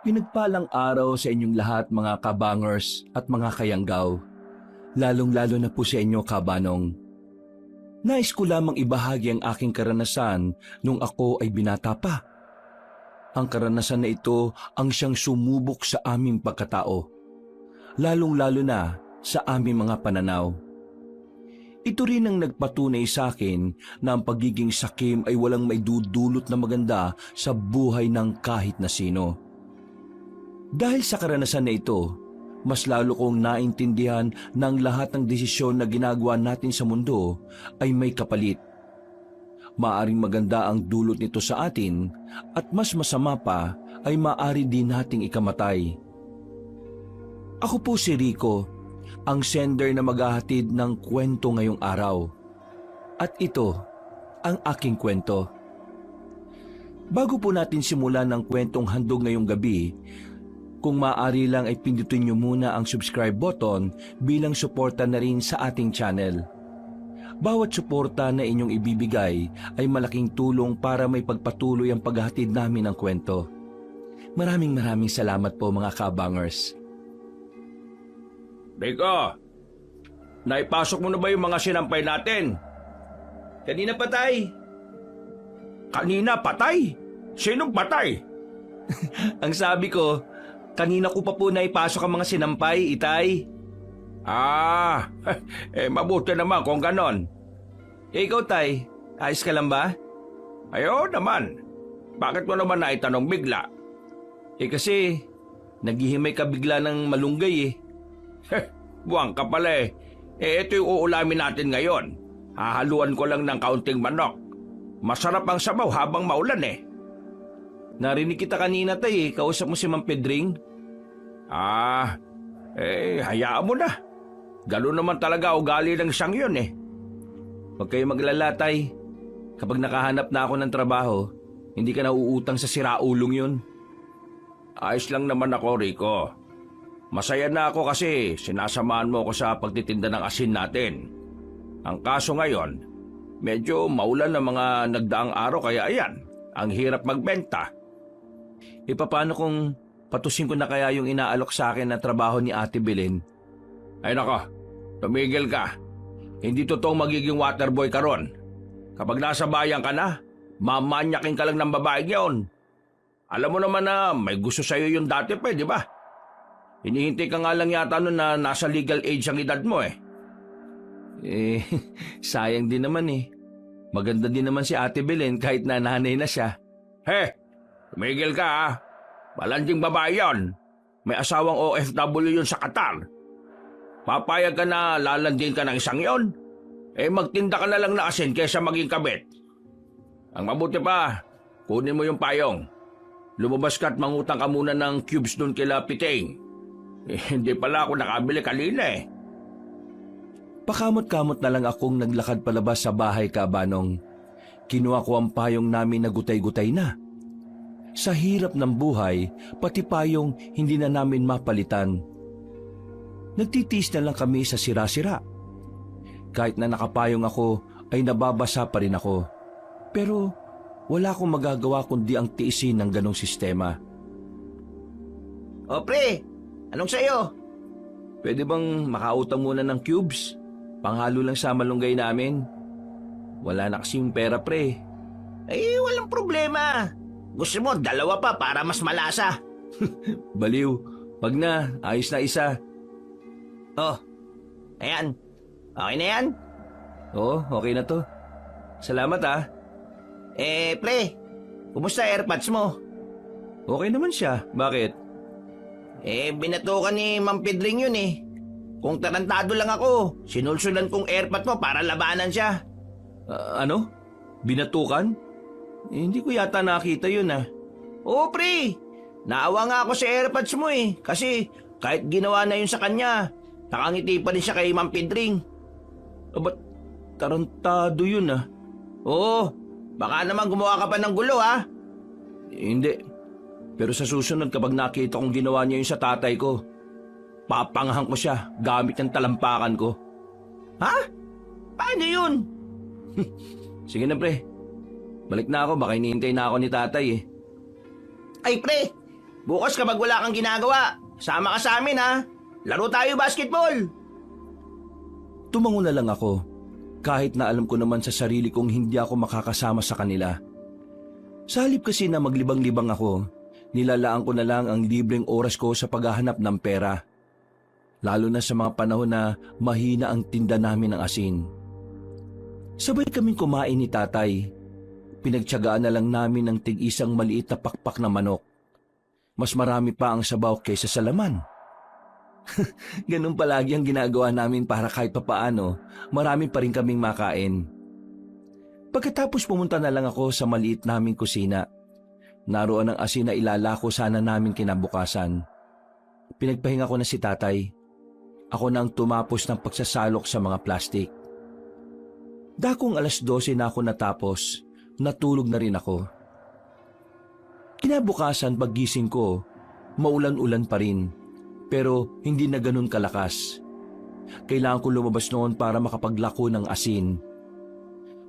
Pinagpalang araw sa inyong lahat mga kabangers at mga kayanggaw, lalong-lalo na po sa inyo kabanong. Nais ko lamang ibahagi ang aking karanasan nung ako ay binata pa. Ang karanasan na ito ang siyang sumubok sa aming pagkatao, lalong-lalo na sa aming mga pananaw. Ito rin ang nagpatunay sa akin na ang pagiging sakim ay walang maidudulot na maganda sa buhay ng kahit na sino. Dahil sa karanasan na ito, mas lalo kong naintindihan na ang lahat ng desisyon na ginagawa natin sa mundo ay may kapalit. Maaring maganda ang dulot nito sa atin at mas masama pa ay maaari din nating ikamatay. Ako po si Rico, ang sender na maghahatid ng kwento ngayong araw. At ito ang aking kwento. Bago po natin simulan ng kwentong handog ngayong gabi, kung maaari lang ay pindutin niyo muna ang subscribe button bilang suporta na rin sa ating channel. Bawat suporta na inyong ibibigay ay malaking tulong para may pagpatuloy ang paghahatid namin ng kwento. Maraming salamat po mga kabangers. Rico, naipasok mo na ba yung mga sinampay natin? Kanina patay. Kanina patay? Sinong patay? Ang sabi ko, kanina ko pa po naipasok ang mga sinampay, Itay. Mabuti naman kung ganon. Ikaw, Tay, ayos ka lang ba? Ayo naman. Bakit mo naman naitanong bigla? Kasi, naghihimay ka bigla ng malunggay Buwang ka pala ito yung uulamin natin ngayon. Hahaluan ko lang ng kaunting manok. Masarap ang sabaw habang maulan Narinig kita kanina, Tay, kausap mo si Mang Pedring. Hayaan mo na. Gano'n naman talaga ugali ng siyang yun Huwag kayo maglala, Tay. Kapag nakahanap na ako ng trabaho, hindi ka na uutang sa siraulong yun. Ayos lang naman ako, Rico. Masaya na ako kasi sinasamahan mo ako sa pagtitinda ng asin natin. Ang kaso ngayon, medyo maulan ng mga nagdaang araw kaya ayan, ang hirap magbenta. Paano kung patusin ko na kaya yung inaalok sa akin na trabaho ni Ate Belen? Ay nako, tumigil ka. Hindi totoong magiging waterboy ka ron. Kapag nasa bayan ka na, mamanyakin ka lang ng babae yun. Alam mo naman na may gusto sa'yo yung dati pa di ba? Hinihintay ka nga lang yata nun na nasa legal age ang edad mo Sayang din naman Maganda din naman si Ate Belen kahit na nanay na siya. Tumigil ka Malanding babae yon. May asawang OFW yun sa Qatar. Papayag ka na lalandin ka ng isang yon? Magtinda ka na lang na asin kaysa maging kabit. Ang mabuti pa, kunin mo yung payong. Lumabas ka at mangutang ka muna ng cubes nun kila Piting. Hindi pala ako nakabili kanina Pakamot-kamot na lang akong naglakad palabas sa bahay kabanong. Kinuha ko ang payong namin na gutay-gutay na. Sa hirap ng buhay, pati payong hindi na namin mapalitan. Nagtitiis na lang kami sa sira-sira. Kahit na nakapayong ako, ay nababasa pa rin ako. Pero wala akong magagawa kundi ang tiisin ng ganong sistema. O pre, anong sayo? Pwede bang makautang muna ng cubes? Panghalo lang sa malunggay namin. Wala na kasing pera, pre. Walang problema. Gusto mo, dalawa pa para mas malasa. Baliw. Wag na, ayos na isa. Oh, ayan. Okay na yan? Oo, okay na to. Salamat Pre, kumusta airpods mo? Okay naman siya. Bakit? Binatukan ni Mang Pedring yun Kung tarantado lang ako, sinulsulan kong airpod mo para labanan siya. Ano? Binatukan? Hindi ko yata nakita yun Oo pre, naawa nga ako sa airpods mo kasi kahit ginawa na yun sa kanya, nakangiti pa rin siya kay Mang Pedring. Ba't tarantado yun Oo, baka naman gumawa ka pa ng gulo Hindi. Pero sa susunod kapag nakita kong ginawa niya yun sa tatay ko, papangahan ko siya gamit ng talampakan ko. Ha? Paano yun? Sige na pre. Balik na ako, baka hinihintay na ako ni tatay Ay pre, Bukas kapag wala kang ginagawa, sama ka sa amin ha. Laro tayo basketball. Tumango na lang ako, kahit na alam ko naman sa sarili kong hindi ako makakasama sa kanila. Sa halip kasi na maglibang-libang ako, nilalaan ko na lang ang libreng oras ko sa paghahanap ng pera. Lalo na sa mga panahon na mahina ang tinda namin ng asin. Sabay kaming kumain ni tatay. Pinagtiyagaan na lang namin ng tig-isang maliit na pakpak na manok. Mas marami pa ang sabaw kaysa sa laman. Ganun palagi ang ginagawa namin para kahit papaano, marami pa rin kaming makain. Pagkatapos pumunta na lang ako sa maliit naming kusina. Naroon ang asin na ilalako sana namin kinabukasan. Pinagpahinga ko na si tatay. Ako na ang tumapos ng pagsasalok sa mga plastik. Dakong 12:00 na ako natapos, natulog na rin ako. Kinabukasan paggising ko, maulan-ulan pa rin, pero hindi na ganun kalakas. Kailangan ko lumabas noon para makapaglako ng asin.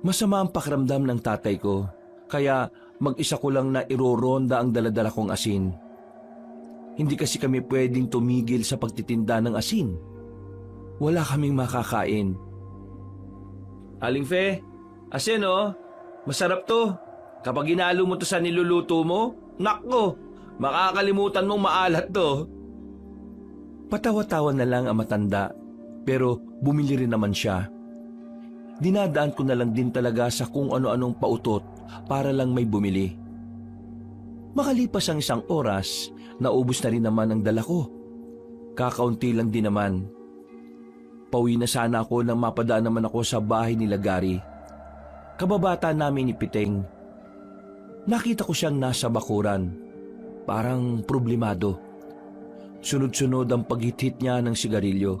Masama ang pakiramdam ng tatay ko, kaya mag-isa ko lang na iroronda ang daladala kong asin. Hindi kasi kami pwedeng tumigil sa pagtitinda ng asin. Wala kaming makakain. Aling Fe, asin oh, masarap to. Kapag inalo mo to sa niluluto mo, nakko, makakalimutan mong maalat to. Patawa-tawa na lang ang matanda, pero bumili rin naman siya. Dinadaan ko na lang din talaga sa kung ano-anong pautot para lang may bumili. Makalipas ang 1 oras, naubos na rin naman ang dala ko. Kakaunti lang din naman. Pauwi na sana ako nang mapadaan naman ako sa bahay nila Gary. Kababata namin ni Piteng. Nakita ko siyang nasa bakuran. Parang problemado. Sunod-sunod ang paghit-hit niya ng sigarilyo.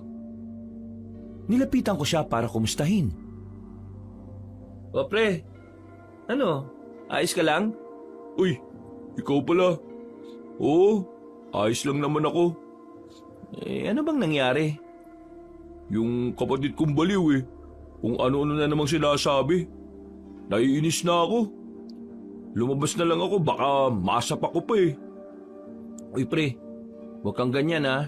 Nilapitan ko siya para kumustahin. O pre, ano? Ayos ka lang? Uy, ikaw pala. Oo, ayos lang naman ako. Ano bang nangyari? Yung kapatid kong baliw eh. Kung ano-ano na namang sinasabi. Naiinis na ako. Lumabas na lang ako, baka masapa ko pa eh. Uy pre, huwag kang ganyan ha.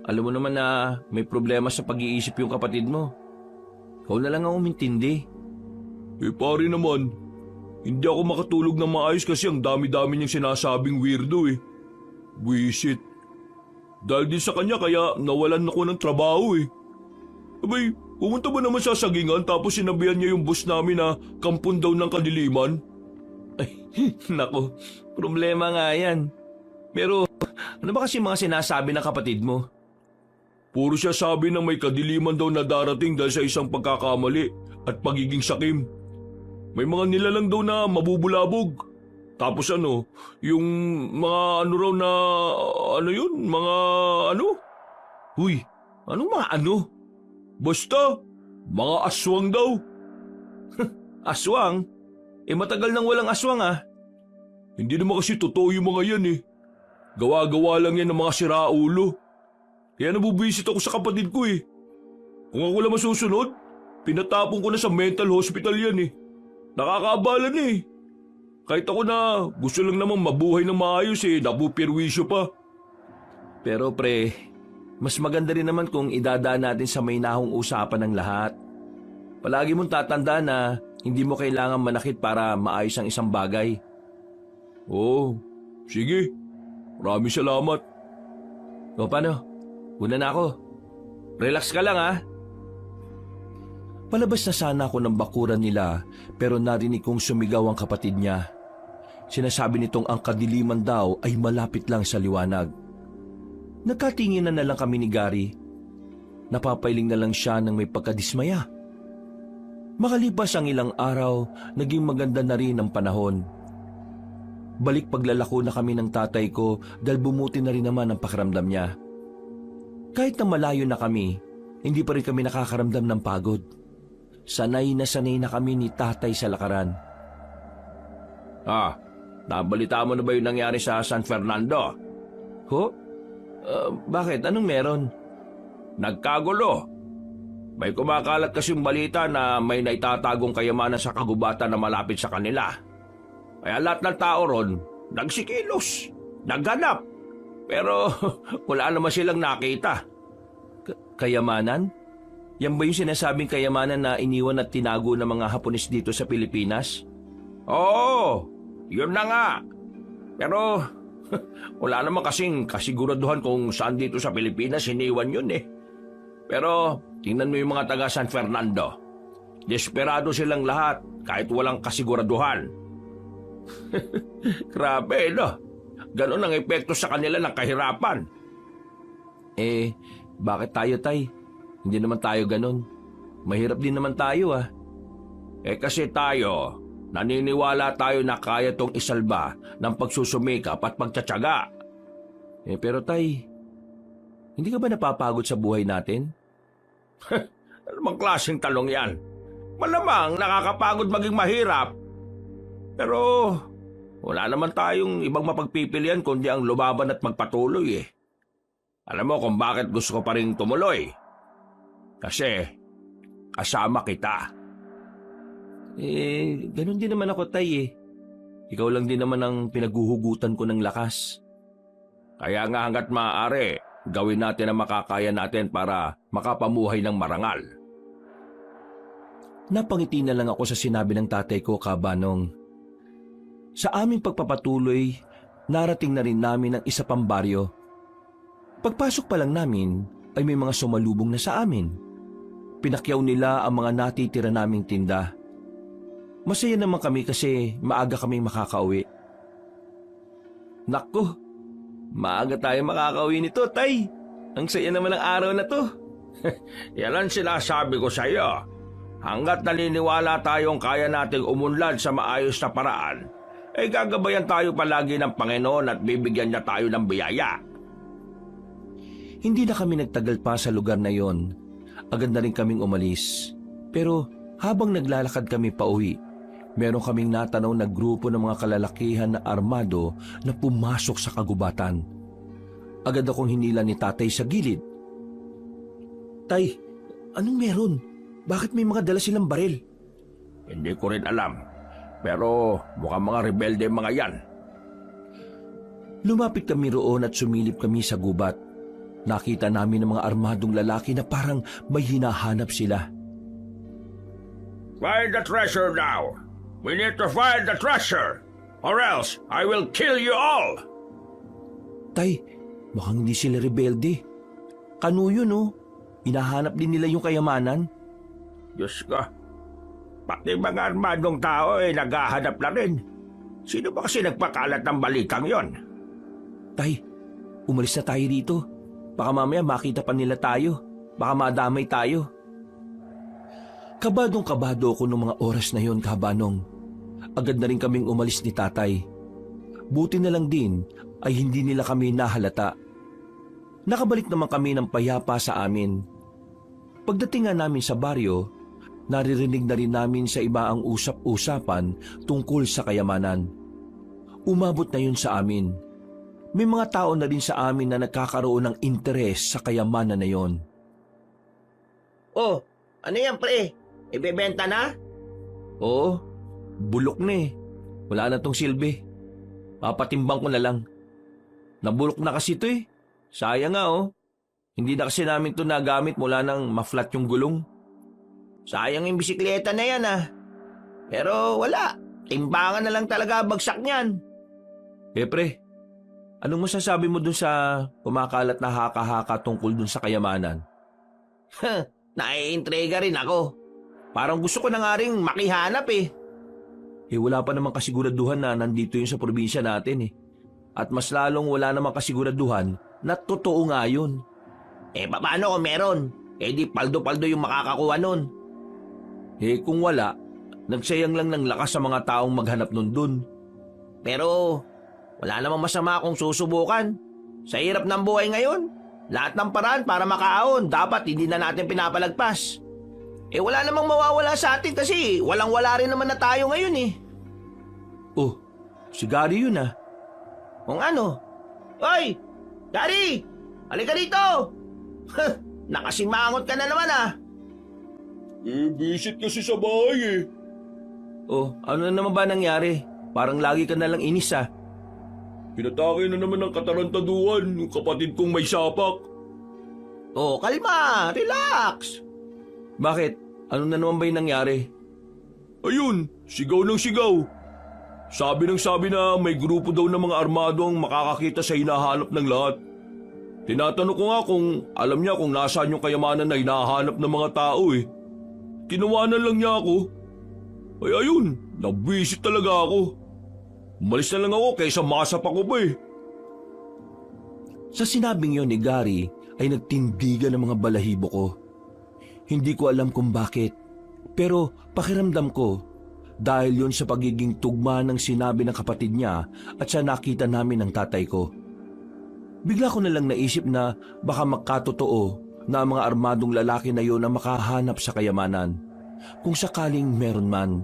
Alam mo naman na may problema sa pag-iisip yung kapatid mo. Ikaw na lang ang umintindi. Eh pare naman, hindi ako makatulog na maayos kasi ang dami-dami niyang sinasabing weirdo eh. Buisit. Dahil din sa kanya kaya nawalan ako ng trabaho eh. Abay, pumunta ba naman sa sagingan tapos sinabihan niya yung boss namin na kampon daw ng kadiliman? Ay, nako, problema nga yan. Pero ano ba kasi mga sinasabi ng kapatid mo? Puro siya sabi na may kadiliman daw na darating dahil sa isang pagkakamali at pagiging sakim. May mga nilalang daw na mabubulabog. Tapos ano, yung mga ano raw na, ano yun, mga ano? Huy, anong mga ano? Basta, mga aswang daw. Aswang? Matagal nang walang aswang ah. Hindi naman kasi totoo yung mga yan eh. Gawa-gawa lang yan ng mga siraulo. Kaya nabubisit ako sa kapatid ko eh. Kung ako lang masusunod, pinatapon ko na sa mental hospital yan eh. Nakakaabala na eh. Kahit ako na gusto lang namang mabuhay ng maayos eh, napupirwisyo pa. Pero pre, mas maganda rin naman kung idadaan natin sa may nahong usapan ng lahat. Palagi mong tatanda na hindi mo kailangan manakit para maayos ang isang bagay. Oo, sige. Maraming salamat. O paano? Una na ako. Relax ka lang ha. Palabas na sana ako ng bakuran nila pero narinig kong sumigaw ang kapatid niya. Sinasabi nitong ang kadiliman daw ay malapit lang sa liwanag. Nagkatinginan na lang kami ni Gary. Napapailing na lang siya ng may pagkadismaya. Makalipas ang ilang araw, naging maganda na rin ang panahon. Balik paglalako na kami ng tatay ko dahil bumuti na rin naman ang pakiramdam niya. Kahit na malayo na kami, hindi pa rin kami nakakaramdam ng pagod. Sanay na kami ni tatay sa lakaran. Nabalita mo na ba yung nangyari sa San Fernando? Ho? Bakit? Anong meron? Nagkagulo. May kumakalat kasing balita na may naitatagong kayamanan sa kagubatan na malapit sa kanila. Kaya lahat ng tao ron, nagsikilos, naghanap, Pero wala naman silang nakita. Kayamanan? Yan ba yung sinasabing kayamanan na iniwan at tinago ng mga Hapones dito sa Pilipinas? Oo, yun na nga. Pero wala naman kasing kasiguraduhan kung saan dito sa Pilipinas iniwan yun eh. Pero tingnan mo yung mga taga San Fernando. Desperado silang lahat kahit walang kasiguraduhan. Grabe, no? Ganon ang epekto sa kanila ng kahirapan. Bakit tayo, Tay? Hindi naman tayo ganon. Mahirap din naman tayo, ah. Kasi tayo, naniniwala tayo na kaya tong isalba ng pagsusumikap at pagtsatsaga. Pero Tay, hindi ka ba napapagod sa buhay natin? Ano bang klaseng talong yan? Malamang nakakapagod maging mahirap. Pero wala naman tayong ibang mapagpipilian kundi ang lumaban at magpatuloy eh. Alam mo kung bakit gusto ko pa rin tumuloy? Kasi kasama kita. Ganun din naman ako, Tay eh. Ikaw lang din naman ang pinaguhugutan ko ng lakas. Kaya nga hanggat maaari, gawin natin ang makakaya natin para makapamuhay ng marangal. Napangiti na lang ako sa sinabi ng tatay ko, Kabanong. Sa aming pagpapatuloy, narating na rin namin ang isa pang baryo. Pagpasok pa lang namin, ay may mga sumalubong na sa amin. Pinakyaw nila ang mga natitira naming tinda. Masaya naman kami kasi maaga kaming makakauwi. Naku, maaga tayo makakauwi nito, Tay. Ang saya naman ng araw na to. Yan ang sinasabi ko sa iyo. Hanggat naniniwala tayong kaya nating umunlad sa maayos na paraan, ay gagabayan tayo palagi ng Panginoon at bibigyan niya tayo ng biyaya. Hindi na kami nagtagal pa sa lugar na yon. Agad na rin kaming umalis. Pero habang naglalakad kami pauwi, meron kaming natanaw na grupo ng mga kalalakihan na armado na pumasok sa kagubatan. Agad akong hinila ni tatay sa gilid. Tay, anong meron? Bakit may mga dala silang baril? Hindi ko rin alam. Pero mukhang mga rebelde mga yan. Lumapit kami roon at sumilip kami sa gubat. Nakita namin ng mga armadong lalaki na parang may hinahanap sila. Find the treasure now. We need to find the treasure. Or else I will kill you all. Tay, mukhang hindi sila rebelde. Kano yun, oh? Hinahanap din nila yung kayamanan. Diyos ko, pati mga armadong tao ay naghahanap na rin. Sino ba kasi nagpakalat ng balitang yon? Tay, umalis na tayo dito. Baka mamaya makita pa nila tayo. Baka madamay tayo. Kabadong-kabado ako noong mga oras na yon, Kabanong. Agad na rin kaming umalis ni tatay. Buti na lang din ay hindi nila kami nahalata. Nakabalik naman kami ng payapa sa amin. Pagdating nga namin sa baryo, naririnig na rin namin sa iba ang usap-usapan tungkol sa kayamanan. Umabot na yun sa amin. May mga tao na rin sa amin na nagkakaroon ng interes sa kayamanan na yon. Oh, ano yan pre? Ibebenta na? Oo, bulok na eh. Wala na tong silbi. Papatimbang ko na lang. Nabulok na kasi ito eh. Sayang nga oh. Hindi na kasi namin ito nagamit mula nang ma-flat yung gulong. Sayang yung bisikleta na yan ah. Pero wala. Timbangan na lang talaga bagsak niyan. Pre, anong masasabi mo dun sa kumakalat na haka-haka tungkol dun sa kayamanan? Naiintriga rin ako. Parang gusto ko na nga rin makihanap eh. Wala pa namang kasiguraduhan na nandito yun sa probinsya natin eh. At mas lalong wala namang kasiguraduhan na totoo nga yun. Paano kung meron? Di paldo-paldo yung makakakuha nun. Kung wala, nagsayang lang ng lakas sa mga taong maghanap nun dun. Pero wala namang masama kung susubukan. Sa hirap ng buhay ngayon, lahat ng paraan para makaahon, dapat hindi na natin pinapalagpas. Wala namang mawawala sa atin kasi walang-wala rin naman na tayo ngayon eh. Oh, si Gary yun ah. Kung ano? Hoy! Gary! Halika dito! Nakasimangot ka na naman ah. Visit kasi sa bahay eh. Oh, ano na naman ba nangyari? Parang lagi ka nalang inis ah. Pinatake na naman ng katarantaduan yung kapatid kong may sapak. Oh, kalma! Relax! Bakit? Ano na naman ba yung nangyari? Ayun, sigaw ng sigaw. Sabi ng sabi na may grupo daw ng mga armado ang makakakita sa hinahanap ng lahat. Tinatanong ko nga kung alam niya kung nasaan yung kayamanan na hinahanap ng mga tao eh. Tinawanan lang niya ako. Ay ayun, nabwisit talaga ako. Umalis na lang ako kaysa masapak ko pa eh. Sa sinabing yon ni Gary ay nagtindigan ng mga balahibo ko. Hindi ko alam kung bakit, pero pakiramdam ko dahil yon sa pagiging tugma ng sinabi ng kapatid niya at sa nakita namin ng tatay ko. Bigla ko na lang naisip na baka magkatotoo na ang mga armadong lalaki na yon na makahanap sa kayamanan, kung sakaling meron man.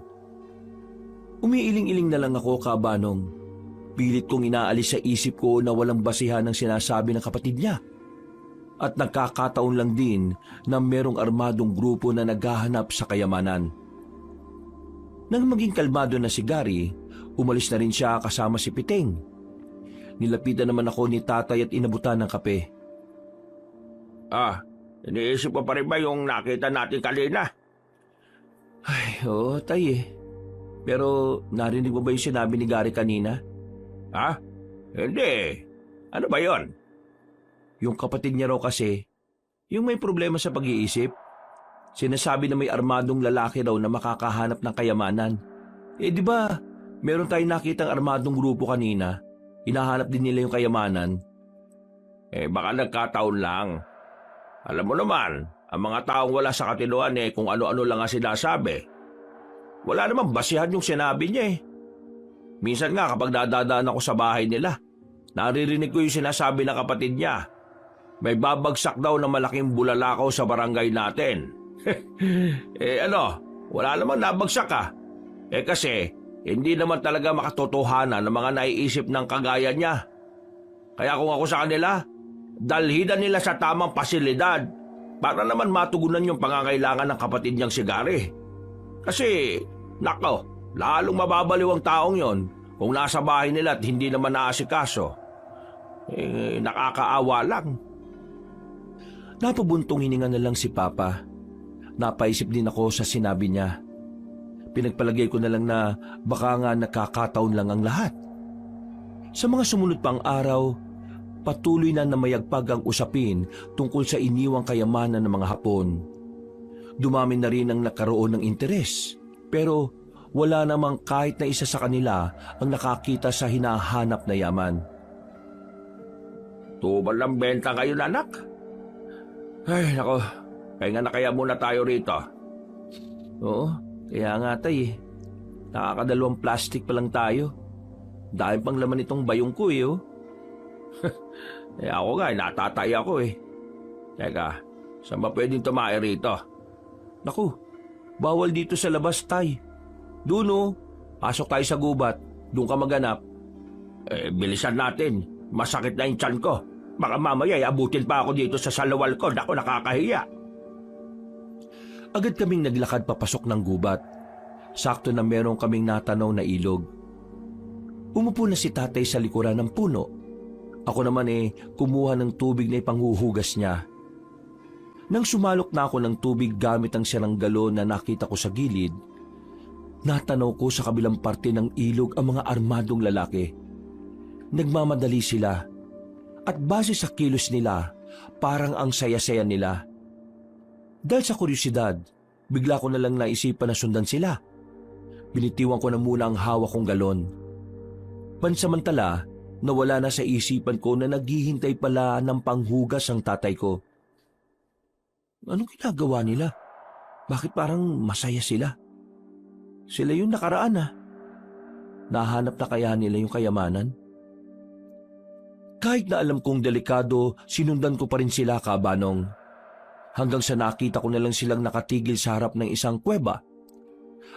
Umiiling-iling na lang ako, Kabanong. Pilit kong inaalis sa isip ko na walang basihan ng sinasabi ng kapatid niya. At nagkakataon lang din na merong armadong grupo na naghahanap sa kayamanan. Nang maging kalmado na si Gary, umalis na rin siya kasama si Piteng. Nilapitan naman ako ni tatay at inabutan ng kape. Iniisip ko pa rin ba yung nakita natin kanina? Ay, oo, tay eh. Pero narinig mo ba yung sinabi ni Gary kanina? Hindi. Ano ba yon? Yung kapatid niya raw kasi, yung may problema sa pag-iisip. Sinasabi na may armadong lalaki raw na makakahanap ng kayamanan. Eh di ba, meron tayong nakitang armadong grupo kanina. Hinahanap din nila yung kayamanan. Baka nagkataon lang. Alam mo naman, ang mga taong wala sa katinuan kung ano-ano lang ang sinasabi. Wala namang basihan yung sinabi niya eh. Minsan nga kapag dadadaan ako sa bahay nila, naririnig ko yung sinasabi ng kapatid niya. May babagsak daw na malaking bulalakaw sa barangay natin. Wala namang nabagsak kasi hindi naman talaga makatotohanan ng mga naiisip ng kagaya niya. Kaya kung ako sa kanila, dalhidan nila sa tamang pasilidad para naman matugunan yung pangangailangan ng kapatid niyang si Gary. Kasi, nako, lalong mababaliw ang taong yon kung nasa bahay nila at hindi naman naasikaso. Nakakaawa lang. Napabuntong hininga na lang si Papa. Napaisip din ako sa sinabi niya. Pinagpalagay ko na lang na baka nga nakakataon lang ang lahat. Sa mga sumunod pang araw, patuloy na namayagpag ang usapin tungkol sa iniwang kayamanan ng mga Hapon. Dumami na rin ang nakaroon ng interes, pero wala namang kahit na isa sa kanila ang nakakita sa hinahanap na yaman. Tubal lang benta kayo, anak? Ay, nako, pahinga na kaya muna tayo rito. Oo, kaya nga tay eh. Nakakadalawang plastic pa lang tayo. Dahil pang laman itong bayong ko eh. Ako nga, natatay ako eh. Teka, saan ba pwedeng tumae rito? Naku, bawal dito sa labas tay. Doon pasok tayo sa gubat. Doon ka maganap. Bilisan natin. Masakit na yung tiyan ko. Baka mamaya abutin pa ako dito sa salawal ko. Naku, nakakahiya. Agad kaming naglakad papasok ng gubat. Sakto na merong kaming natanaw na ilog. Umupo na si tatay sa likuran ng puno. Ako naman kumuha ng tubig na ipanghuhugas niya. Nang sumalok na ako ng tubig gamit ang sirang galon na nakita ko sa gilid, natanaw ko sa kabilang parte ng ilog ang mga armadong lalaki. Nagmamadali sila at base sa kilos nila, parang ang saya-saya nila. Dahil sa kuryosidad, bigla ko na lang naisipan na sundan sila. Binitiwan ko na muna ang hawak kong galon. Pansamantala, nawala na sa isipan ko na naghihintay pala ng panghugas ang tatay ko. Anong ginagawa nila? Bakit parang masaya sila? Sila yung nakaraan Nahanap na kaya nila yung kayamanan? Kahit na alam kong delikado, sinundan ko pa rin sila, Kabanong. Hanggang sa nakita ko na lang silang nakatigil sa harap ng isang kuweba.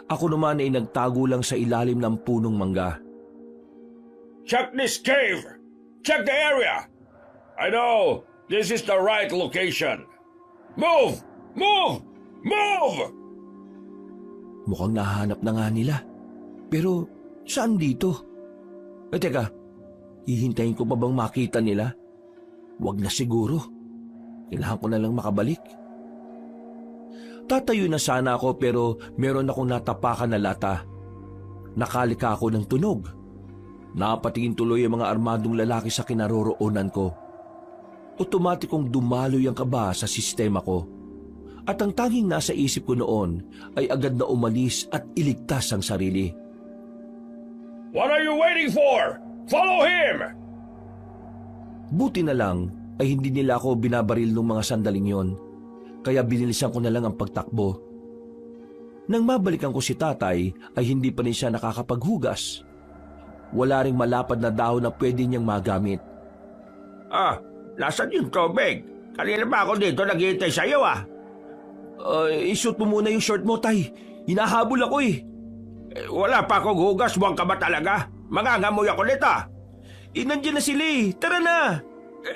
Ako naman ay nagtago lang sa ilalim ng punong mangga. Check this cave! Check the area! I know, this is the right location. Move! Move! Move! Mukhang nahanap na nga nila. Pero saan dito? Teka, Hihintayin ko pa bang makita nila? Wag na siguro. Kailangan ko na lang makabalik. Tatayo na sana ako pero meron akong natapakan na lata. Nakalika ako ng tunog. Napatingin tuloy ang mga armadong lalaki sa kinaroroonan ko. Otomatikong dumaloy ang kaba sa sistema ko. At ang tanging nasa isip ko noon ay agad na umalis at iligtas ang sarili. What are you waiting for? Follow him! Buti na lang ay hindi nila ako binabaril nung mga sandaling yon, kaya binilisan ko na lang ang pagtakbo. Nang mabalikan ko si tatay ay hindi pa rin siya nakakapaghugas. Wala ring malapad na dahon na pwede niyang magamit. Nasaan yung tubig? Kanina pa ako dito naghihintay sa'yo Isuot mo muna yung short mo, tay. Hinahabol ako eh. Wala pa akong hugas, buwang ka ba talaga? Mangangamoy ako nito. Nandiyan na sila eh. Tara na.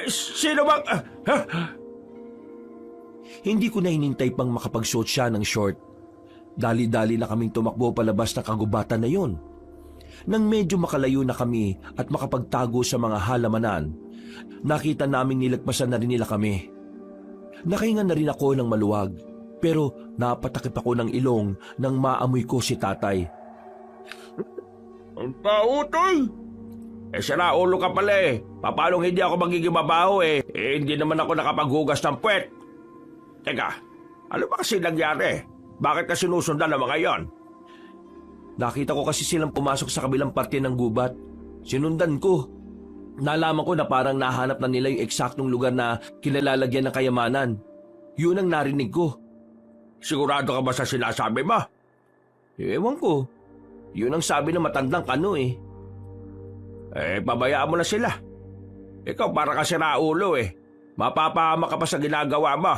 Sino bang... Hindi ko na hinintay pang makapagsuot siya ng short. Dali-dali na kaming tumakbo palabas ng kagubatan na yon. Nang medyo makalayo na kami at makapagtago sa mga halamanan, nakita naming nilagpasan na rin nila kami. Nakahinga na rin ako ng maluwag, pero napatakip ako ng ilong nang maamoy ko si tatay. Ang pautoy! Sira ulo ka pala eh. Paano hindi ako magiging mabaho eh? Hindi naman ako nakapaghugas ng puwet. Teka, ano ba kasi nangyari? Bakit ka sinusundan ng mga yon? Nakita ko kasi silang pumasok sa kabilang parte ng gubat. Sinundan ko. Nalaman ko na parang nahanap na nila yung eksaktong lugar na kinalalagyan ng kayamanan. Yun ang narinig ko. Sigurado ka ba sa sinasabi mo? Ewan ko. Yun ang sabi ng matandang kano eh. Pabayaan mo na sila. Ikaw para ka siraulo eh. Mapapahama ka pa sa ginagawa mo.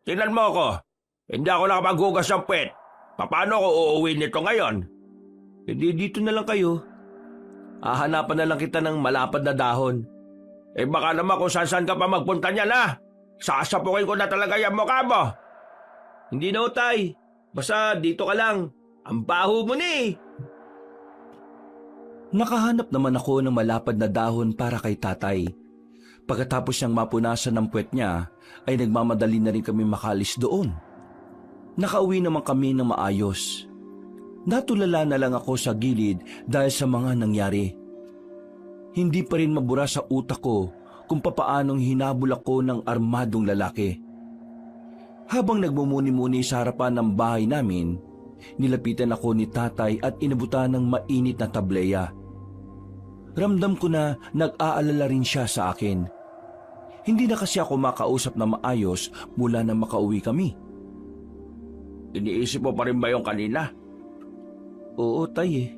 Tingnan mo ako. Hindi ako nakapaghugas ng puwet. Paano ako uuwi nito ngayon? Dito na lang kayo. Hahanapan na lang kita ng malapad na dahon. Baka naman kung saan ka pa magpunta niyan ha. Sasapukin ko na talaga yung mukha mo. Hindi na utay. Basta dito ka lang. Ang baho mo ni. Nakahanap naman ako ng malapad na dahon para kay tatay. Pagkatapos niyang mapunasan ng puwet niya, ay nagmamadali na rin kami makalis doon. Nakauwi naman kami ng maayos. Natulala na lang ako sa gilid dahil sa mga nangyari. Hindi pa rin mabura sa utak ko kung papaanong hinabol ako ng armadong lalaki. Habang nagmumuni-muni sa harapan ng bahay namin, nilapitan ako ni tatay at inabutan ng mainit na tableya. Ramdam ko na nag-aalala rin siya sa akin. Hindi na kasi ako makausap na maayos mula na makauwi kami. Iniisip mo pa rin ba yung kanina? Oo, tay eh.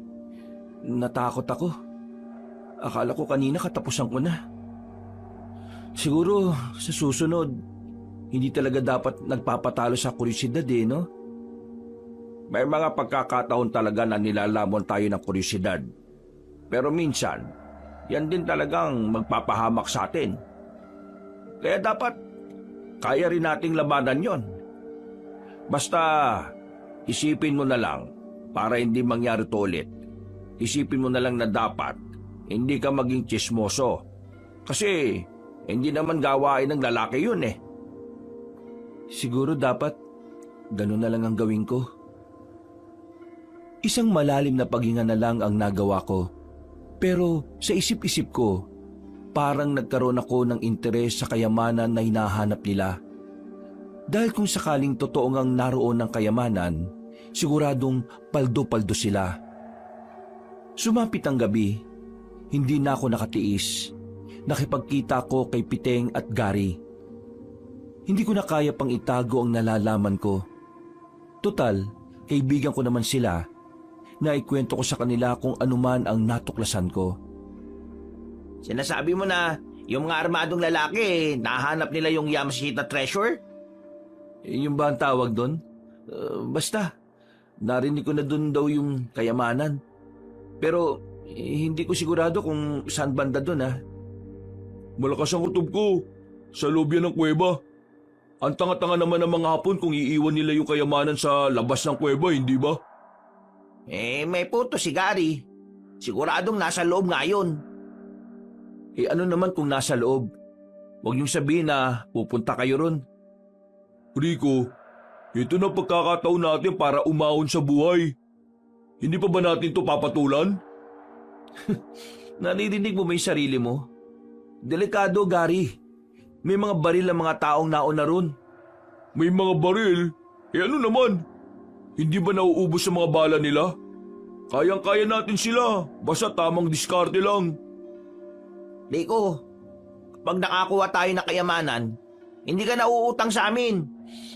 Natakot ako. Akala ko kanina katapusan ko na. Siguro sa susunod, hindi talaga dapat nagpapatalo sa kuryosidad eh, no? May mga pagkakataon talaga na nilalamon tayo ng kuryosidad. Pero minsan, yan din talagang magpapahamak sa atin. Kaya dapat, kaya rin nating labanan yon. Basta, isipin mo na lang para hindi mangyari to ulit. Isipin mo na lang na dapat, hindi ka maging tsismoso. Kasi, hindi naman gawain ng lalaki yun eh. Siguro dapat, ganun na lang ang gawin ko. Isang malalim na paghinga na lang ang nagawa ko. Pero sa isip-isip ko, parang nagkaroon ako ng interes sa kayamanan na hinahanap nila. Dahil kung sakaling totoo ngang naroon ng kayamanan, siguradong paldo-paldo sila. Sumapit ang gabi, hindi na ako nakatiis. Nakipagkita ko kay Piteng at Gary. Hindi ko na kaya pang itago ang nalalaman ko. Total, kaibigan ko naman sila. Naikwento ko sa kanila kung anuman ang natuklasan ko. Sinasabi mo na yung mga armadong lalaki, nahanap nila yung Yamashita treasure? Yung ba ang tawag doon? Basta, narinig ko na doon daw yung kayamanan. Pero hindi ko sigurado kung saan banda doon ha. Malakas ang kutob ko. Sa loob yan ng kuweba. Ang tanga-tanga naman ng mga Hapon kung iiwan nila yung kayamanan sa labas ng kuweba, hindi ba? May punto si Gary. Siguradong nasa loob nga yun. Ano naman kung nasa loob? Huwag niyong sabihin na pupunta kayo ron. Rico, ito na pagkakataon natin para umahon sa buhay. Hindi pa ba natin to papatulan? Naririnig mo ba yung sarili mo? Delikado, Gary. May mga baril ang mga taong nauna ron. May mga baril? Ano naman? Hindi ba nauubos sa mga bala nila? Kayang-kaya natin sila, basta tamang diskarte lang. Rico, kapag nakakuha tayo ng kayamanan, hindi ka nauutang sa amin.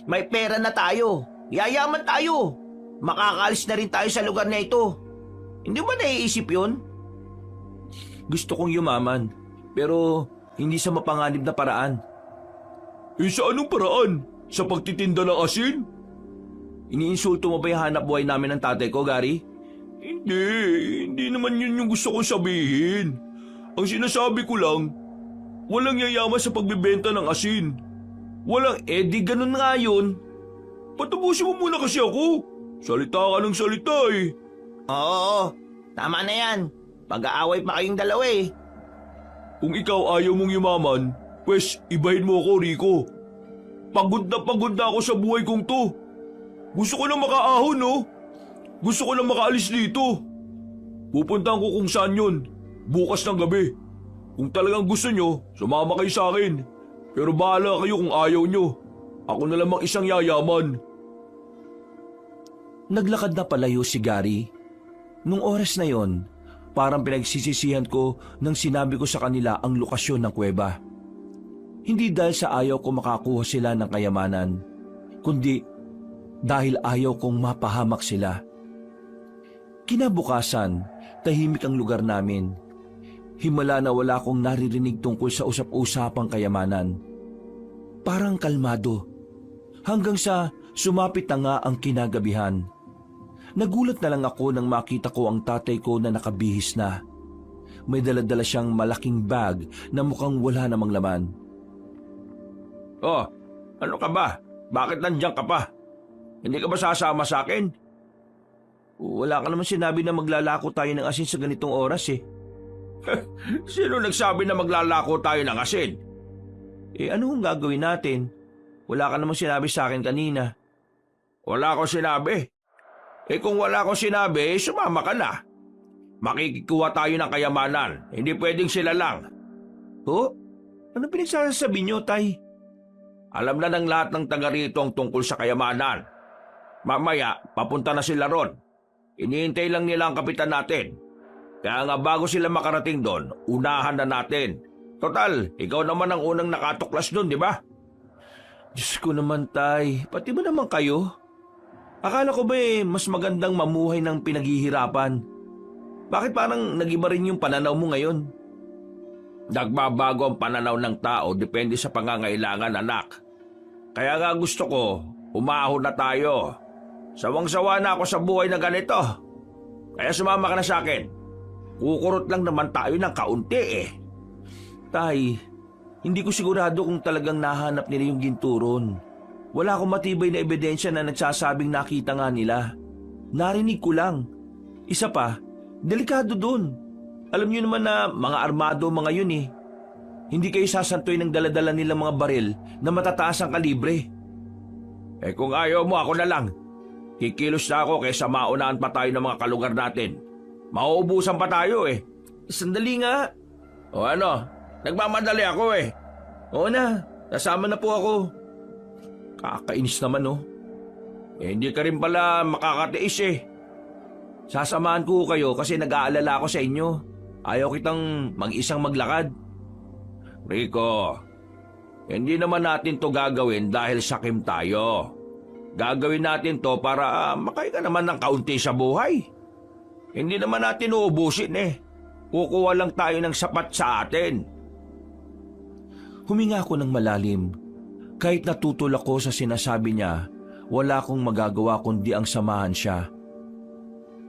May pera na tayo. Yayaman tayo. Makakaalis na rin tayo sa lugar na ito. Hindi ba naiisip yun? Gusto kong yumaman, pero hindi sa mapanganib na paraan. Sa anong paraan? Sa pagtitinda ng asin? Iniinsulto mo ba yung hanap buhay namin ng tatay ko, Gary? Hindi naman yun yung gusto kong sabihin. Ang sinasabi ko lang, walang yayaman sa pagbibenta ng asin. Di ganun nga yun. Patapusin mo muna kasi ako. Salita ka ng salita eh. Oo, tama na yan. Pag-aaway pa kayong dalawa eh. Kung ikaw ayaw mong yumaman, pwes ibahin mo ako, Rico. Pagod na ako sa buhay kong to. Gusto ko na makaahon, no? Gusto ko na makaalis dito. Pupuntahan ko kung saan yun. Bukas ng gabi. Kung talagang gusto nyo, sumama kayo sa akin. Pero bahala kayo kung ayaw nyo. Ako na lamang isang yayaman. Naglakad na palayo si Gary. Nung oras na yon, parang pinagsisisihan ko nang sinabi ko sa kanila ang lokasyon ng kuweba. Hindi dahil sa ayaw ko makakuha sila ng kayamanan, kundi dahil ayaw kong mapahamak sila. Kinabukasan, tahimik ang lugar namin. Himala na wala akong naririnig tungkol sa usap-usapang kayamanan. Parang kalmado. Hanggang sa sumapit na nga ang kinagabihan. Nagulat na lang ako nang makita ko ang tatay ko na nakabihis na. May dala-dala siyang malaking bag na mukhang wala namang laman. Oh, ano ka ba? Bakit nandiyan ka pa? Hindi ka ba sasama sa akin? Wala ka naman sinabi na maglalako tayo ng asin sa ganitong oras eh. Sino nagsabi na maglalako tayo ng asin? Ano ang gagawin natin? Wala ka namang sinabi sa akin kanina. Wala akong sinabi. Kung wala akong sinabi, sumama ka na. Makikikuha tayo ng kayamanan. Hindi pwedeng sila lang. Ano pinagsasabi niyo, Tay? Alam na ng lahat ng taga rito ang tungkol sa kayamanan. Mamaya, papunta na sila ron. Iniintay lang nila ang kapitan natin. Kaya nga bago sila makarating doon, unahan na natin. Total, ikaw naman ang unang nakatuklas doon, di ba? Diyos ko naman, Tay. Pati ba naman kayo? Akala ko ba mas magandang mamuhay ng pinaghihirapan? Bakit parang nag-iba rin yung pananaw mo ngayon? Nagbabago ang pananaw ng tao depende sa pangangailangan, anak. Kaya nga gusto ko, umahon na tayo. Sawang-sawa na ako sa buhay na ganito. Kaya sumama ka na sa akin. Kukurot lang naman tayo ng kaunti eh. Tay, hindi ko sigurado kung talagang nahanap nila yung ginturon. Wala akong matibay na ebidensya na nagsasabing nakita nga nila. Narinig ko lang. Isa pa, delikado dun. Alam niyo naman na mga armado mga yun eh. Hindi kayo sasantoy ng daladala nilang mga baril na matataas ang kalibre. Kung ayaw mo, ako na lang. Kikilos na ako kaysa maunaan pa tayo ng mga kalugar natin. Mauubusan pa tayo eh. Sandali nga. O ano, nagmamadali ako eh. Oo na, nasama na po ako. Kakainis naman oh. Hindi ka rin pala makakatiis eh. Sasamahan ko kayo kasi nag-aalala ako sa inyo. Ayaw kitang mag-isang maglakad. Rico, hindi naman natin to gagawin dahil sakim tayo. Gagawin natin to para makaya ka naman ng kaunti sa buhay. Hindi naman natin uubusin eh. Kukuha lang tayo ng sapat sa atin. Huminga ako ng malalim. Kahit natutol ako sa sinasabi niya, wala akong magagawa kundi ang samahan siya.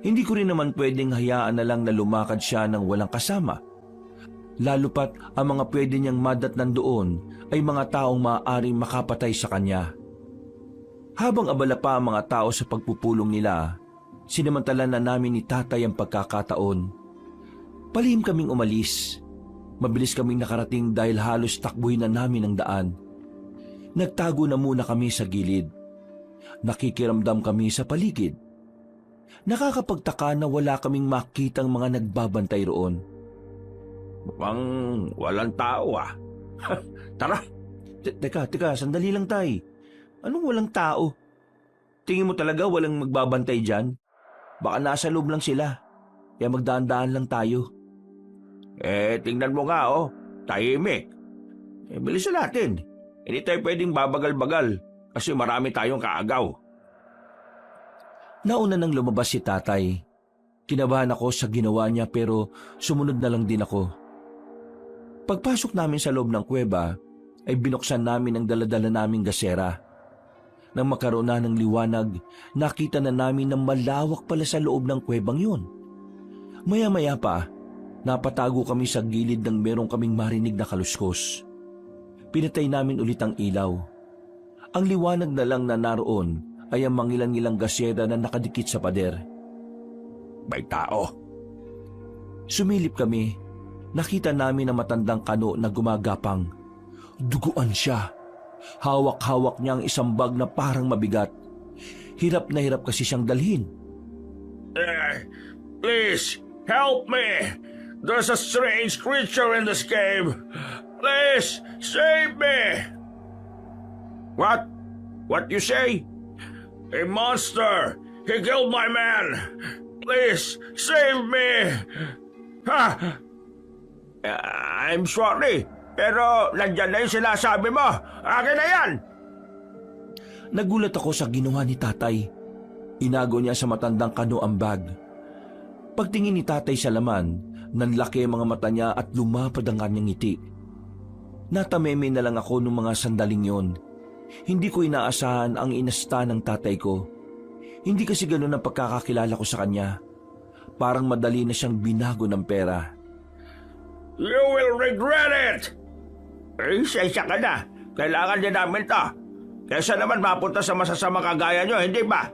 Hindi ko rin naman pwedeng hayaan na lang na lumakad siya ng walang kasama. Lalo pat ang mga pwede niyang madatnan doon ay mga taong maaaring makapatay sa kanya. Habang abala pa ang mga tao sa pagpupulong nila, sinamantala na namin ni tatay ang pagkakataon. Palihim kaming umalis. Mabilis kaming nakarating dahil halos takbuhin na namin ang daan. Nagtago na muna kami sa gilid. Nakikiramdam kami sa paligid. Nakakapagtaka na wala kaming makitang mga nagbabantay roon. Mukhang walang tao ah. Tara, Teka, sandali lang tay. Anong walang tao? Tingin mo talaga walang magbabantay dyan? Baka nasa loob lang sila. Kaya magdaan-daan lang tayo. tingnan mo nga oh, tahimik. Bilisan natin. Hindi tayo pwedeng babagal-bagal kasi marami tayong kaagaw. Nauna nang lumabas si tatay. Kinabahan ako sa ginawa niya pero sumunod na lang din ako. Pagpasok namin sa loob ng kuweba, ay binuksan namin ang daladala naming gasera. Nang magkaroon na ng liwanag, nakita na namin na malawak pala sa loob ng kuwebang yun. Maya-maya pa, napatago kami sa gilid ng merong kaming marinig na kaluskos. Pinatay namin ulit ang ilaw. Ang liwanag na lang na naroon ay ang mangilan-ngilang gasera na nakadikit sa pader. May tao. Sumilip kami. Nakita namin ang matandang kano na gumagapang. Duguan siya. Hawak-hawak niya ang isang bag na parang mabigat. Hirap na hirap kasi siyang dalhin. Please, help me. There's a strange creature in this cave. Please, save me. What? What you say? A monster. He killed my man. Please, save me. Ha? I'm sorry, pero nandyan na yung sinasabi mo. Akin na yan. Nagulat ako sa ginawa ni tatay. Inago niya sa matandang kano ang bag. Pagtingin ni tatay sa laman, nanlaki ang mga mata niya at lumapad ang kanyang ngiti. Natameme na lang ako nung mga sandaling yon. Hindi ko inaasahan ang inasta ng tatay ko. Hindi kasi ganun ang pagkakakilala ko sa kanya. Parang madali na siyang binago ng pera. You will regret it. Isa ka na. Kailangan din namin to. Kaysa naman mapunta sa masasama kagaya nyo, hindi ba?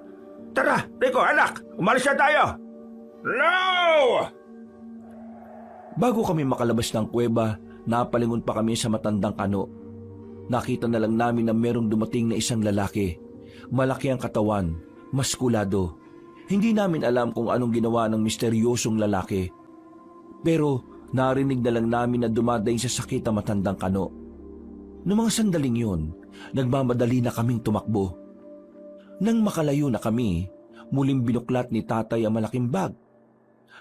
Tara, Rico, anak, umalis na tayo. No! Bago kami makalabas ng kuweba, napalingon pa kami sa matandang kano. Nakita na lang namin na merong dumating na isang lalaki. Malaki ang katawan, maskulado. Hindi namin alam kung anong ginawa ng misteryosong lalaki. Pero narinig na lang namin na dumadaing sa sakit ang matandang kano. Noong mga sandaling yun, nagmamadali na kaming tumakbo. Nang makalayo na kami, muling binuklat ni tatay ang malaking bag.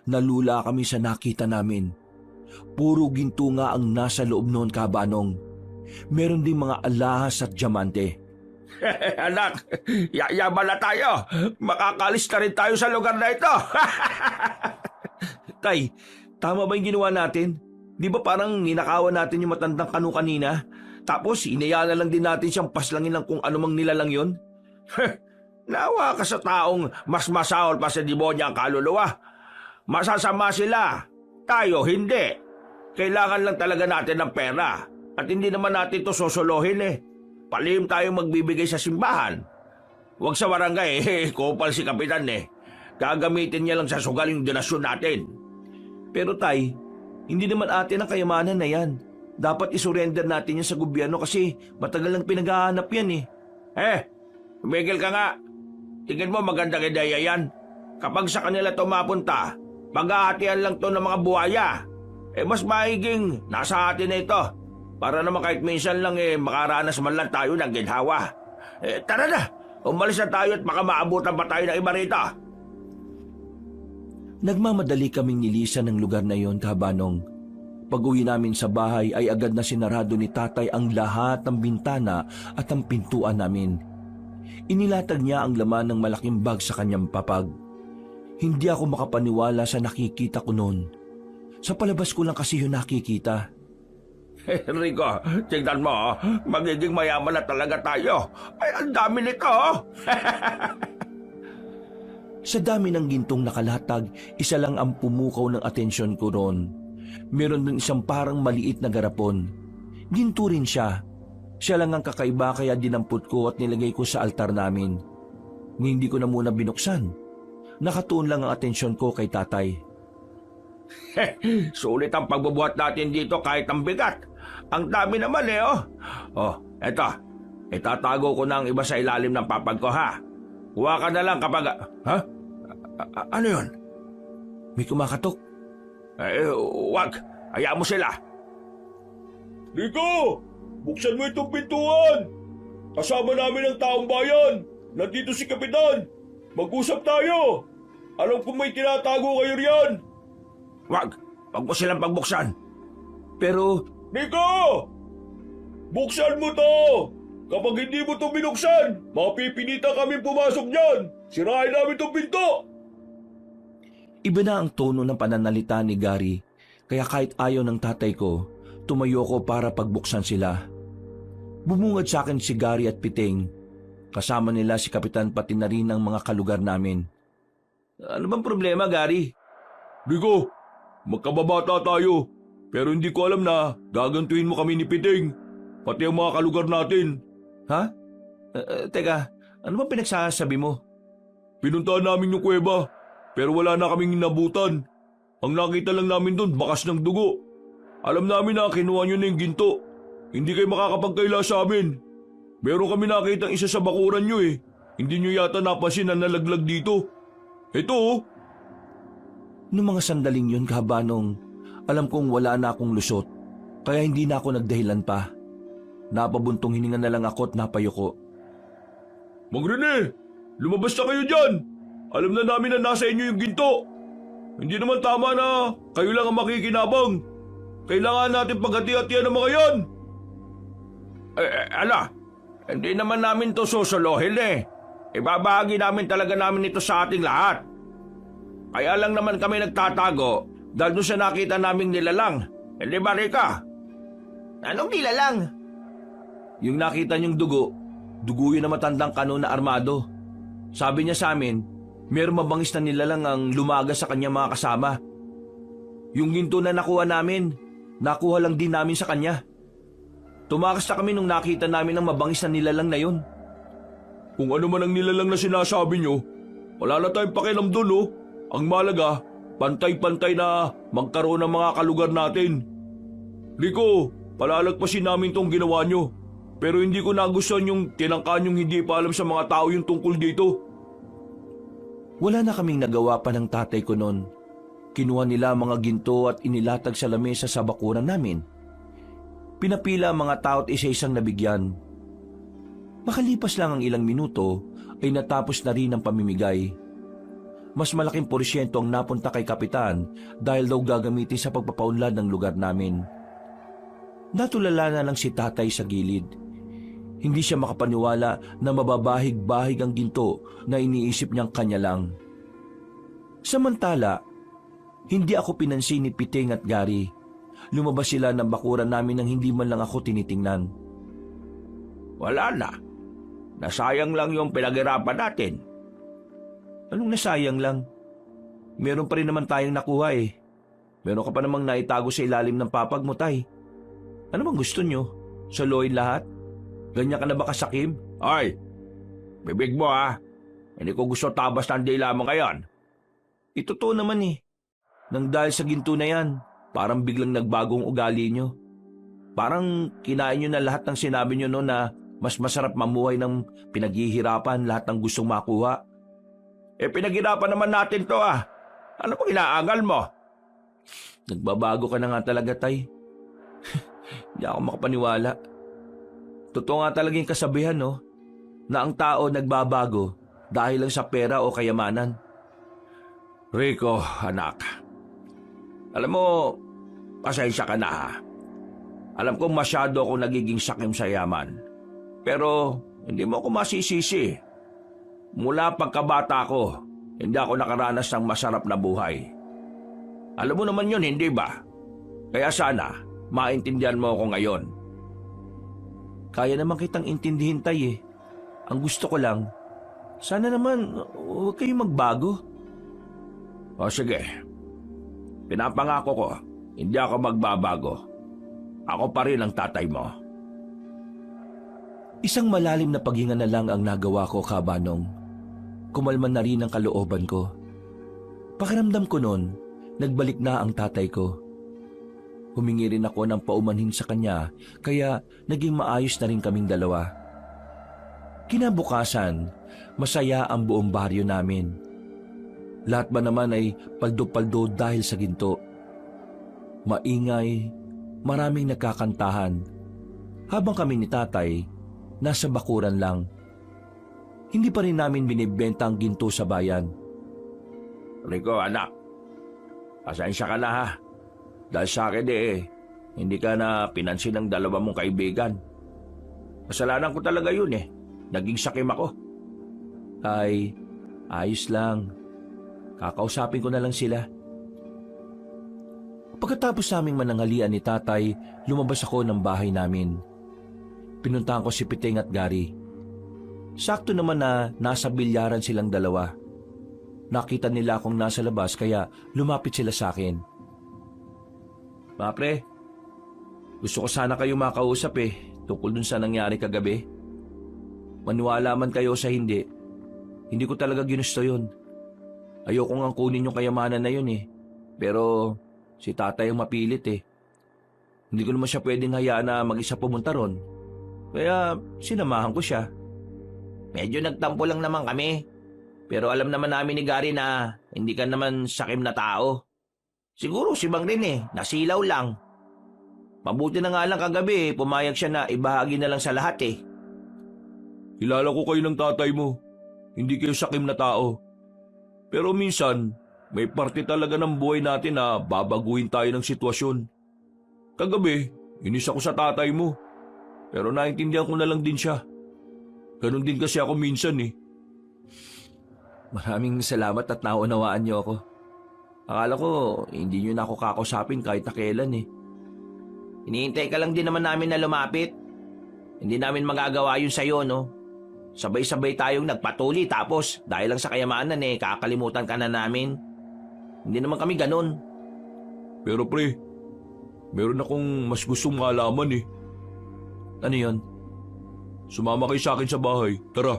Nalula kami sa nakita namin. Puro ginto nga ang nasa loob noon, kabanong. Meron ding mga alahas at diamante. Anak, yayaman na tayo. Makakalis na rin tayo sa lugar na ito. Tay, tama ba yung ginawa natin? Di ba parang ninakawan natin yung matandang kano kanina? Tapos inayala lang din natin siyang paslangin ng kung anumang nilalang yon? Nawa ka sa taong mas masahol pa sa demonya ang kaluluwa. Masasama sila. Tayo hindi. Kailangan lang talaga natin ng pera. At hindi naman natin to sosolohin eh. Palihim tayong magbibigay sa simbahan. Huwag sa barangay kupal si Kapitan eh. Gagamitin niya lang sa sugal yung donasyon natin. Pero tay, hindi naman atin ang kayamanan na yan. Dapat isurrender natin yan sa gobyerno kasi matagal lang pinag-hahanap yan eh. Tumigil ka nga. Tingin mo magandang ideya yan. Kapag sa kanila to mapunta, paghahatian lang to ng mga buhaya. Mas maiging nasa atin na ito. Para naman kahit minsan lang makaranas man lang tayo ng ginhawa. Tara na, umalis na tayo at baka maabutan pa tayo ng iba rito. Nagmamadali kaming nilisan ng lugar na yon, kabanong. Pag-uwi namin sa bahay ay agad na sinarado ni tatay ang lahat ng bintana at ang pintuan namin. Inilatag niya ang laman ng malaking bag sa kanyang papag. Hindi ako makapaniwala sa nakikita ko noon. Sa palabas ko lang kasi yun nakikita. Rico, tignan mo, magiging mayaman na talaga tayo. Ay, ang dami nito. Sa dami ng gintong nakalatag, isa lang ang pumukaw ng atensyon ko roon. Meron din isang parang maliit na garapon. Ginto rin siya. Siya lang ang kakaiba kaya dinampot ko at nilagay ko sa altar namin. Hindi ko na muna binuksan. Nakatuon lang ang atensyon ko kay tatay. Sulit ang pagbubuhat natin dito kahit ang bigat. Ang dami naman oh. Oh, eto. Itatago ko na ang iba sa ilalim ng papag ko ha. Kuha ka na lang kapag... Ha? Ano yun? May kumakatok. Wag. Hayaan mo sila. Rico! Buksan mo itong pintuan! Kasama namin ang taong bayan! Nandito si Kapitan! Mag-usap tayo! Alam kong may tinatago kayo riyan! Wag. Wag mo silang pagbuksan. Pero Rico! Buksan mo to! Kapag hindi mo to binuksan, mapipinita kami pumasok dyan! Sirahin namin itong pinto! iba na ang tono ng pananalita ni Gary, kaya kahit ayaw ng tatay ko, tumayo ko para pagbuksan sila. Bumungad sa akin si Gary at Piting. Kasama nila si Kapitan pati na rin ang mga kalugar namin. Ano bang problema, Gary? Rico, magkababata tayo. Pero hindi ko alam na gagantuin mo kami ni Piting. Pati ang mga kalugar natin. Ha? Teka, ano bang pinagsasabi mo? Pinuntahan namin yung kuweba, pero wala na kaming inabutan. Ang nakita lang namin doon, bakas ng dugo. Alam namin na kinuha nyo na yung ginto. Hindi kayo makakapagkaila sa amin. Meron kami nakita isa sa bakuran nyo eh. Hindi nyo yata napansin na nalaglag dito. Ito oh. Noong mga sandaling yun, Kahabanong, alam kong wala na akong lusot, kaya hindi na ako nagdahilan pa. Napabuntong hininga na lang ako at napayuko. Mang Rene, lumabas na kayo dyan. Alam na namin na nasa inyo yung ginto. Hindi naman tama na kayo lang ang makikinabang. Kailangan natin paghati-hatian ng mga yan. Hindi naman namin to susuluhin eh. Ibabahagi namin talaga namin ito sa ating lahat. Kaya lang naman kami nagtatago dahil doon sa nakita naming nilalang. Hindi ba, Rika? Anong nilalang? Yung nakita niyong dugo yun na matandang kano na armado. Sabi niya sa amin, mayroong mabangis na nilalang ang lumaga sa kanyang mga kasama. Yung ginto na nakuha namin, nakuha lang din namin sa kanya. Tumakas na kami nung nakita namin ang mabangis na nilalang na yun. Kung ano man ang nilalang na sinasabi nyo, wala na tayong pakialam doon oh. Ang malaga, pantay-pantay na magkaroon ng mga kalugar natin. Rico, palalagpasin namin tong ginawa nyo. Pero hindi ko nagustuhan yung tinangkan yung hindi pa alam sa mga tao yung tungkol dito. Wala na kaming nagawa pa ng tatay ko noon. Kinuha nila ang mga ginto at inilatag sa lamesa sa bakuran namin. Pinapila ang mga tao at isa-isang nabigyan. Makalipas lang ang ilang minuto ay natapos na rin ang pamimigay. Mas malaking porsyento ang napunta kay Kapitan dahil daw gagamitin sa pagpapaunlad ng lugar namin. Natulala na lang si tatay sa gilid. Hindi siya makapaniwala na mababahig-bahig ang ginto na iniisip niyang kanya lang. Samantala, hindi ako pinansin ni Piting at Gary. Lumabas sila ng bakuran namin nang hindi man lang ako tinitingnan. Wala na. Nasayang lang yung pinaghirapan natin. Anong nasayang lang? Meron pa rin naman tayong nakuha eh. Meron ka pa namang naitago sa ilalim ng papag mo, tay. Ano bang gusto nyo? Soloyin lahat? Ganyan ka na ba kasakim? Ay, bibig mo ha. Hindi ko gusto tabas ng dila mo ngayon. Totoo naman eh. Nang dahil sa ginto na yan, parang biglang nagbagong ugali nyo. Parang kinain nyo na lahat ng sinabi nyo noon na mas masarap mamuhay ng pinaghihirapan lahat ng gustong makuha. Pinaghirapan naman natin to ah. Ano pang inaangal mo? Nagbabago ka na nga talaga, tay. Hindi ako makapaniwala. Totoo nga talaga yung kasabihan, no? Na ang tao nagbabago dahil lang sa pera o kayamanan. Rico, anak. Alam mo, pasensya ka na ha. Alam kong masyado ako nagiging sakim sa yaman. Pero hindi mo ako masisisi. Mula pagkabata ko, hindi ako nakaranas ng masarap na buhay. Alam mo naman yun, hindi ba? Kaya sana, maintindihan mo ako ngayon. Kaya naman kitang intindihin, tay eh. Ang gusto ko lang, sana naman huwag kayong magbago. O sige, pinapangako ko, hindi ako magbabago. Ako pa rin ang tatay mo. Isang malalim na paghinga na lang ang nagawa ko, Kabanong. Kumalman na rin ang kalooban ko. Pakiramdam ko noon, nagbalik na ang tatay ko. Humingi rin ako ng paumanhin sa kanya kaya naging maayos na rin kaming dalawa. Kinabukasan, masaya ang buong baryo namin. Lahat ba naman ay paldo-paldo dahil sa ginto. Maingay, maraming nagkakantahan. Habang kami ni tatay, nasa bakuran lang. Hindi pa rin namin binibenta ang ginto sa bayan. Rico, anak, pasensya ka na ha. Dahil sa akin hindi ka na pinansin ng dalawa mong kaibigan. Kasalanan ko talaga yun Naging sakim ako. Ay, ayos lang. Kakausapin ko na lang sila. Pagkatapos naming mananghalian ni tatay, lumabas ako ng bahay namin. Pinuntahan ko si Piting at Gary. Sakto naman na nasa bilyaran silang dalawa. Nakita nila akong nasa labas kaya lumapit sila sa akin. Mga pre, gusto ko sana kayo makausap tungkol dun sa nangyari kagabi. Maniwala man kayo sa hindi ko talaga ginusto yun. Ayoko nga kunin yung kayamanan na yun Pero si tatay ang mapilit Hindi ko naman siya pwedeng hayaan na mag-isa pumunta ron. Kaya sinamahan ko siya. Medyo nagtampo lang naman kami. Pero alam naman namin ni Gary na hindi ka naman sakim na tao. Siguro si Bang rin nasilaw lang. Mabuti na nga lang kagabi, pumayag siya na ibahagi na lang sa lahat Kilala ko kayo ng tatay mo. Hindi kayo sakim na tao. Pero minsan, may parte talaga ng buhay natin na babaguhin tayo ng sitwasyon. Kagabi, inis ako sa tatay mo. Pero naintindihan ko na lang din siya. Ganon din kasi ako minsan Maraming salamat at naunawaan niyo ako. Akala ko hindi niyo na ako kakausapin kahit na kailan Hinihintay ka lang din naman namin na lumapit. Hindi namin magagawa yun sa'yo, no? Sabay-sabay tayong nagpatuli tapos dahil lang sa kayamanan kakalimutan ka na namin. Hindi naman kami ganun. Pero pre, meron akong mas gustong malaman Ano yon? Sumama kayo sa akin sa bahay. Tara.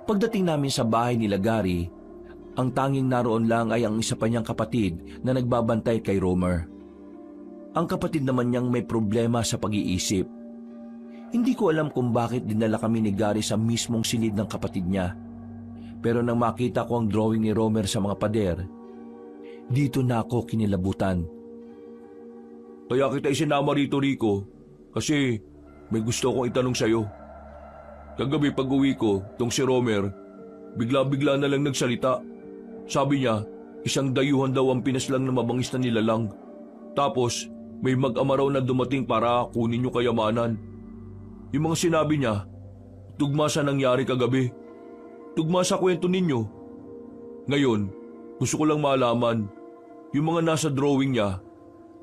Pagdating namin sa bahay nila Gary, ang tanging naroon lang ay ang isa pa niyang kapatid na nagbabantay kay Romer. Ang kapatid naman niyang may problema sa pag-iisip. Hindi ko alam kung bakit dinala kami ni Gary sa mismong silid ng kapatid niya. Pero nang makita ko ang drawing ni Romer sa mga pader, dito na ako kinilabutan. Kaya kita isinama rito, Rico, kasi may gusto akong itanong sa'yo. Kagabi pag-uwi ko, tong si Romer, bigla-bigla na lang nagsalita. Sabi niya, isang dayuhan daw ang pinaslang na mabangis na nilalang. Tapos, may mag-ama raw na dumating para kunin yung kayamanan. Yung mga sinabi niya, tugma sa nangyari kagabi. Tugma sa kwento ninyo. Ngayon, gusto ko lang malaman, yung mga nasa drawing niya,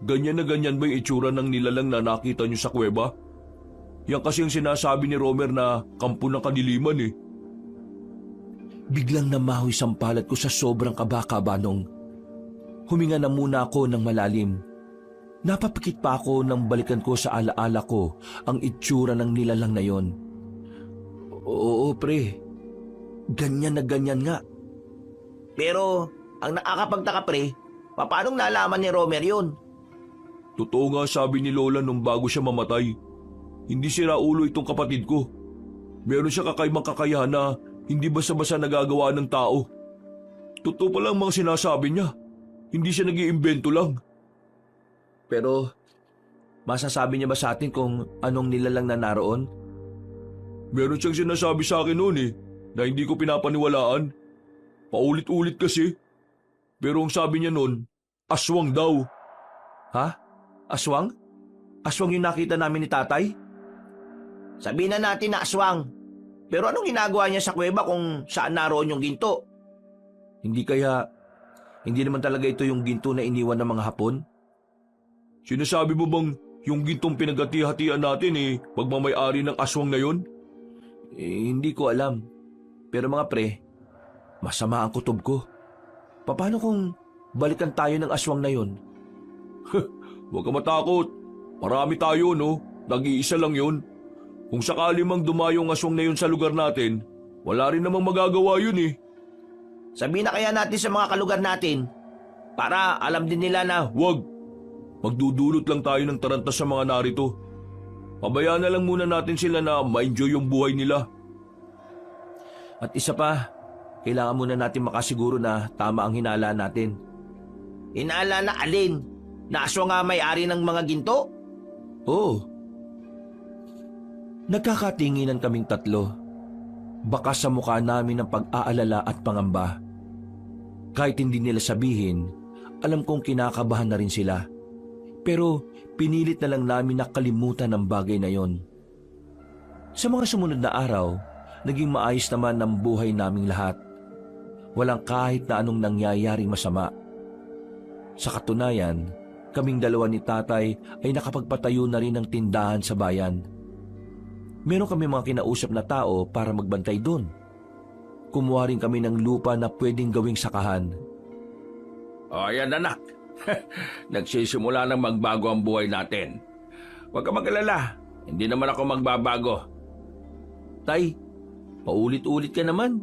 ganyan na ganyan ba yung itsura ng nilalang na nakita niyo sa kuweba? Yan kasi ang sinasabi ni Romer na kampo ng kadiliman Biglang namahoy sampalat ko sa sobrang kabaka-banong. Huminga na muna ako ng malalim. Napapikit pa ako nang balikan ko sa alaala ko ang itsura ng nilalang na yon. Oo, pre. Ganyan na ganyan nga. Pero, ang nakakapagtaka pre, paano nalaman ni Romer yun? Totoo nga sabi ni Lola nung bago siya mamatay. Hindi sira ulo itong kapatid ko. Meron siya kakaibang kakayahan na hindi basta-basta nagagawa ng tao. Totoo pala ang mga sinasabi niya. Hindi siya nag-iimbento lang. Pero, masasabi niya ba sa atin kung anong nilalang na naroon? Meron siyang sinasabi sa akin noon na hindi ko pinapaniwalaan. Paulit-ulit kasi. Pero ang sabi niya noon, aswang daw. Ha? Aswang? Aswang yung nakita namin ni tatay? Sabihin na natin na aswang. Pero anong ginagawa niya sa kuweba kung saan naroon yung ginto? Hindi naman talaga ito yung ginto na iniwan ng mga Hapon? Sinasabi mo bang yung gintong pinagati-hatian natin pagmamay-ari ng aswang na yon? Hindi ko alam. Pero mga pre, masama ang kutob ko. Paano kung balikan tayo ng aswang na yon? Huwag ka matakot. Marami tayo, no? Nag-iisa lang yun. Kung sakali mang dumayong aswang na yun sa lugar natin, wala rin namang magagawa yun Sabihin na kaya natin sa mga kalugar natin Para alam din nila na Wag! Magdudulot lang tayo ng taranta sa mga narito. Pabayaan na lang muna natin sila na ma-enjoy yung buhay nila. At isa pa, kailangan muna natin makasiguro na tama ang hinala natin. Hinala na alin? Na aswang nga may-ari ng mga ginto? Oo. Nagkakatinginan kaming tatlo. Baka sa mukha namin ang pag-aalala at pangamba. Kahit hindi nila sabihin, alam kong kinakabahan na rin sila. Pero pinilit na lang namin na kalimutan ang bagay na yon. Sa mga sumunod na araw, naging maayos naman ang buhay naming lahat. Walang kahit na anong nangyayaring masama. Sa katunayan, kaming dalawa ni tatay ay nakapagpatayo na rin ng tindahan sa bayan. Meron kami mga kinausap na tao para magbantay doon. Kumuha rin kami ng lupa na pwedeng gawing sakahan. O yan anak, nagsisimula nang magbago ang buhay natin. Huwag ka mag-alala, hindi naman ako magbabago. Tay, paulit-ulit ka naman.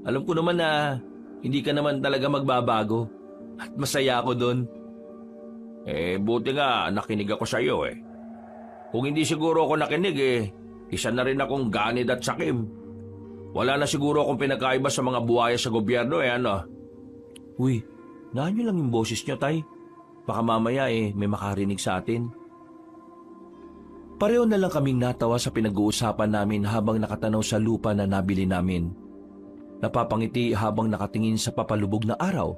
Alam ko naman na hindi ka naman talaga magbabago. At masaya ako doon. Buti nga nakinig ako sa iyo eh. Kung hindi siguro ako nakinig isa na rin akong ganid at sakim. Wala na siguro akong pinakaiba sa mga buhaya sa gobyerno ano. Uy, naan nyo lang yung boses nyo, tay. Baka mamaya may makarinig sa atin. Pareho na lang kaming natawa sa pinag-uusapan namin habang nakatanaw sa lupa na nabili namin. Napapangiti habang nakatingin sa papalubog na araw.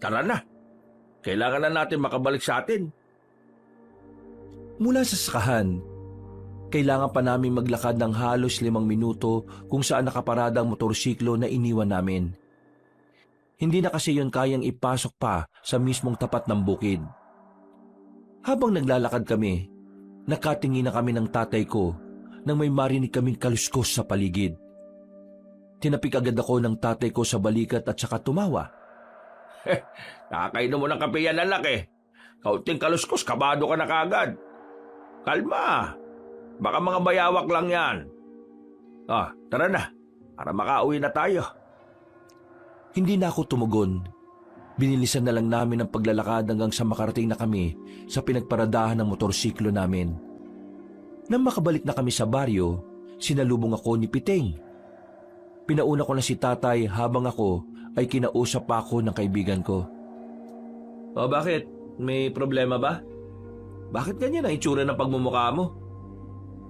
Tara na. Kailangan na natin makabalik sa atin. Mula sa sakahan, kailangan pa namin maglakad ng halos 5 minuto kung saan nakaparada ang motorsiklo na iniwan namin. Hindi na kasi yon kayang ipasok pa sa mismong tapat ng bukid. Habang naglalakad kami, nakatingin na kami ng tatay ko nang may marinig kaming kaluskos sa paligid. Tinapik agad ako ng tatay ko sa balikat at saka tumawa. Nakakainom mo ng kape yan anak Kaunting kaluskos, kabado ka na kagad. Kalma. Baka mga bayawak lang yan. Tara na. Para makauwi na tayo. Hindi na ako tumugon. Binilisan na lang namin ang paglalakad hanggang sa makarating na kami sa pinagparadahan ng motorsiklo namin. Nang makabalik na kami sa baryo, sinalubong ako ni Piteng. Pinauna ko na si tatay habang ako ay kinausap pa ako ng kaibigan ko. O bakit? May problema ba? Bakit ganyan ang itsura ng pagmumukha mo?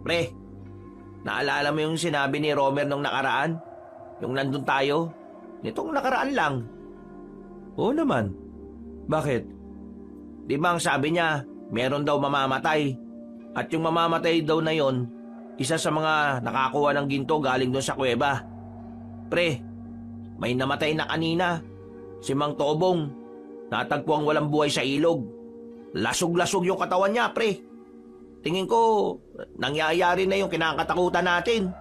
Pre, naalala mo yung sinabi ni Romer nung nakaraan? Yung nandun tayo? Nitong nakaraan lang. Oo naman. Bakit? Di ba ang sabi niya, meron daw mamamatay. At yung mamamatay daw na yon, isa sa mga nakakuha ng ginto galing doon sa kuweba. Pre, may namatay na kanina. Si Mang Tobong. Natagpo ang walang buhay sa ilog. Lasog-lasog yung katawan niya, pre. Tingin ko, nangyayari na yung kinakatakutan natin.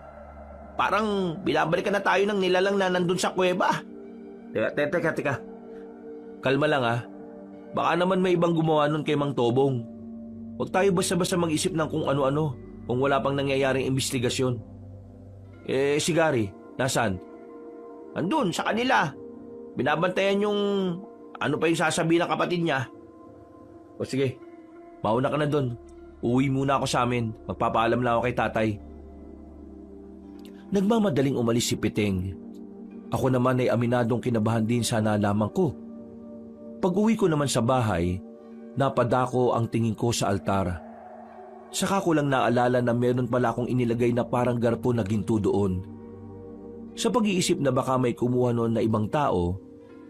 Parang binabalikan na tayo ng nilalang na nandun sa kuweba. Teka. Kalma lang Baka naman may ibang gumawa nun kay Mang Tobong. Huwag tayo basta-basta mag-isip ng kung ano-ano kung wala pang nangyayaring investigasyon. Si Gary, nasaan? Andun, sa kanila. Binabantayan yung ano pa yung sasabihin ng kapatid niya. O sige, mauna ka na doon. Uwi muna ako sa amin. Magpapaalam lang ako kay tatay. Nagmamadaling umalis si Piteng. Ako naman ay aminadong kinabahan din sa nalaman ko. Pag-uwi ko naman sa bahay, napadako ang tingin ko sa altar. Saka ko lang naalala na meron pala akong inilagay na parang garpo na ginto doon. Sa pag-iisip na baka may kumuha noon na ibang tao,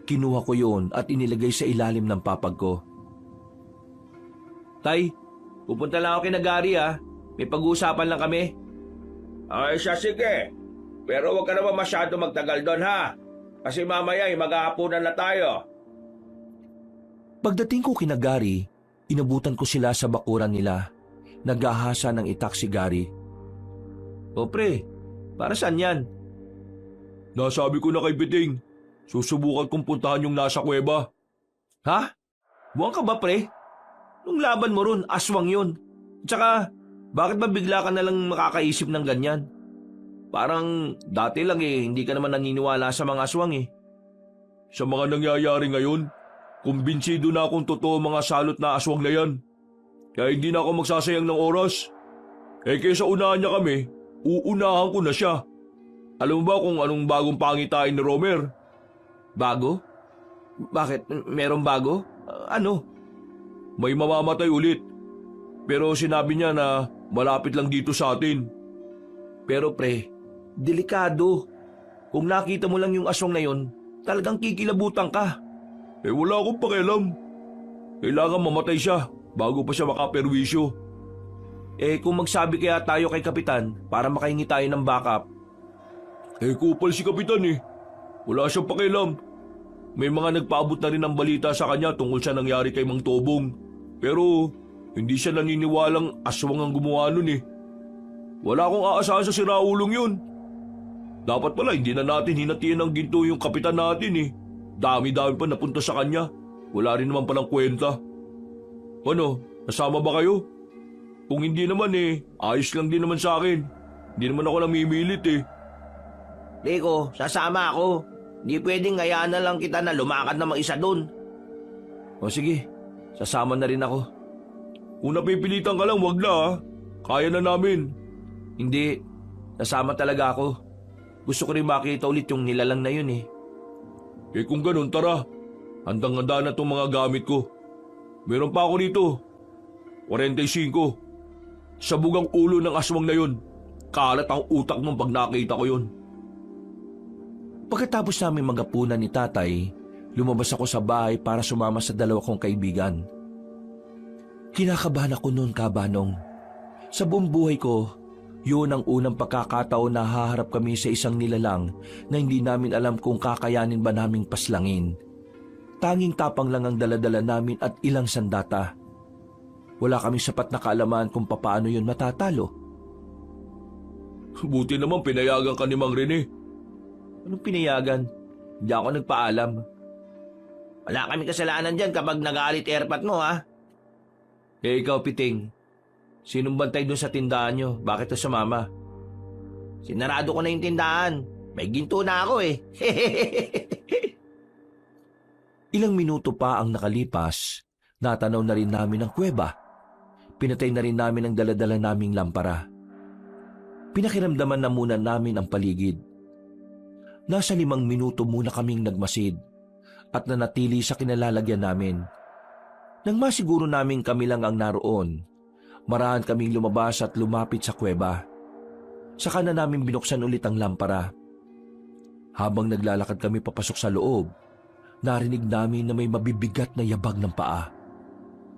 kinuha ko yon at inilagay sa ilalim ng papag ko. Tay, pupunta lang ako kina Gary May pag-uusapan lang kami. Ay siya sige. Pero huwag ka naman masyado magtagal doon Kasi mamaya maghahapunan na tayo. Pagdating ko kina Gary, inabutan ko sila sa bakuran nila. Nag-ahasa ng itak si Gary. O pre, para saan yan? Nasabi ko na kay Biting, susubukan kong puntahan yung nasa kuweba. Ha? Buwan ka ba pre? Nung laban mo ron, aswang yun. Tsaka, bakit ba bigla ka na lang makakaisip ng ganyan? Parang dati lang hindi ka naman naniniwala sa mga aswang Sa mga nangyayari ngayon, kumbinsido na akong totoo mga salot na aswang na yan. Kaya hindi na ako magsasayang ng oras. Kaysa unahan niya kami, uunahan ko na siya. Alam mo ba kung anong bagong pangitain ni Romer? Bago? Bakit? Merong bago? Ano? May mamamatay ulit. Pero sinabi niya na malapit lang dito sa atin. Pero pre, delikado. Kung nakita mo lang yung aswang na yon, talagang kikilabutan ka. Wala akong pakialam. Kailangan mamatay siya bago pa siya makaperwisyo. Kung magsabi kaya tayo kay Kapitan para makahingi tayo ng backup. Kupal si Kapitan eh. Wala siyang pakialam. May mga nagpaabot na rin ng balita sa kanya tungkol sa nangyari kay Mang Tobong. Pero hindi siya naniniwalang aswang ang gumawa nun eh. Wala akong aasahan sa siraulong yun. Dapat pala hindi na natin hinatian ng ginto yung kapitan natin eh. Dami-dami pa napunta sa kanya. Wala rin naman palang kwenta. Ano, nasama ba kayo? Kung hindi naman ayos lang din naman sa akin. Hindi naman ako namimilit eh. Rico, sasama ako. Hindi pwedeng ngayaan na lang kita na lumakad na mag-isa doon. O sige, sasama na rin ako. Kung napipilitan ka lang, wag na ha. Kaya na namin. Hindi, sasama talaga ako. Gusto ko rin makita ulit yung nilalang na yun eh. Kung ganun, tara. Handang-handa na itong mga gamit ko. Meron pa ako rito. 45. Sabugang ulo ng aswang na yun. Kalat ang utak nung pag nakita ko yun. Pagkatapos namin magapunan ni tatay, lumabas ako sa bahay para sumama sa dalawa kong kaibigan. Kinakabahan ako noon, Kabanong. Sa buong buhay ko, yun ang unang pagkakataon na haharap kami sa isang nilalang na hindi namin alam kung kakayanin ba naming paslangin. Tanging tapang lang ang daladala namin at ilang sandata. Wala kaming sapat na kaalaman kung papaano yun matatalo. Buti naman pinayagan ka ni Mang Rene. Anong pinayagan? Hindi ako nagpaalam. Wala kami kasalanan dyan kapag nagalit airpat mo ha. Ikaw, Piting. Sinong bantay doon sa tindahan nyo? Bakit ka sumama? Sinarado ko na yung tindahan. May ginto na ako eh. Ilang minuto pa ang nakalipas, natanaw na rin namin ang kuweba. Pinatay na rin namin ang daladala naming lampara. Pinakiramdaman na muna namin ang paligid. Nasa 5 minuto muna kaming nagmasid at nanatili sa kinalalagyan namin. Nang masiguro namin kami lang ang naroon, marahan kaming lumabas at lumapit sa kuweba. Saka na namin binuksan ulit ang lampara. Habang naglalakad kami papasok sa loob, narinig namin na may mabibigat na yabag ng paa.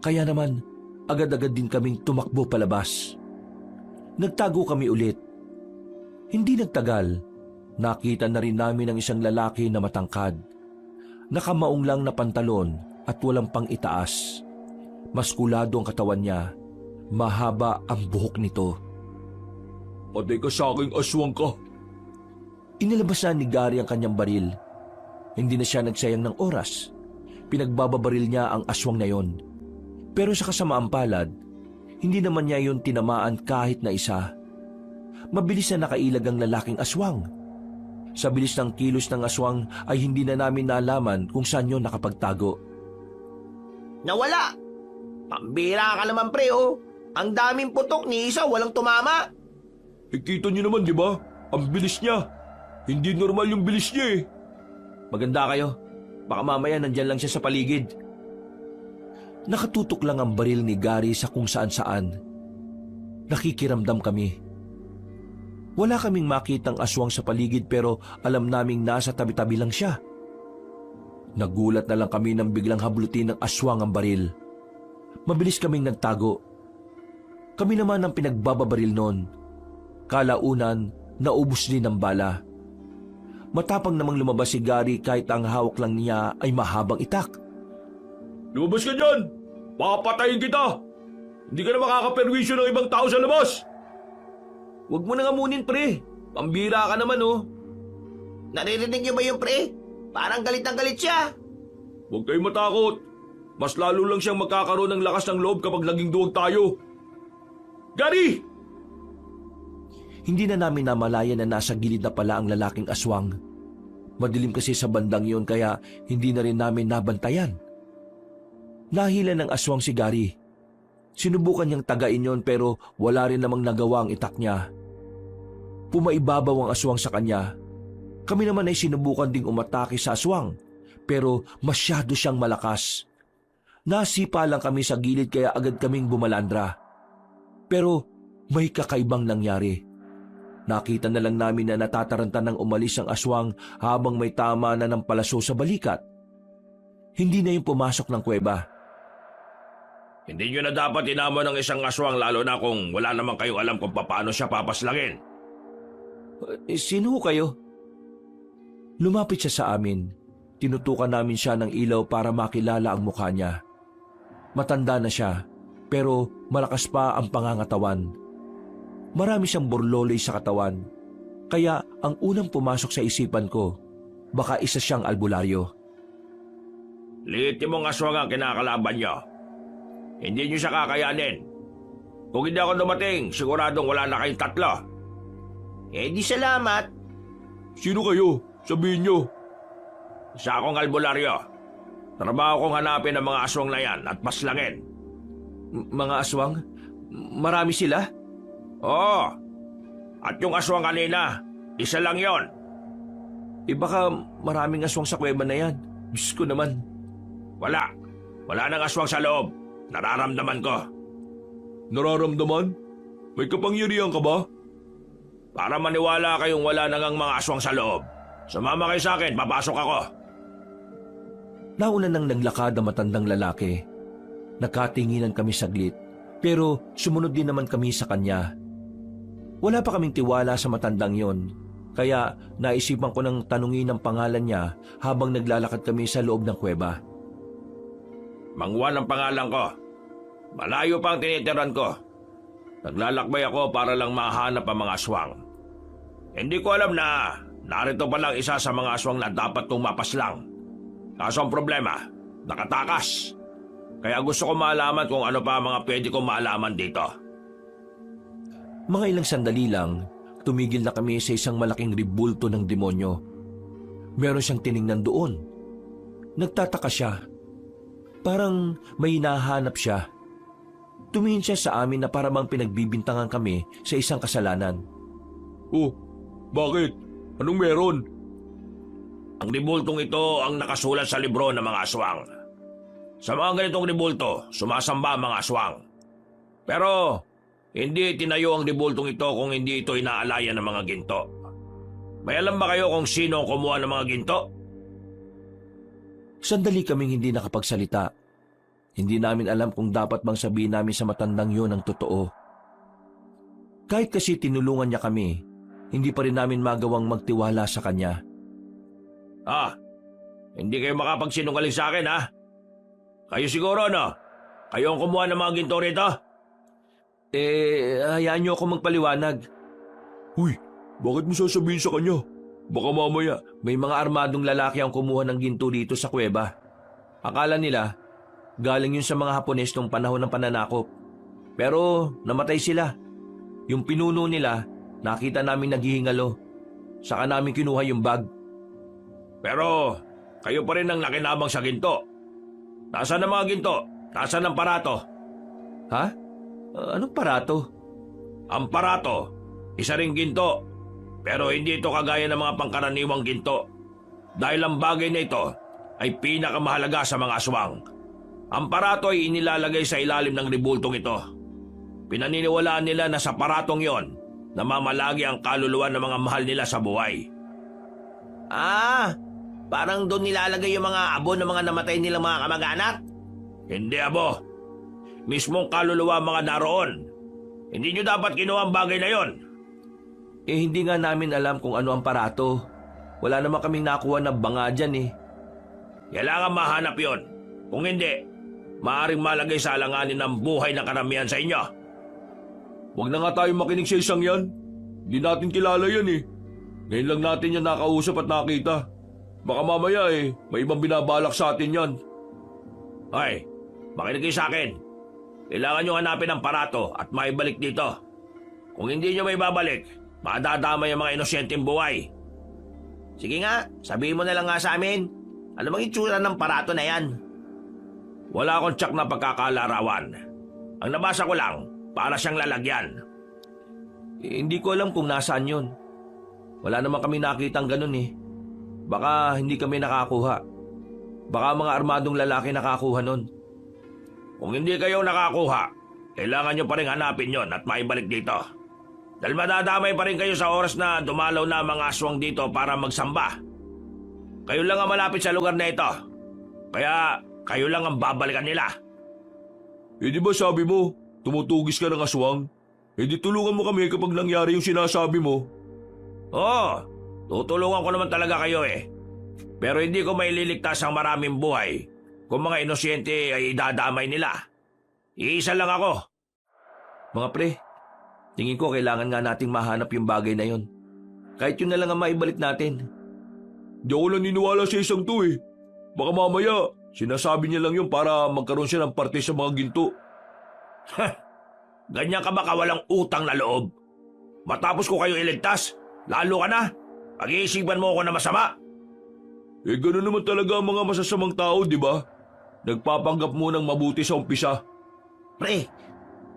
Kaya naman, agad-agad din kaming tumakbo palabas. Nagtago kami ulit. Hindi nagtagal, nakita na rin namin ang isang lalaki na matangkad. Nakamaong lang na pantalon at walang pang itaas. Maskulado ang katawan niya, mahaba ang buhok nito. Patay ka sa aking aswang ka. Inilabas na ni Gary ang kanyang baril. Hindi na siya nagsayang ng oras. Pinagbababaril niya ang aswang na yon. Pero sa kasamaang palad, hindi naman niya yon tinamaan kahit na isa. Mabilis na nakailag ang lalaking aswang. Sa bilis ng kilos ng aswang ay hindi na namin nalaman kung saan yon nakapagtago. Nawala! Pambira ka naman pre oh. Ang daming putok ni isa walang tumama. Kita niyo naman di ba? Ang bilis niya. Hindi normal yung bilis niya eh. Maganda kayo. Baka mamaya nandyan lang siya sa paligid. Nakatutok lang ang baril ni Gary sa kung saan-saan. Nakikiramdam kami. Wala kaming makitang aswang sa paligid pero alam naming nasa tabi-tabi lang siya. Nagulat na lang kami nang biglang hablutin ng aswang ang baril. Mabilis kaming nagtago. Kami naman ang pinagbababaril noon. Kalaunan, naubos din ang bala. Matapang namang lumabas si Gary kahit ang hawak lang niya ay mahabang itak. Lumabas ka dyan! Papatayin kita! Hindi ka na makakaperwisyo ng ibang tao sa labas! Huwag mo na ngamunin pre. Pambira ka naman oh. Naririnig niyo ba yung pre? Parang galit na galit siya. Huwag kayong matakot. Mas lalo lang siyang magkakaroon ng lakas ng loob kapag naging duwag tayo. Gary! Hindi na namin namalayan na nasa gilid na pala ang lalaking aswang. Madilim kasi sa bandang yun kaya hindi na rin namin nabantayan. Nahila ng aswang si Gary. Sinubukan niyang tagain yon pero wala rin namang nagawa ang itak niya. Pumaibabaw ang aswang sa kanya. Kami naman ay sinubukan ding umatake sa aswang pero masyado siyang malakas. Nasipa lang kami sa gilid kaya agad kaming bumalandra. Pero may kakaibang nangyari. Nakita na lang namin na natataranta ng umalis ang aswang habang may tama na ng palaso sa balikat. Hindi na yung pumasok ng kuweba. Hindi nyo na dapat inamon ng isang aswang lalo na kung wala naman kayong alam kung paano siya papaslangin. Sino kayo? Lumapit siya sa amin. Tinutukan namin siya ng ilaw para makilala ang mukha niya. Matanda na siya, pero malakas pa ang pangangatawan. Marami siyang burlolay sa katawan, kaya ang unang pumasok sa isipan ko, baka isa siyang albularyo. Liitin mong aswang ang kinakalaban nyo. Hindi nyo siya kakayanin. Kung hindi ako dumating, siguradong wala na kayong tatlo. Eh di salamat. Sino kayo? Sabihin nyo. Isa akong albularyo. Trabaho kong hanapin ang mga aswang na yan at paslangin. Mga aswang? Marami sila? Oo. At yung aswang kanina, isa lang yon. Baka maraming aswang sa kuweba na yan. Diyos ko naman. Wala. Wala nang aswang sa loob. Nararamdaman ko. Nararamdaman? May kapangyarihan ka ba? Para maniwala kayong wala nang mga aswang sa loob. Sumama kayo sa akin, papasok ako. Nauna nang naglakad ang matandang lalaki. Nakatinginan kami saglit, pero sumunod din naman kami sa kanya. Wala pa kaming tiwala sa matandang yon, kaya naisipan ko nang tanungin ang pangalan niya habang naglalakad kami sa loob ng kuweba. Mang Juan ang pangalan ko. Malayo pa ang tinitiran ko. Naglalakbay ako para lang mahanap ang mga aswang. Hindi ko alam na narito pa lang isa sa mga aswang na dapat kong mapaslang. Kaso ang problema, nakatakas. Kaya gusto ko malaman kung ano pa ang mga pwede kong malaman dito. Mga ilang sandali lang, tumigil na kami sa isang malaking ribulto ng demonyo. Meron siyang tiningnan doon. Nagtataka siya. Parang may hinahanap siya. Tumingin siya sa amin na parang pinagbibintangan kami sa isang kasalanan. Oh, bakit? Anong meron? Ang ribultong ito ang nakasulat sa libro ng mga aswang. Sa mga ganitong ribulto, sumasamba ang mga aswang. Pero hindi tinayo ang ribultong ito kung hindi ito inaalayan ng mga ginto. May alam ba kayo kung sino ang kumuha ng mga ginto? Sandali kaming hindi nakapagsalita. Hindi namin alam kung dapat bang sabihin namin sa matandang yun ang totoo. Kahit kasi tinulungan niya kami, hindi pa rin namin magawang magtiwala sa kanya. Hindi kayo makapagsinungaling sa akin, ha? Kayo siguro, no? Kayo ang kumuha ng mga ginto rito? Hayaan niyo ako magpaliwanag. Huy, bakit mo sasabihin sa kanya? Baka mamaya. May mga armadong lalaki ang kumuha ng ginto dito sa kuweba. Akala nila, galing yun sa mga Hapones nung panahon ng pananakop. Pero namatay sila. Yung pinuno nila, nakita namin naghihingalo. Saka namin kinuha yung bag. Pero kayo pa rin ang nakinabang sa ginto. Nasaan ang mga ginto? Nasaan ang parato? Ha? Anong parato? Ang parato, isa ring ginto. Pero hindi ito kagaya ng mga pangkaraniwang ginto. Dahil ang bagay na ito ay pinakamahalaga sa mga aswang. Ang parato ay inilalagay sa ilalim ng ribultong ito. Pinaniniwalaan nila na sa paratong yon, namamalagi ang kaluluwa ng mga mahal nila sa buhay. Parang doon nilalagay yung mga abo ng mga namatay nilang mga kamag-anak? Hindi, abo. Mismong kaluluwa ang mga naroon. Hindi nyo dapat kinuha ang bagay na yon. Hindi nga namin alam kung ano ang parato. Wala naman kaming nakuha na banga dyan . Kailangan mahanap yon. Kung hindi, maaaring malagay sa alanganin ng buhay ng karamihan sa inyo. Huwag na nga tayo makinig sa isang yan. Hindi natin kilala yan . Ngayon lang natin yan nakausap at nakita. Baka mamaya may ibang binabalak sa atin yan. Hoy, makinig kayo sa akin. Kailangan nyo hanapin ang parato at maibalik dito. Kung hindi nyo may babalik, madadamay ang mga inosyenteng buhay. Sige nga, sabihin mo na lang nga sa amin. Ano bang itsura ng parato na yan? Wala akong tsak na pagkakalarawan. Ang nabasa ko lang, para siyang lalagyan. Hindi ko alam kung nasaan yun. Wala naman kami nakitang ganun eh. Baka hindi kami nakakuha. Baka mga armadong lalaki nakakuha nun. Kung hindi kayo nakakuha, kailangan nyo pa rin hanapin yon at maibalik dito. Dahil madadamay pa rin kayo sa oras na dumalaw na mga aswang dito para magsamba. Kayo lang ang malapit sa lugar na ito. Kaya kayo lang ang babalikan nila. Eh di ba sabi mo, tumutugis ka ng aswang? Eh di tulungan mo kami kapag nangyari yung sinasabi mo. Oo, tutulungan ko naman talaga kayo eh. Pero hindi ko maililigtas ang maraming buhay kung mga inosyente ay idadamay nila. Iisa lang ako. Mga pre, tingin ko kailangan nga nating mahanap yung bagay na yun. Kahit yun na lang ang maibalik natin. Di ako naniniwala sa isang to eh. Baka mamaya, sinasabi niya lang yun para magkaroon siya ng parte sa mga ginto. Ganyan ka ba kawalang utang na loob? Matapos ko kayo iligtas, lalo ka na. Pag-iisipan mo ako na masama. Eh gano'n naman talaga ang mga masasamang tao, di ba? Nagpapanggap munang mabuti sa umpisa. Pre,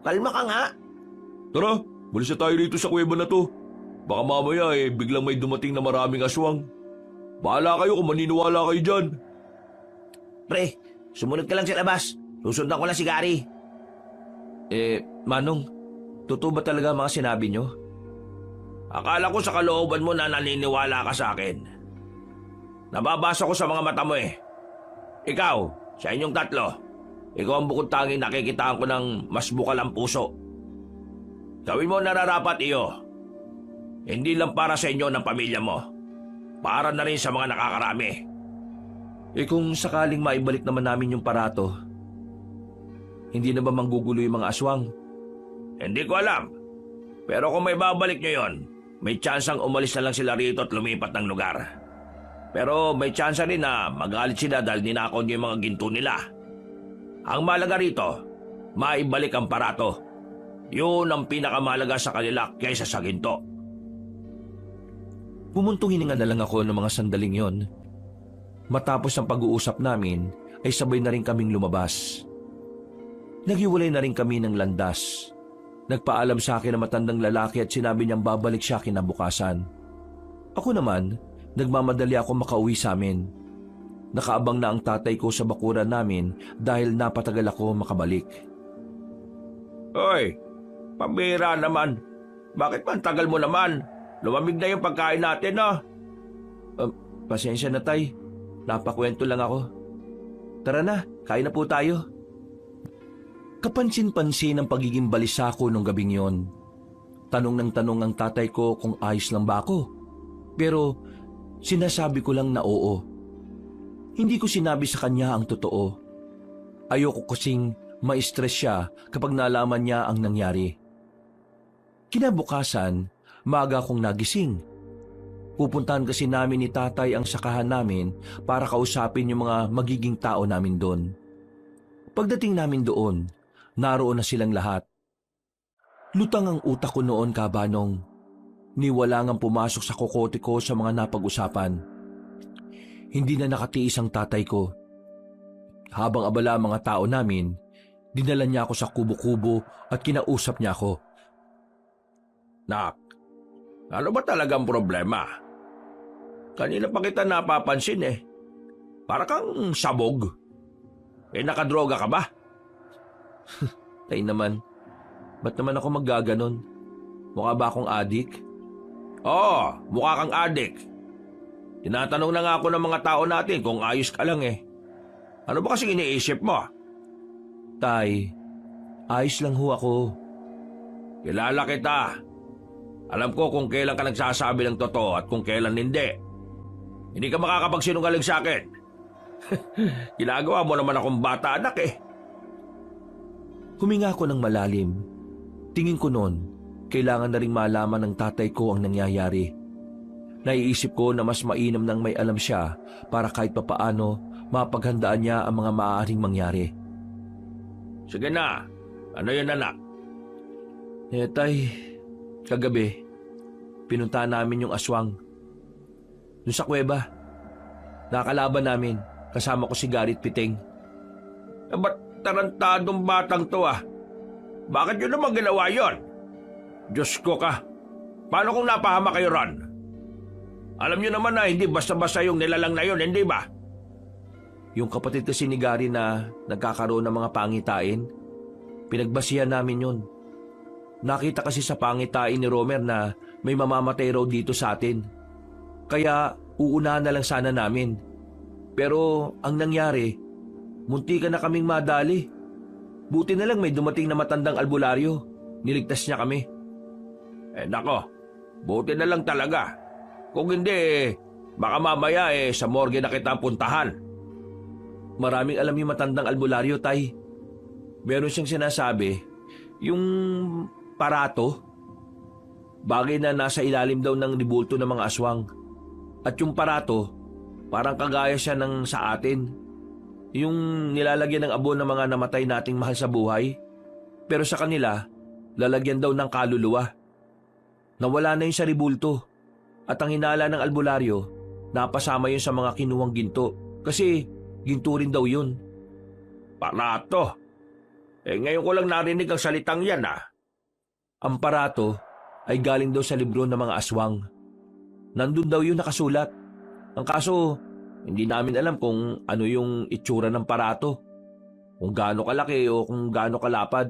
kalma ka nga. Tara, malis na tayo rito sa kuweba na to. Baka mamaya biglang may dumating na maraming aswang. Bahala kayo kung maniniwala kayo dyan. Pre, sumunod ka lang sa labas. Susundan ko lang si Gary. Manong, totoo ba talaga mga sinabi nyo? Akala ko sa kalooban mo na naniniwala ka sa akin. Nababasa ko sa mga mata mo eh. Ikaw, sa inyong tatlo, ikaw ang bukod tanging nakikitaan ko ng mas bukal ang puso. Gawin mo nararapat iyo. Hindi lang para sa inyo ng pamilya mo. Para na rin sa mga nakakarami. Kung sakaling maibalik naman namin yung parato, hindi na ba manggugulo yung mga aswang? Hindi ko alam. Pero kung may babalik nyo yon, may tsansang umalis na lang sila rito at lumipat ng lugar. Pero may tsansa rin na magalit sila dahil ninakaw nyo yung mga ginto nila. Ang malaga rito, maibalik ang parato. Yun ang pinakamahalaga sa kanila kaysa sa ginto. Pumuntong hininga na lang ako ng mga sandaling yon. Matapos ang pag-uusap namin, ay sabay na rin kaming lumabas. Naghiwalay na rin kami ng landas. Nagpaalam sa akin ang matandang lalaki at sinabi niyang babalik siya kinabukasan. Ako naman, nagmamadali ako makauwi sa amin. Nakaabang na ang tatay ko sa bakuran namin dahil napatagal ako makabalik. Hoy, pambira naman. Bakit man tagal mo naman? Lumamig na yung pagkain natin, no? Pasensya na tay, napakwento lang ako. Tara na, kain na po tayo. Kapansin-pansin ang pagiging balisa ko nung gabing yon. Tanong ng tanong ang tatay ko kung ayos lang ba ako. Pero sinasabi ko lang na oo. Hindi ko sinabi sa kanya ang totoo. Ayoko kasing ma-stress siya kapag nalaman niya ang nangyari. Kinabukasan, maaga akong nagising. Pupuntahan kasi namin ni tatay ang sakahan namin para kausapin yung mga magiging tao namin doon. Pagdating namin doon, naroon na silang lahat. Lutang ang utak ko noon, kabanong. Niwala ngang pumasok sa kokote ko sa mga napag-usapan. Hindi na nakatiis ang tatay ko. Habang abala ang mga tao namin, dinala niya ako sa kubo-kubo at kinausap niya ako. Nak, ano ba talagang problema? Kanina pa kita napapansin eh. Para kang sabog. Nakadroga ka ba? Tay naman, ba't naman ako maggaganon? Mukha ba akong adik? Oo, mukha kang adik. Tinatanong na nga ako ng mga tao natin kung ayos ka lang eh. Ano ba kasing iniisip mo? Tay, ayos lang ho ako. Kilala kita. Alam ko kung kailan ka nagsasabi ng totoo at kung kailan hindi. Hindi ka makakapagsinungaling sa akin. Ginagawa mo naman akong bata, anak eh. Huminga ako ng malalim. Tingin ko noon, kailangan na ring malaman ng tatay ko ang nangyayari. Naiisip ko na mas mainam nang may alam siya para kahit papaano mapaghandaan niya ang mga maaaring mangyari. Sige na, ano yun anak? Tay, kagabi, pinuntahan namin yung aswang. Doon sa kuweba. Nakakalaban namin. Kasama ko si Gary at Piteng. Ba't tarantadong batang to ah? Bakit yun naman ginawa yon? Diyos ko ka. Paano kung napahama kayo ron? Alam niyo naman na hindi basta-basta yung nilalang na yun, hindi ba? Yung kapatid kasi ni Gary na nagkakaroon ng mga pangitain, pinagbasihan namin yun. Nakita kasi sa pangitain ni Romer na may mamamatay raw dito sa atin. Kaya uunahan na lang sana namin. Pero ang nangyari, muntikan na kaming madali. Buti na lang may dumating na matandang albularyo. Niligtas niya kami. Nako, buti na lang talaga. Kung hindi, baka mamaya sa morgue na kita puntahan. Maraming alam yung matandang albularyo, Tay. Meron siyang sinasabi, yung parato, bagay na nasa ilalim daw ng ribulto ng mga aswang. At yung parato, parang kagaya siya ng sa atin. Yung nilalagyan ng abo ng mga namatay nating mahal sa buhay. Pero sa kanila, lalagyan daw ng kaluluwa. Nawala na yung sa ribulto. At ang hinala ng albularyo, napasama yun sa mga kinuwang ginto. Kasi ginto rin daw yun. Parato. Ngayon ko lang narinig ang salitang yan ah. Ang parato ay galing daw sa libro ng mga aswang. Nandun daw yun nakasulat. Ang kaso, hindi namin alam kung ano yung itsura ng parato. Kung gaano kalaki o kung gaano kalapad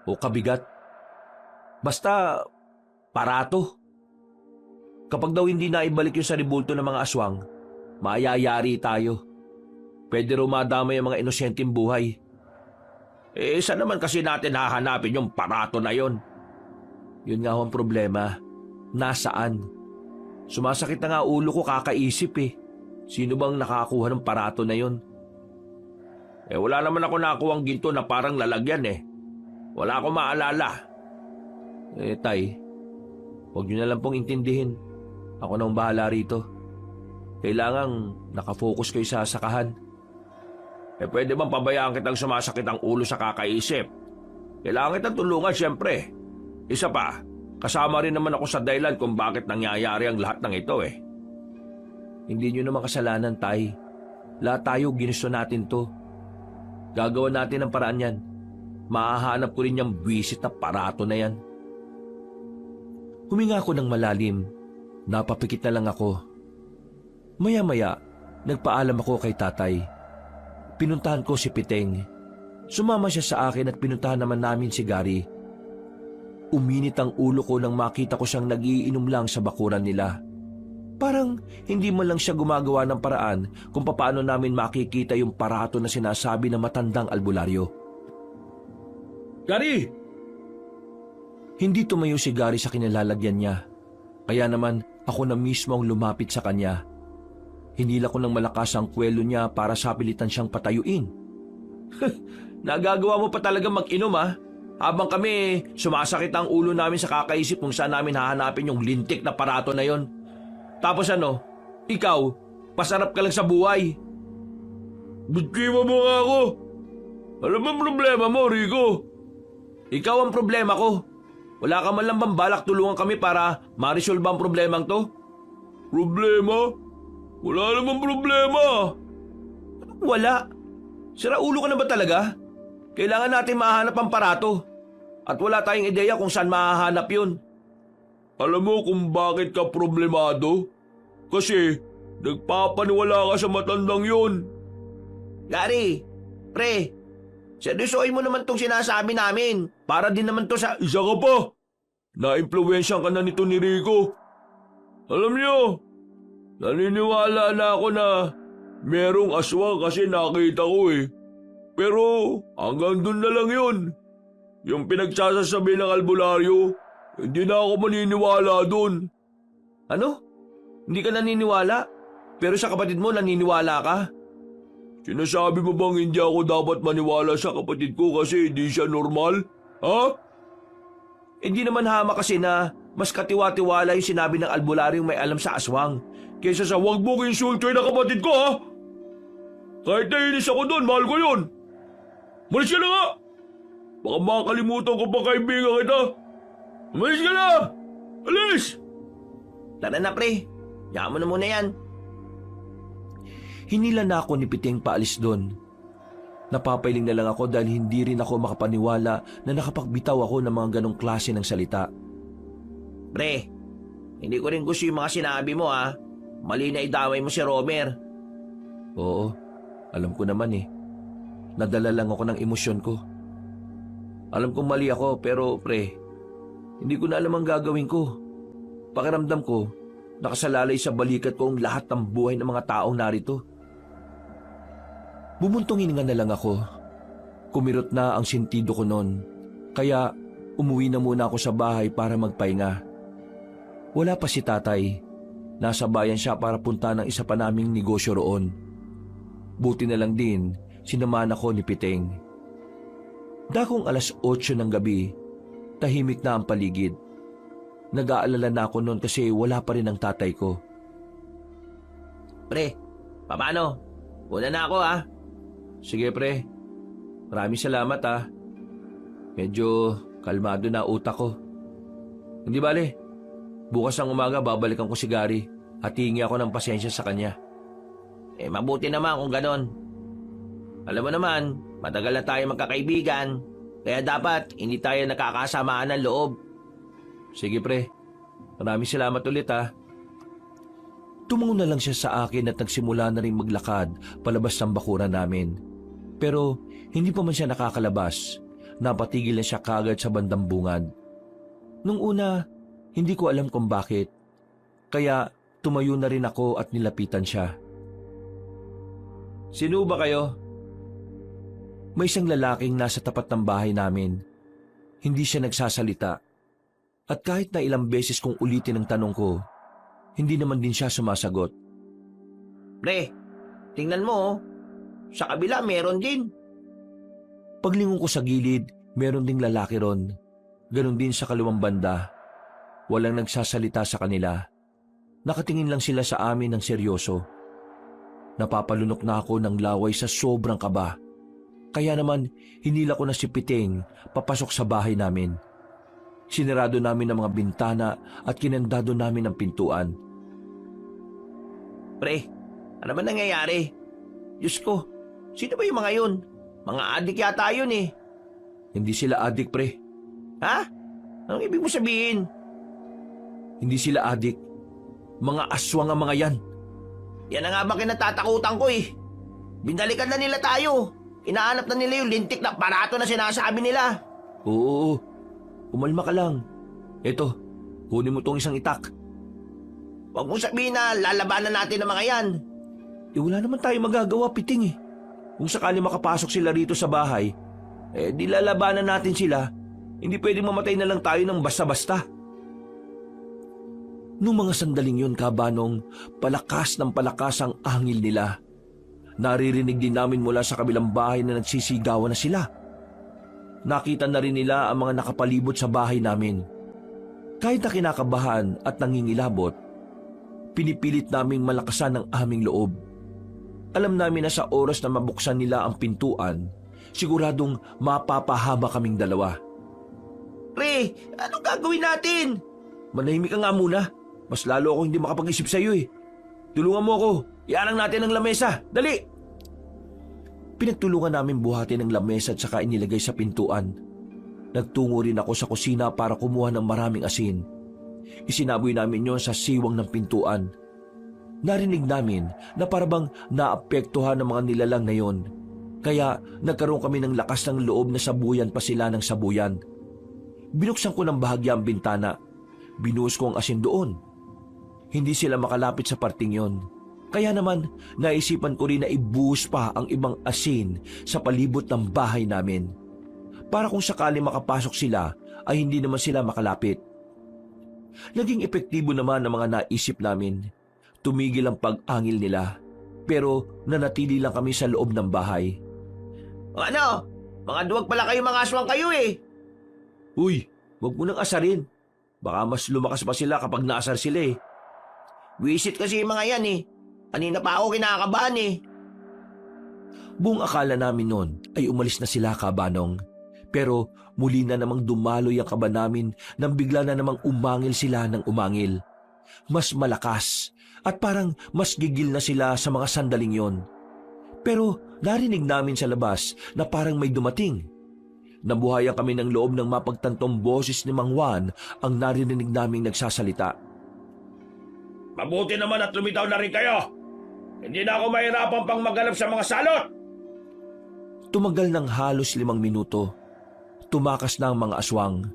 o kabigat. Basta, parato. Kapag daw hindi na ibalik yung sa ribulto ng mga aswang, mayayari tayo. Pwede raw madamay ang mga inosenteng buhay. Saan naman kasi natin hahanapin yung parato na yon? Yun nga ho ang problema. Nasaan? Sumasakit na nga ulo ko kakaisip eh. Sino bang nakakuha ng parato na yon? Wala naman ako nakuhang ginto na parang lalagyan eh. Wala akong maalala. Tay, huwag nyo na lang pong intindihin. Ako na ang bahala rito. Kailangang nakafocus kayo sa sakahan. Pwede bang pabayaan kitang sumasakit ang ulo sa kakaisip? Kailangan kitang tulungan siyempre. Isa pa, kasama rin naman ako sa dahilan kung bakit nangyayari ang lahat ng ito eh. Hindi nyo naman kasalanan, Tay. Lahat tayo ginusto natin to. Gagawa natin ang paraan yan. Mahahanap ko rin yung buwisit na parato na yan. Huminga ako ng malalim. Napapikit na lang ako. Maya-maya, nagpaalam ako kay tatay. Pinuntahan ko si Piteng. Sumama siya sa akin at pinuntahan naman namin si Gary. Uminit ang ulo ko nang makita ko siyang nagiinom lang sa bakuran nila. Parang hindi man lang siya gumagawa ng paraan kung paano namin makikita yung parato na sinasabi ng matandang albularyo. Gary! Hindi tumayo si Gary sa kinilalagyan niya. Kaya naman ako na mismo ang lumapit sa kanya. Hinila ko ng malakas ang kwelo niya para sapilitan siyang patayuin. Nagagawa mo pa talaga mag-inom ah. Habang kami sumasakit ang ulo namin sa kakaisip kung saan namin hahanapin yung lintik na parato na yon. Tapos ikaw, pasarap ka lang sa buhay. Bitiwa mo nga ako. Alam mo ang problema mo, Rico? Ikaw ang problema ko. Wala ka man lang bang balak tulungan kami para ma-resolve ang problemang to? Problema? Wala namang problema. Wala. Sira ulo ka na ba talaga? Kailangan natin mahanap ang parato. At wala tayong ideya kung saan mahahanap yun. Alam mo kung bakit ka problemado? Kasi nagpapaniwala ka sa matandang yun. Gary, pre, seryosohin mo naman tong sinasabi namin. Para din naman to sa... Isa ka pa. Na-impluwensyan ka na nito ni Rico. Alam niyo, naniniwala na ako na merong aswang kasi nakita ko eh. Pero hanggang dun na lang yun. Yung pinagsasasabi ng albularyo, hindi na ako maniniwala dun. Ano? Hindi ka naniniwala? Pero sa kapatid mo naniniwala ka? Sinasabi mo bang hindi ako dapat maniwala sa kapatid ko kasi hindi siya normal? Ha? Hindi naman hama kasi na mas katiwa-tiwala yung sinabi ng albularyong may alam sa aswang. Kesa sa wag mo insultoy na kapatid ko ha? Kahit nainis ako doon, mahal ko yun. Malis ka na nga! Baka makakalimutan ko pa kaibigan kita. Malis ka na! Alis! Tara na pre, Yaman mo na muna yan. Hinila na ako ni Piting paalis doon. Napapailing na lang ako dahil hindi rin ako makapaniwala na nakapagbitaw ako ng mga ganong klase ng salita. Pre, hindi ko rin gusto yung mga sinabi mo ha. Mali na idamay mo si Romer. Oo, alam ko naman eh. Nadala lang ako ng emosyon ko. Alam kong mali ako pero pre, hindi ko na alam ang gagawin ko. Pakiramdam ko, nakasalalay sa balikat ko ang lahat ng buhay ng mga taong narito. Bumuntong hininga na lang ako. Kumirot na ang sentido ko noon. Kaya umuwi na muna ako sa bahay para magpahinga. Wala pa si tatay. Nasa bayan siya para punta ng isa pa naming negosyo roon. Buti na lang din, sinamahan ako ni Piteng. Dakong 8:00 ng gabi, tahimik na ang paligid. Nag-aalala na ako noon kasi wala pa rin ang tatay ko. Pre, paano? Una na ako ha. Sige pre, maraming salamat ah. Medyo kalmado na utak ko. Hindi bale, bukas ng umaga babalikan ko si Gary at hihingi ako ng pasensya sa kanya. Mabuti naman kung ganon. Alam mo naman, matagal na tayo magkakaibigan, kaya dapat hindi tayo nakakasamaan ng loob. Sige pre, maraming salamat ulit ah. Tumungo na lang siya sa akin at nagsimula na rin maglakad palabas ng bakuran namin. Pero hindi pa man siya nakakalabas, napatigil na siya kagad sa bandang bungad. Nung una, hindi ko alam kung bakit. Kaya tumayo na rin ako at nilapitan siya. Sino ba kayo? May isang lalaking nasa tapat ng bahay namin. Hindi siya nagsasalita. At kahit na ilang beses kong ulitin ang tanong ko, hindi naman din siya sumasagot. Pre, tingnan mo oh. Sa kabila meron din. Paglingon ko sa gilid, meron ding lalaki ron. Ganon din sa kaluwang banda. Walang nagsasalita sa kanila. Nakatingin lang sila sa amin ng seryoso. Napapalunok na ako ng laway sa sobrang kaba. Kaya naman, hinila ko na si Piteng papasok sa bahay namin. Sinarado namin ang mga bintana at kinandado namin ang pintuan. Pre, ano ba nangyayari? Diyos ko, sino ba yung mga yun? Mga adik yata yun eh. Hindi sila adik, pre. Ha? Anong ibig mo sabihin? Hindi sila adik. Mga aswang ang mga yan. Yan na nga ba kinatatakutan ko eh. Binalikan na nila tayo. Inaanap na nila yung lintik na aparato na sinasabi nila. Oo, umalma ka lang. Eto, kunin mo tong isang itak. Huwag mong sabihin na lalabanan natin ang mga yan. Wala naman tayo magagawa, Piting eh. Kung sakali makapasok sila rito sa bahay, di lalabanan natin sila. Hindi pwedeng mamatay na lang tayo ng basta-basta. Nung mga sandaling yun, Kabanong, palakas ng palakas ang angil nila. Naririnig din namin mula sa kabilang bahay na nagsisigawan na sila. Nakita na rin nila ang mga nakapalibot sa bahay namin. Kahit na kinakabahan at nangingilabot, pinipilit naming malakasan ang aming loob. Alam namin na sa oras na mabuksan nila ang pintuan, siguradong mapapahama kaming dalawa. Pre, anong gagawin natin? Manahimik ka nga muna. Mas lalo ako hindi makapag-isip sa iyo eh. Tulungan mo ako. Iarang natin ang lamesa. Dali! Pinagtulungan namin buhatin ang lamesa at saka inilagay sa pintuan. Nagtungo rin ako sa kusina para kumuha ng maraming asin. Isinaboy namin yon sa siwang ng pintuan. Narinig namin na parabang naapektuhan ng mga nilalang na yon. Kaya nagkaroon kami ng lakas ng loob na sabuyan pa sila ng sabuyan. Binuksan ko ng bahagya ang bintana. Binuhos ko ang asin doon. Hindi sila makalapit sa parting yon. Kaya naman naisipan ko rin na ibuhos pa ang ibang asin sa palibot ng bahay namin. Para kung sakali makapasok sila ay hindi naman sila makalapit. Naging epektibo naman ang mga naisip namin. Tumigil ang pag-angil nila, pero nanatili lang kami sa loob ng bahay. Ano? Mga duwag pala kayo, mga aswang kayo eh. Uy, wag mo nang asarin. Baka mas lumakas pa sila kapag naasar sila eh. Wisit kasi yung mga yan eh. Kanina pa ako kinakabahan eh. Buong akala namin noon ay umalis na sila, Kabanong. Pero muli na namang dumaloy ang kaba namin nang bigla na namang umangil sila ng umangil. mas malakas at parang mas gigil na sila sa mga sandaling yon. Pero narinig namin sa labas na parang may dumating. Nabuhayan kami ng loob ng mapagtantong boses ni Mang Juan ang narinig naming nagsasalita. Mabuti naman at lumitaw na rin kayo. Hindi na ako mahirapan pang maghanap sa mga salot. Tumagal ng halos 5 minuto. Tumakas na ang mga aswang.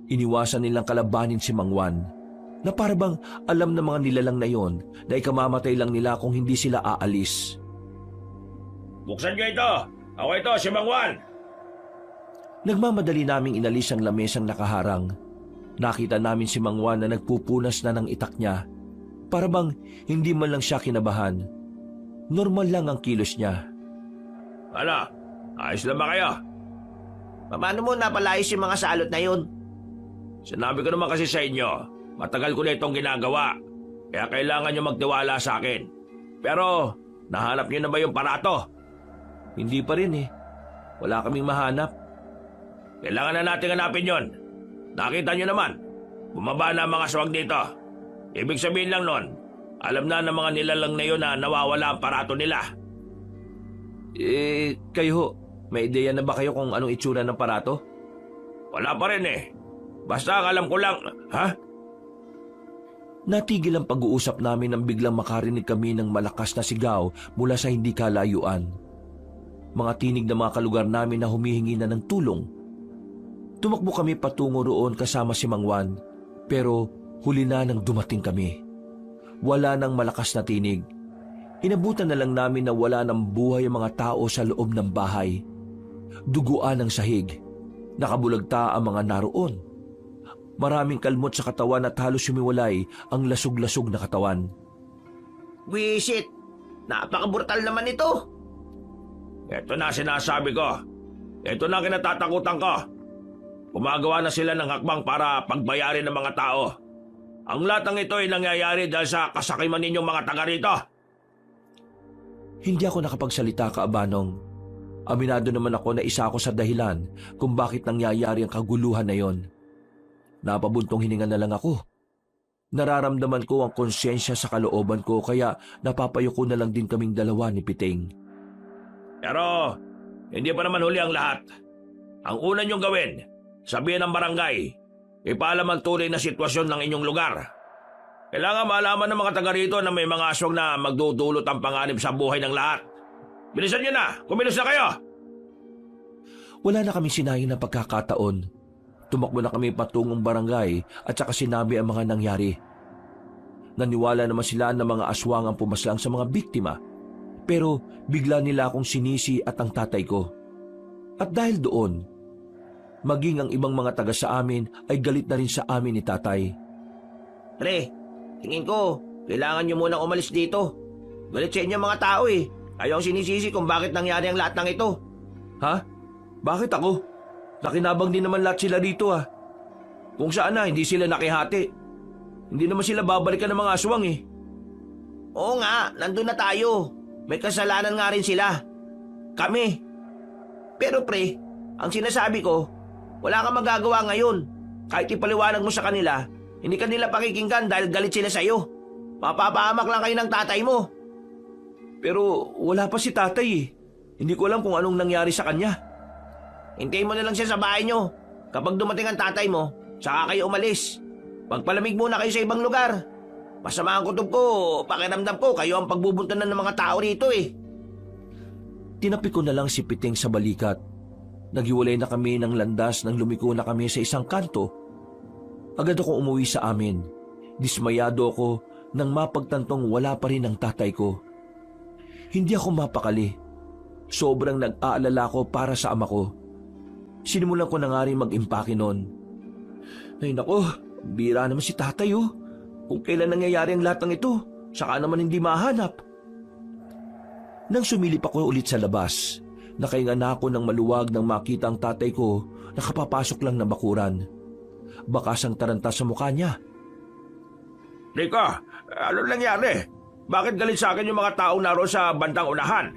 Iniwasan nilang kalabanin si Mang Juan, na parabang alam ng mga nilalang na yon na ikamamatay lang nila kung hindi sila aalis. Buksan niyo ito. Ako ito, si Mang Juan. Nagmamadali naming inalis ang lamesang nakaharang. Nakita namin si Mang Juan na nagpupunas na ng itak niya. Parabang hindi man lang siya kinabahan. Normal lang ang kilos niya. Ano? Ayos lang ba kayo? Paano mo napalayas yung mga salot na yun? Sinabi ko naman kasi sa inyo, matagal ko na itong ginagawa. Kaya kailangan nyo magtiwala sa akin. Pero, nahanap nyo na ba yung parato? Hindi pa rin eh. Wala kaming mahanap. Kailangan na natin hanapin yon. Nakita nyo naman, bumaba na ang mga swag dito. Ibig sabihin lang nun, alam na ng mga nilalang na yun na nawawala ang parato nila. Kayo ho, may ideya na ba kayo kung anong itsura ng parato? Wala pa rin eh. Basta ang alam ko lang, ha? Natigil ang pag-uusap namin nang biglang makarinig kami ng malakas na sigaw mula sa hindi kalayuan. Mga tinig ng mga kalugar namin na humihingi na ng tulong. Tumakbo kami patungo roon kasama si Mang Juan, pero huli na nang dumating kami. Wala nang malakas na tinig. Inabutan na lang namin na wala nang buhay ang mga tao sa loob ng bahay. Duguan ang sahig. Nakabulagta ang mga naroon. Maraming kalmot sa katawan at halos sumiwalay ang lasog-lasog na katawan. Wisit! Napaka-brutal naman ito! Ito na sinasabi ko. Ito na kinatatakutan ko. Gumagawa na sila ng hakbang para pagbayarin ng mga tao. Ang lahat ng ito ay nangyayari dahil sa kasakiman ninyong mga taga rito. Hindi ako nakapagsalita, Kaabanong. Aminado naman ako na isa ako sa dahilan kung bakit nangyayari ang kaguluhan na yon. Napabuntong hininga na lang ako. Nararamdaman ko ang konsyensya sa kalooban ko kaya napapayuko na lang din kaming dalawa ni Piting. Pero hindi pa naman huli ang lahat. Ang una niyong gawin, sabihin ng barangay, ipaalam ang tunay na sitwasyon ng inyong lugar. Kailangan malaman ng mga taga rito na may mga aswang na magdudulot ang panganib sa buhay ng lahat. Bilisan niyo na! Kumilos na kayo! Wala na kami sinayang na pagkakataon. Tumakbo na kami patungong barangay at saka sinabi ang mga nangyari. Naniwala naman sila na mga aswang ang pumaslang sa mga biktima. Pero bigla nila akong sinisi at ang tatay ko. At dahil doon, maging ang ibang mga taga sa amin ay galit na rin sa amin ni tatay. Pre, tingin ko, kailangan nyo munang umalis dito. Galit sa inyo mga tao eh. Ayaw sinisisi kung bakit nangyari ang lahat ng ito. Ha? Bakit ako? Nakinabang din naman lahat sila dito ah. Kung saan na, hindi sila nakihati. Hindi naman sila babalikan ng mga aswang eh. Oo nga, nandun na tayo. May kasalanan nga rin sila. Kami. Pero pre, ang sinasabi ko, wala kang magagawa ngayon. Kahit ipaliwanag mo sa kanila, hindi kanila pakikinggan dahil galit sila sa'yo. Mapapahamak lang kayo ng tatay mo. Pero wala pa si tatay eh. Hindi ko alam kung anong nangyari sa kanya. Hintayin mo na lang siya sa bahay nyo. Kapag dumating ang tatay mo, saka kayo umalis. Magpalamig muna kayo sa ibang lugar. Masama ang kutob ko, pakiramdam ko, kayo ang pagbubuntanan ng mga tao rito eh. Tinapi ko na lang si Piting sa balikat. Naghiwalay na kami ng landas nang lumiko na kami sa isang kanto. Agad ako umuwi sa amin. Dismayado ako nang mapagtantong wala pa rin ang tatay ko. Hindi ako mapakali. Sobrang nag-aalala ko para sa ama ko. Sinimulan ko na nga rin mag-impake noon. Ay nako, bira naman si tatay oh. Kung kailan nangyayari ang lahat ng ito, saka naman hindi mahanap. Nang sumilip ako ulit sa labas, nakahinga na ako ng maluwag nang makita ang tatay ko na kapapasok lang na bakuran. Bakas ang taranta sa mukha niya. Rico, ano nangyari? Bakit galit sa akin yung mga taong naroon sa bandang unahan?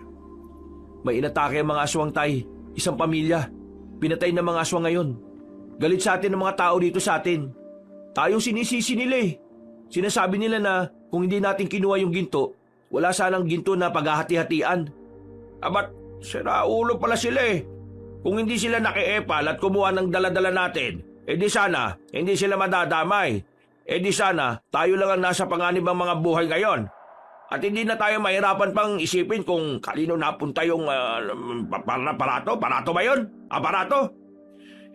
May inatake ang mga aswang tay, isang pamilya. Pinatay ng mga aswang ngayon. Galit sa atin ng mga tao dito sa atin. Tayong sinisisi nila eh. Sinasabi nila na kung hindi natin kinuha yung ginto, wala sanang ginto na paghahati-hatian. Abat, sira ulo pala sila eh. Kung hindi sila nakiepal at kumuha ng daladala natin, di sana hindi sila madadamay. Di sana tayo lang ang nasa panganib ng mga buhay ngayon. At hindi na tayo mahirapan pang isipin kung kanino napunta yung aparato. Aparato ba yun? Aparato?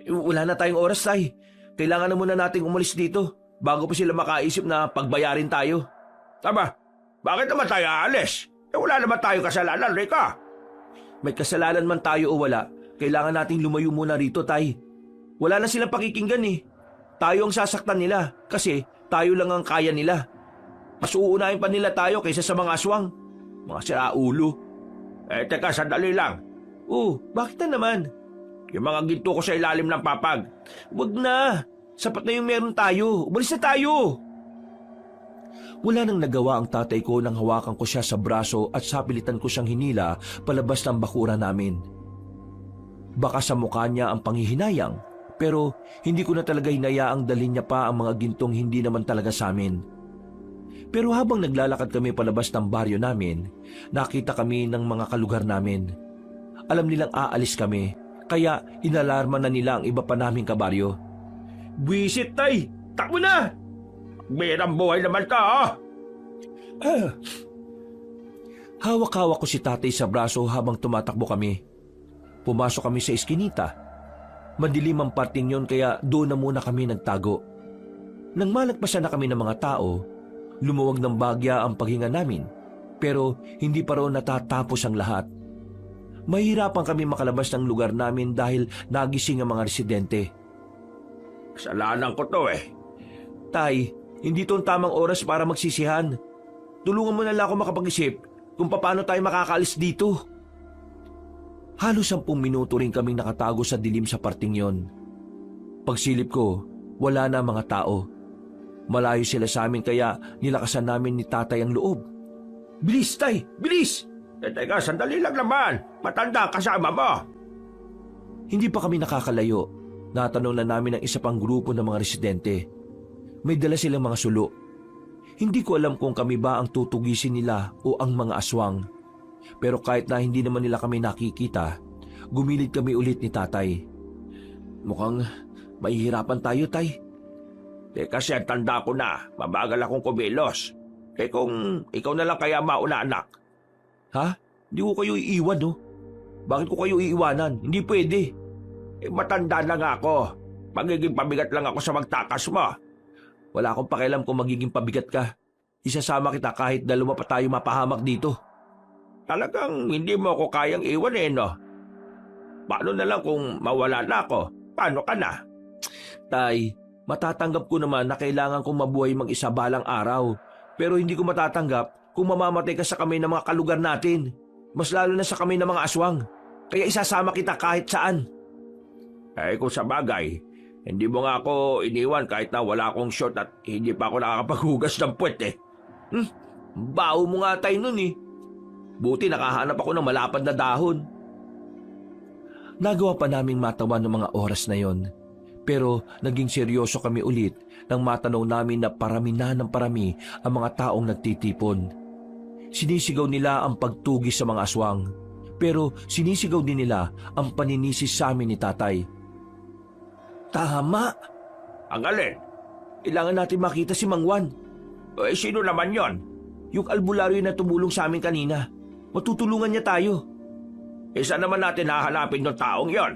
Wala na tayong oras, Tay. Kailangan na muna nating umalis dito bago pa sila makaisip na pagbayarin tayo. Tama, bakit naman tayo aalis? Wala naman tayo kasalanan, Rica. May kasalanan man tayo o wala, kailangan nating lumayo muna rito, Tay. Wala na silang pakikinggan eh. Tayo ang sasaktan nila kasi tayo lang ang kaya nila. Mas uunahin pa nila tayo kaysa sa mga aswang. Mga siraulo. Teka, sandali lang. Bakit na naman? Yung mga ginto ko sa ilalim ng papag. Wag na. Sapat na yung meron tayo. Umalis na tayo. Wala nang nagawa ang tatay ko nang hawakan ko siya sa braso at sapilitan ko siyang hinila palabas ng bakura namin. Baka sa mukha niya ang panghihinayang, pero hindi ko na talaga hinayaang dalhin niya pa ang mga gintong hindi naman talaga sa amin. Pero habang naglalakad kami palabas ng baryo namin, nakita kami ng mga kalugar namin. Alam nilang aalis kami, kaya inalarma na nila ang iba pa naming kabaryo. Buwisit, Tay! Takbo na! Birang buhay naman ka, Hawak-hawak ko si tatay sa braso habang tumatakbo kami. Pumasok kami sa iskinita. Madilim ang parting yon kaya doon na muna kami nagtago. Nang malagpasan na kami ng mga tao, lumuwag ng bagya ang paghinga namin, pero hindi pa raw natatapos ang lahat. Mahirapan kami makalabas ng lugar namin dahil nagising ang mga residente. Kasalanan ko to eh. Tay, hindi to ang tamang oras para magsisihan. Tulungan mo na lang ako makapag-isip kung paano tayo makakaalis dito. Halos 10 minuto rin kaming nakatago sa dilim sa parting yon. Pagsilip ko, wala na mga tao. Malayo sila sa amin kaya nilakasan namin ni tatay ang loob. Bilis, Tay! Bilis! Teka, sandali lang naman. Matanda kasama mo. Hindi pa kami nakakalayo. Natanong na namin ang isa pang grupo ng mga residente. May dala silang mga sulo. Hindi ko alam kung kami ba ang tutugisin nila o ang mga aswang. Pero kahit na hindi naman nila kami nakikita, gumilid kami ulit ni tatay. Mukhang mahihirapan tayo, Tay. Kasi ang tanda ko na, mabagal akong kumilos. Kung ikaw na lang kaya mauna, anak. Ha? Hindi ko kayo iiwan, no? Bakit ko kayo iiwanan? Hindi pwede. Matanda na nga ako. Magiging pabigat lang ako sa magtakas mo. Wala akong pakialam kung magiging pabigat ka. Isasama kita kahit dalawa pa tayo mapahamak dito. Talagang hindi mo ako kayang iwan no? Paano na lang kung mawala na ako? Paano ka na? Tay, matatanggap ko naman na kailangan kong mabuhay mag-isa balang araw. Pero hindi ko matatanggap kung mamamatay ka sa kamay ng mga kalugar natin. Mas lalo na sa kamay ng mga aswang. Kaya isasama kita kahit saan. Kung sa bagay, hindi mo nga ako iniwan kahit na wala akong shot at hindi pa ako nakakapaghugas ng puwet Baho mo nga tayo nun eh. Buti nakahanap ako ng malapad na dahon. Nagawa pa naming matawan ng mga oras na yon. Pero naging seryoso kami ulit nang matanaw namin na parami na ng parami ang mga taong nagtitipon. Sinisigaw nila ang pagtugis sa mga aswang. Pero sinisigaw din nila ang paninisi sa amin ni tatay. Tama! Ang alin? Kailangan natin makita si Mang Juan. Sino naman yon? Yung albularyo na tumulong sa amin kanina. Matutulungan niya tayo. Saan naman natin hahanapin yung taong yon?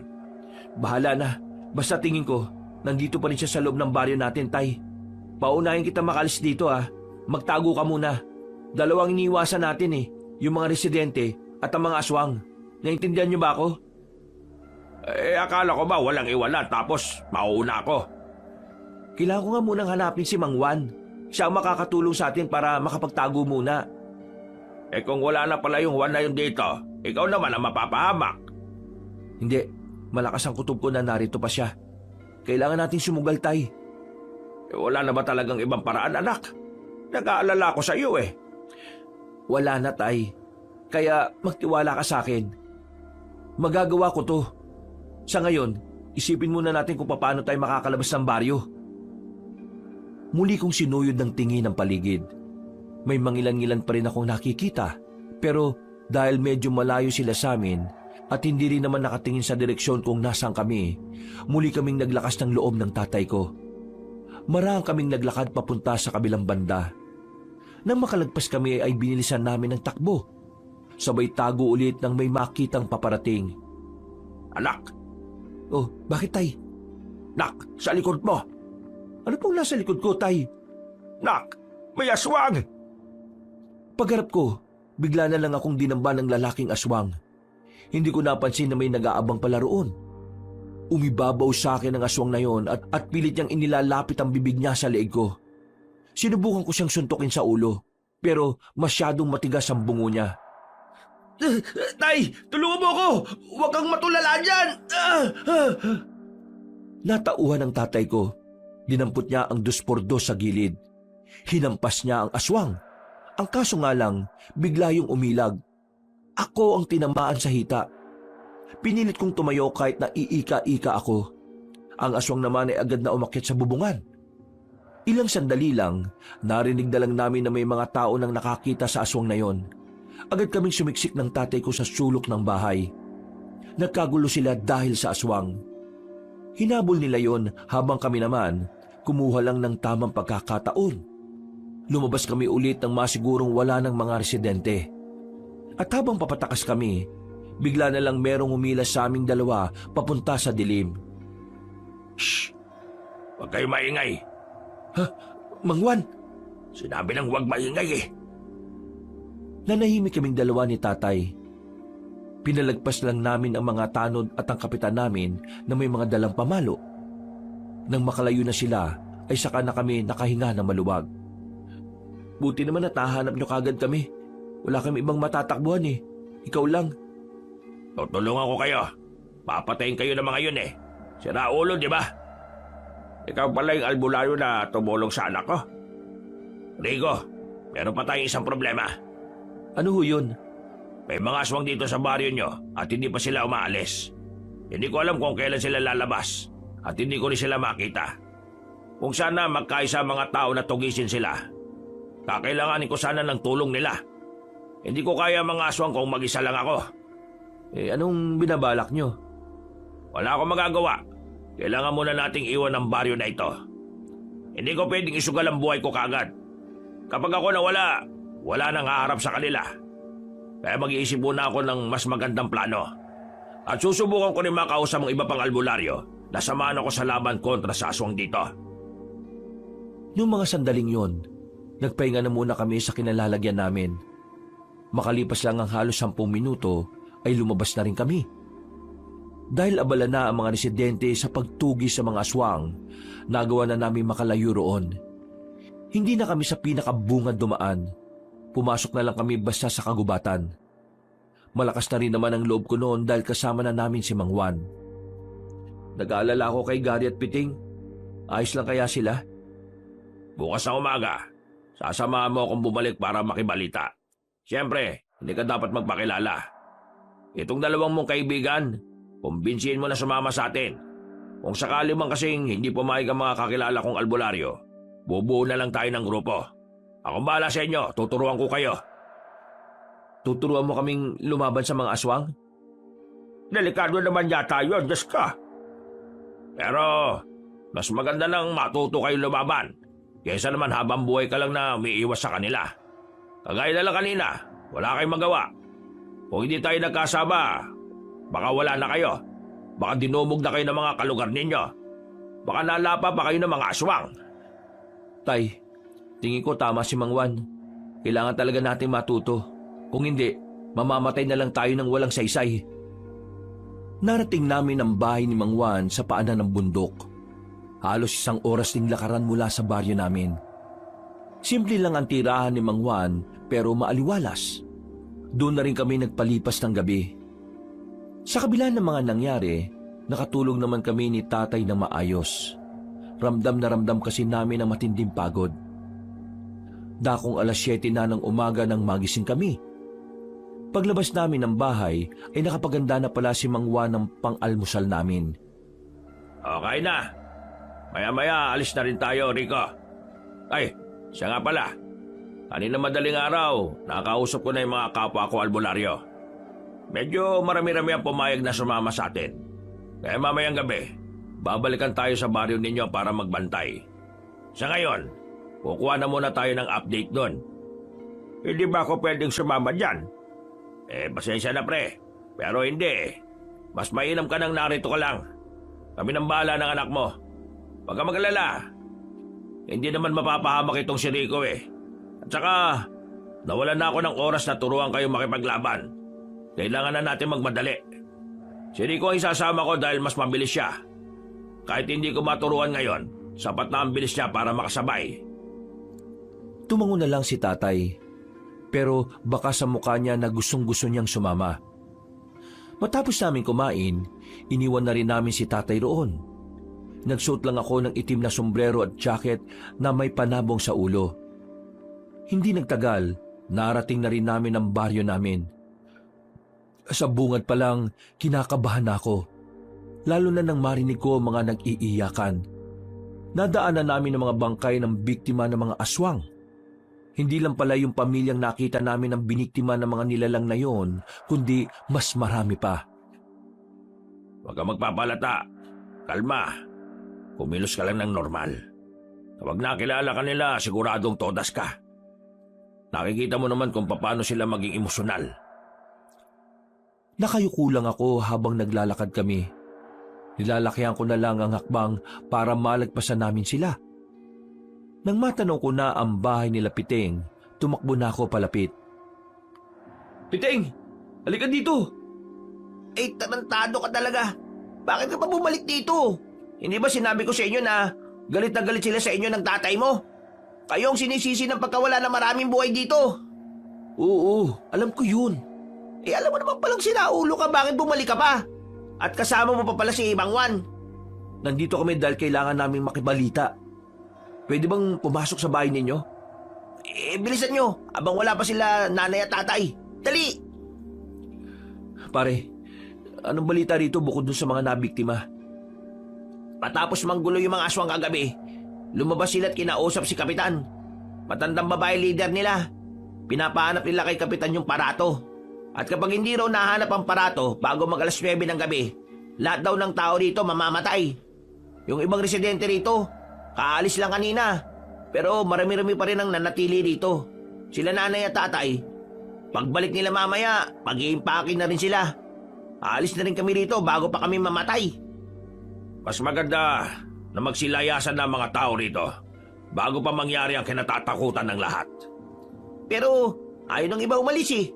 Bahala na. Basta tingin ko, nandito pa rin siya sa loob ng baryo natin, Tay. Paunahin kita makalis dito Magtago ka muna. Dalawang iniiwasan natin yung mga residente at ang mga aswang. Naintindihan niyo ba ako? Akala ko ba walang iwanan tapos mauuna ako? Kailangan ko nga munang hanapin si Mang Juan. Siya ang makakatulong sa atin para makapagtago muna. Kung wala na pala yung Juan na yun dito, ikaw naman ang mapapahamak. Hindi, malakas ang kutob ko na narito pa siya. Kailangan natin sumugal, Tay. Wala na ba talagang ibang paraan, anak? Nag-aalala ako sa iyo Wala na, Tay. Kaya magtiwala ka sa akin. Magagawa ko to. Sa ngayon, isipin muna natin kung paano tayo makakalabas ng baryo. Muli kong sinuyod ng tingin ang paligid. May mangilan-ngilan pa rin akong nakikita, pero dahil medyo malayo sila sa amin at hindi rin naman nakatingin sa direksyon kung nasaan kami, muli kaming naglakas ng loob ng tatay ko. Marahang kaming naglakad papunta sa kabilang banda. Nang makalagpas kami ay binilisan namin ng takbo. Sabay tago ulit nang may makitang paparating. Anak, Oh, bakit tay? nak, sa likod mo. Ano pong nasa likod ko, tay? Nak, may aswang. Pagharap ko, bigla na lang akong dinamba ng lalaking aswang. Hindi ko napansin na may nag-aabang pala roon. Umibabaw sa akin ang aswang na yon at pilit niyang inilalapit ang bibig niya sa leeg ko. Sinubukan ko siyang suntukin sa ulo, pero masyadong matigas ang bungo niya. Tay, tulungan mo ako! Huwag kang matulala dyan! Natauhan ng tatay ko. Dinampot niya ang 2x2 sa gilid. Hinampas niya ang aswang. Ang kaso nga lang, bigla yung umilag. Ako ang tinamaan sa hita. Pinilit kong tumayo kahit na iika-ika ako. Ang aswang naman ay agad na umakyat sa bubungan. Ilang sandali lang, narinig na lang namin na may mga tao nang nakakita sa aswang na yon. Agad kaming sumiksik ng tatay ko sa sulok ng bahay. Nagkagulo sila dahil sa aswang. Hinabol nila yon habang kami naman kumuha lang ng tamang pagkakataon. Lumabas kami ulit nang masigurong wala ng mga residente. At habang papatakas kami, bigla na lang merong umilas sa aming dalawa papunta sa dilim. Shh! Huwag kayo maingay. Mang Juan! Sinabi ng huwag maingay eh. Nanahimik kaming dalawa ni tatay. Pinalagpas lang namin ang mga tanod at ang kapitan namin na may mga dalang pamalo. Nang makalayo na sila, ay saka na kami nakahinga ng maluwag. Buti naman at nahanap nyo kagad kami. Wala kami ibang matatakbuhan eh. Ikaw lang. Tutulungan ko kayo. Papatayin kayo ng mga yun eh. Sira ulo, di ba? Ikaw pala yung albularyo na tumulong sa anak ko. Rico, meron pa tayong isang problema. Ano ho yun? May mga aswang dito sa baryo nyo at hindi pa sila umaalis. Hindi ko alam kung kailan sila lalabas at hindi ko rin sila makita. Kung sana magkaisa mga tao na tugisin sila. Kakailanganin ko sana ng tulong nila. Hindi ko kaya mga aswang kung mag-isa lang ako. Anong binabalak nyo? Wala akong magagawa. Kailangan muna nating iwan ang baryo na ito. Hindi ko pwedeng isugal ang buhay ko kaagad. Kapag ako nawala, wala nang haharap sa kanila. Kaya mag-iisip muna ako ng mas magandang plano. At susubukan ko rin makausap ang iba pang albularyo na samahan ako sa laban kontra sa aswang dito. Noong mga sandaling yon, nagpahinga na muna kami sa kinalalagyan namin. Makalipas lang ang halos 10 minuto ay lumabas na rin kami. Dahil abala na ang mga residente sa pagtugi sa mga aswang, nagawa na namin makalayo roon. Hindi na kami sa pinakabungad dumaan. Pumasok na lang kami basta sa kagubatan. Malakas na rin naman ang loob ko noon dahil kasama na namin si Mang Juan. Nag-aalala ako kay Gary at Piting. Ayos lang kaya sila? Bukas na umaga, sasamahan mo akong bumalik para makibalita. Siyempre, hindi ka dapat magpakilala. Itong dalawang mong kaibigan, kumbinsihin mo na sumama sa atin. Kung sakali man kasing hindi pumayag ang mga kakilala kong albularyo, bubuo na lang tayo ng grupo. Akong bahala sa inyo, tuturuan ko kayo. Tuturuan mo kaming lumaban sa mga aswang? Delikado naman yata yun, Diyos ka. Pero, mas maganda nang matuto kayo lumaban. Kaysa naman habang buhay ka lang na umiiwas sa kanila. Kagaya na lang kanina, wala kayong magawa. Kung hindi tayo nagkasama, baka wala na kayo. Baka dinumog na kayo ng mga kalugar ninyo. Baka nalapa pa kayo ng mga aswang. Tay, tingin ko tama si Mang Juan. Kailangan talaga natin matuto. Kung hindi, mamamatay na lang tayo ng walang saysay. Narating namin ang bahay ni Mang Juan sa paanan ng bundok. Halos 1 oras ding lakaran mula sa baryo namin. Simple lang ang tirahan ni Mang Juan pero maaliwalas. Doon na rin kami nagpalipas ng gabi. Sa kabila ng mga nangyari, nakatulog naman kami ni tatay ng maayos. Ramdam na ramdam kasi namin ang matinding pagod. Dakong 7:00 na ng umaga nang magising kami. Paglabas namin ng bahay ay nakapaganda na pala si Mang Juan ng pang-almusal namin. Okay na. Maya-maya alis na rin tayo, Rico. Ay, siya nga pala. Kanina madaling araw, nakausap ko na yung mga kapwa ko albularyo. Medyo marami-rami ang pumayag na sumama sa atin. Kaya mamayang gabi, babalikan tayo sa baryo ninyo para magbantay. Sa ngayon, kukuha na muna tayo ng update doon. Hindi ba ako pwedeng sumama dyan? Pasensya na pre. Pero hindi. Mas mainam ka nang narito ka lang. Kami nang bahala ng anak mo. Huwag ka mag-alala. Hindi naman mapapahamak itong si Rico eh. At saka, nawalan na ako ng oras na turuan kayo makipaglaban. Kailangan na natin magmadali. Si Rico ang isasama ko dahil mas mabilis siya. Kahit hindi ko maturuan ngayon, sapat na ang bilis niya para makasabay. Tumango na lang si tatay. Pero baka sa mukha niya na gustong-gusto niyang sumama. Matapos namin kumain, iniwan na rin namin si tatay roon. Nagsuot lang ako ng itim na sombrero at jacket na may panabong sa ulo. Hindi nagtagal, narating na rin namin ang baryo namin. Sa bungad pa lang, kinakabahan ako. Lalo na nang marinig ko mga nag-iiyakan. Nadaanan namin ang mga bangkay ng biktima ng mga aswang. Hindi lang pala yung pamilyang nakita namin ang biniktima ng mga nilalang na yon, kundi mas marami pa. Huwag ka magpapalata. Kalma. Kumilos ka lang ng normal. Kapag nakilala ka nila, siguradong todas ka. Nakikita mo naman kung paano sila maging emosyonal. Nakayuko lang ako habang naglalakad kami. Nilalakihan ko na lang ang hakbang para malagpasan namin sila. Nang matanong ko na ang bahay nila Piting, tumakbo na ako palapit. Piting! Halika dito! Tarantado ka talaga. Bakit ka pa bumalik dito? Hindi ba sinabi ko sa inyo na galit sila sa inyo ng tatay mo? Kayo ang sinisisi ng pagkawala ng maraming buhay dito. Oo, alam ko yun. Alam mo naman palang sinaulo ka, bakit bumalik ka pa? At kasama mo pa pala si Ibang Juan. Nandito kami dahil kailangan naming makibalita. Pwede bang pumasok sa bahay ninyo? Bilisan nyo, abang wala pa sila nanay at tatay. Dali! Pare, anong balita rito bukod dun sa mga nabiktima? Matapos manggulo yung mga aswang kagabi, lumabas sila at kinausap si Kapitan. Matandang babae leader nila. Pinapahanap nila kay Kapitan yung parato. At kapag hindi raw nahanap ang parato bago mag alas 9 ng gabi, lahat daw ng tao rito mamamatay. Yung ibang residente rito, kaalis lang kanina. Pero marami-rami pa rin ang nanatili rito. Sila nanay at tatay. Pagbalik nila mamaya, mag-iimpake na rin sila. Aalis na rin kami rito bago pa kami mamatay. Mas maganda na magsilayasan ng mga tao rito bago pa mangyari ang kinatatakutan ng lahat. Pero ayaw ng iba umalis eh.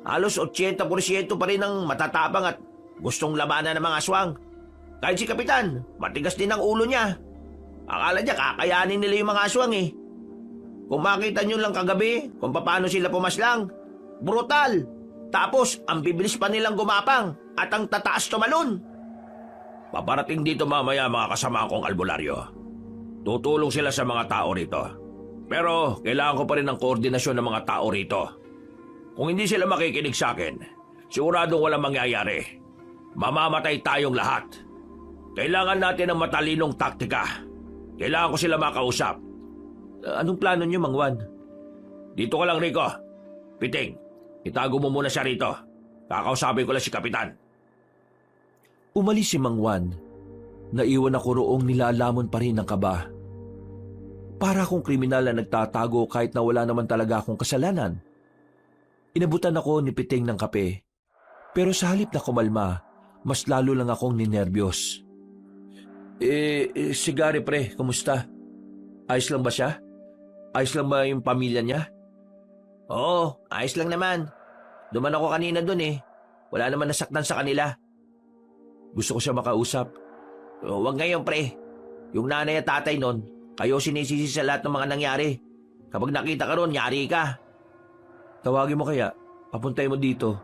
Halos 80% pa rin ang matatapang at gustong labanan ng mga aswang. Kahit si Kapitan, matigas din ang ulo niya. Akala niya kakayanin nila yung mga aswang eh. Kung makita nyo lang kagabi kung paano sila pumaslang, brutal. Tapos ang bibilis pa nilang gumapang at ang tataas tumalon. Paparating dito mamaya mga kasama kong albularyo. Tutulong sila sa mga tao rito. Pero kailangan ko pa rin ng koordinasyon ng mga tao rito. Kung hindi sila makikinig sa akin, siguradong walang mangyayari. Mamamatay tayong lahat. Kailangan natin ng matalinong taktika. Kailangan ko sila makausap. Anong plano niyo, Mang Juan? Dito ka lang, Rico. Piting, itago mo muna siya rito. Kakausapin ko lang si Kapitan. Umalis si Mang Juan. Naiwan ako roong nilalamon pa rin ng kaba. Para akong kriminal na nagtatago kahit na wala naman talaga akong kasalanan. Inabutan ako ni Piting ng kape. Pero sa halip na kumalma, mas lalo lang akong ninerbiyos. Si Gary pre, kumusta? Ayos lang ba siya? Ayos lang ba yung pamilya niya? Oo, ayos lang naman. Duman ako kanina dun eh. Wala naman nasaktan sa kanila. Gusto ko siya makausap. Huwag ngayon pre. Yung nanay at tatay nun, kayo sinisisi sa lahat ng mga nangyari. Kapag nakita ka ron, yari ka. Tawagin mo kaya, papuntay mo dito.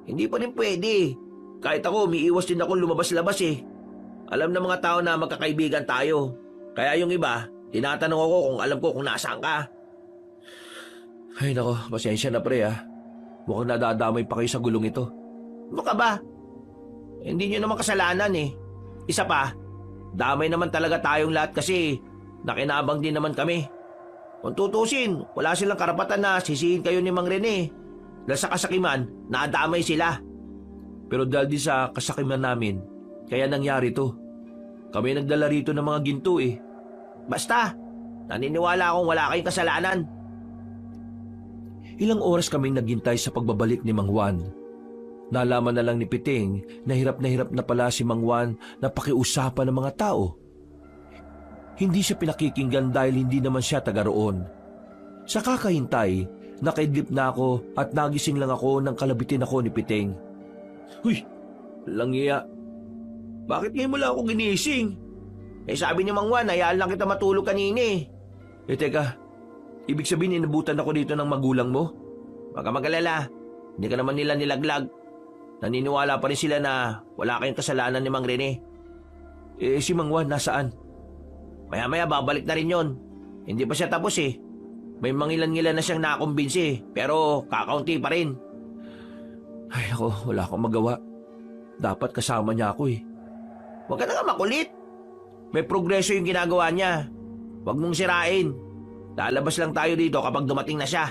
Hindi pa rin pwede. Kahit ako, umiiwas din ako lumabas-labas eh. Alam ng mga tao na magkakaibigan tayo. Kaya yung iba, tinatanong ako kung alam ko kung nasaan ka. Ay nako, pasensya na pre ah. Mukhang nadadamay pa kayo sa gulong ito. Ano ka ba? Hindi nyo naman kasalanan eh. Isa pa, damay naman talaga tayong lahat kasi nakinabang din naman kami. Kung tutusin, wala silang karapatan na sisihin kayo ni Mang Rene. Dahil sa kasakiman, nadamay sila. Pero dahil din sa kasakiman namin, kaya nangyari to. Kami nagdala rito ng mga ginto eh. Basta, naniniwala akong wala kayong kasalanan. Ilang oras kaming naghintay sa pagbabalik ni Mang Juan. Nalaman na lang ni Piting na hirap na pala si Mang Juan na pakiusapan ng mga tao. Hindi siya pinakikinggan dahil hindi naman siya taga roon. Sa kakahintay, nakaidlip na ako at nagising lang ako nang kalabitin ako ni Piting. Huy, langiya. Bakit ngayon mo lang ako ginising? Sabi ni Mang Juan, hayaan lang kita matulog kanina eh. Teka, ibig sabihin inabutan ako dito ng magulang mo? Huwag ka mag-alala, hindi ka naman nila nilaglag. Naniniwala pa rin sila na wala kayong kasalanan ni Mang Rene. Si Mang Juan nasaan? Maya-maya babalik na rin yon. Hindi pa siya tapos eh. May mangilan-ngilan na siyang nakumbinsi eh, pero kakaunti pa rin. Ay ako, wala akong magawa. Dapat kasama niya ako eh. Huwag ka na nga makulit. May progreso yung ginagawa niya. Huwag mong sirain. Lalabas lang tayo dito kapag dumating na siya.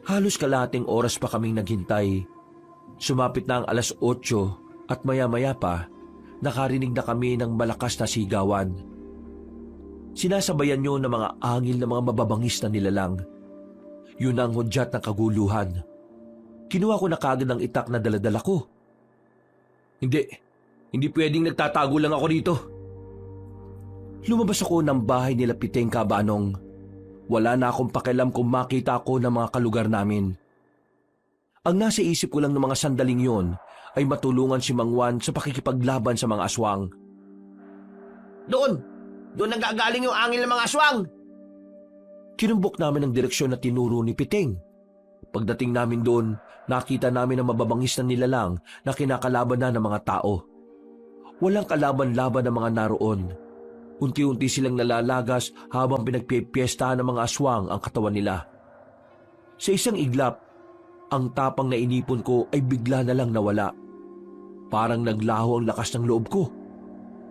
Halos kalahating oras pa kaming naghintay. Sumapit na ang 8:00 at maya-maya pa, nakarinig na kami ng malakas na sigawan. Sinasabayan yun ng mga angil na mga mababangis na nilalang. Yun ang hudyat ng kaguluhan. Kinuha ko na kagad ang itak na daladala ko. Hindi pwedeng nagtatago lang ako dito. Lumabas ako ng bahay nila Piting Kabanong. Wala na akong pakialam kung makita ako ng mga kalugar namin. Ang nasa isip ko lang ng mga sandaling yon ay matulungan si Mang Juan sa pakikipaglaban sa mga aswang. Doon nanggagaling yung angil ng mga aswang. Kinumbok namin ang direksyon na tinuro ni Piting. Pagdating namin doon, nakita namin ang mababangis na nilalang na kinakalaban na ng mga tao. Walang kalaban-laban ng mga naroon. Unti-unti silang nalalagas habang pinagpipiesta ng mga aswang ang katawan nila. Sa isang iglap, ang tapang na inipon ko ay bigla na lang nawala. Parang naglaho ang lakas ng loob ko.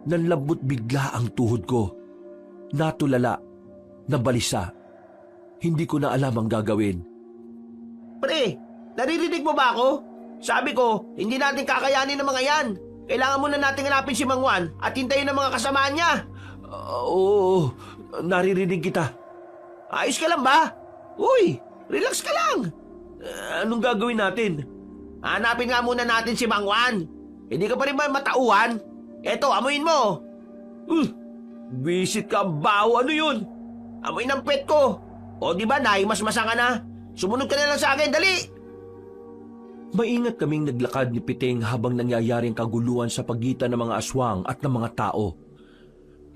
Nanlambot bigla ang tuhod ko. Natulala, nabalisa. Hindi ko na alam ang gagawin. Pre, naririnig mo ba ako? Sabi ko, hindi natin kakayanin ng mga yan. Kailangan muna natin hanapin si Mang Juan at hintayin ang mga kasamaan niya. Oo, naririnig kita. Ayos ka lang ba? Uy, relax ka lang. Anong gagawin natin? Hanapin nga muna natin si Mang Juan. Hindi ka pa rin ba matauhan? Eto, amuin mo. Visit ka, bawo. Ano yun? Amoy ng pet ko. O di ba, naimasmasa ka na? Sumunod ka na lang sa akin, dali. Maingat kaming naglakad ni Piting habang nangyayaring kaguluhan sa pagitan ng mga aswang at ng mga tao.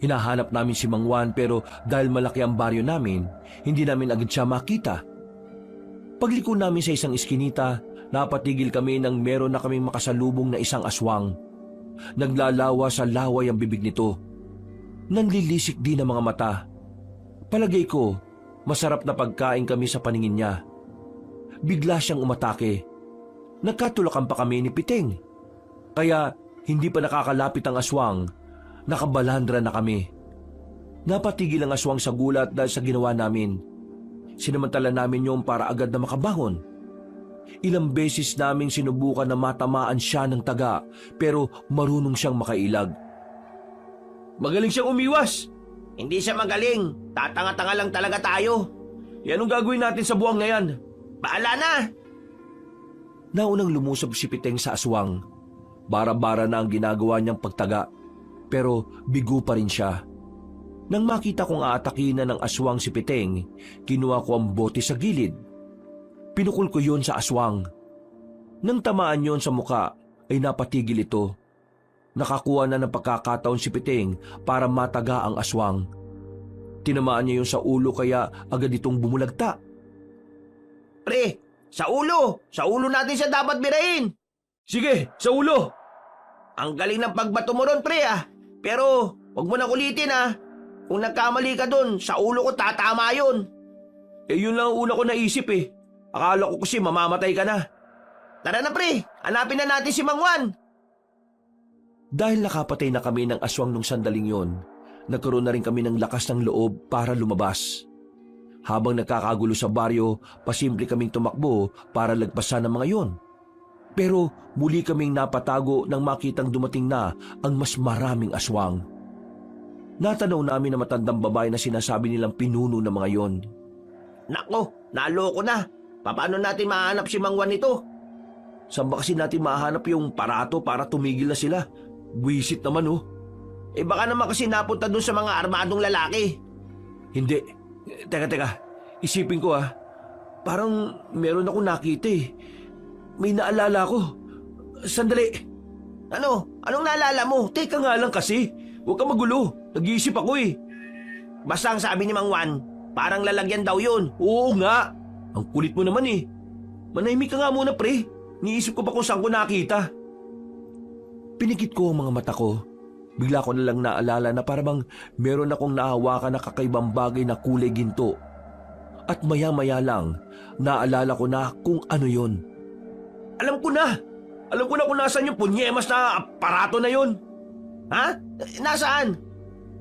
Hinahanap namin si Mang Juan pero dahil malaki ang baryo namin, hindi namin agad siya makita. Pagliko namin sa isang iskinita, napatigil kami nang meron na kaming makasalubong na isang aswang. Naglalawa sa laway ang bibig nito. Nanlilisik din ang mga mata. Palagay ko, masarap na pagkain kami sa paningin niya. Bigla siyang umatake. Nagkatulakan pa kami ni Piting. Kaya hindi pa nakakalapit ang aswang, nakabalandra na kami. Napatigil ang aswang sa gulat dahil sa ginawa namin. Sinamantala namin yung para agad na makabangon. Ilang beses naming sinubukan na matamaan siya ng taga pero marunong siyang makailag. Magaling siyang umiwas. Hindi siya magaling. Tatanga-tanga lang talaga tayo. Anong gagawin natin sa buwang na yan? Bahala na. Naunang lumusab si Piting sa aswang. Bara-bara na ang ginagawa niyang pagtaga. Pero bigo pa rin siya. Nang makita kong aatakin na ng aswang si Piting, kinuha ko ang bote sa gilid. Pinukul ko yon sa aswang. Nang tamaan yon sa muka, ay napatigil ito. Nakakuha na ng pagkakataon si Piting para mataga ang aswang. Tinamaan niya yon sa ulo kaya agad itong bumulagta. Pre, sa ulo! Sa ulo natin siya dapat birahin! Sige, sa ulo! Ang galing ng pagbato mo ron, pre ah. Pero, wag mo na kulitin ah. Kung nagkamali ka dun, sa ulo ko tatama yun. Yun lang ang una ko naisip eh. Akala ko kasi mamamatay ka na. Tara na pre, hanapin na natin si Mang Juan. Dahil nakapatay na kami ng aswang nung sandaling yon, nagkaroon na rin kami ng lakas ng loob para lumabas. Habang nagkakagulo sa baryo, pasimple kaming tumakbo para lagpasan ng mga yon. Pero muli kaming napatago nang makitang dumating na ang mas maraming aswang. Natanaw namin na matandang babae na sinasabi nilang pinuno ng mga yon. Nako, naloko na. Paano natin mahanap si Mang Juan nito? Saan ba kasi natin mahanap yung parato para tumigil na sila? Buwisit naman oh. Eh baka naman kasi napunta dun sa mga armadong lalaki. Hindi. Teka. Isipin ko ah. Parang meron ako nakita eh. May naalala ko. Sandali. Ano? Anong naalala mo? Teka nga lang kasi. Huwag ka magulo. Nag-iisip ako eh. Basta ang sabi ni Mang Juan, parang lalagyan daw yun. Oo nga. Ang kulit mo naman eh. Manahimik ka nga muna pre. Niisip ko pa kung saan ko nakita. Pinikit ko ang mga mata ko. Bigla ko na lang naalala na parang meron akong nahawakan na kakaibang bagay na kulay ginto. At maya-maya lang, naalala ko na kung ano yon. Alam ko na! Alam ko na kung nasaan yung punyemas na aparato na yon. Ha? Nasaan?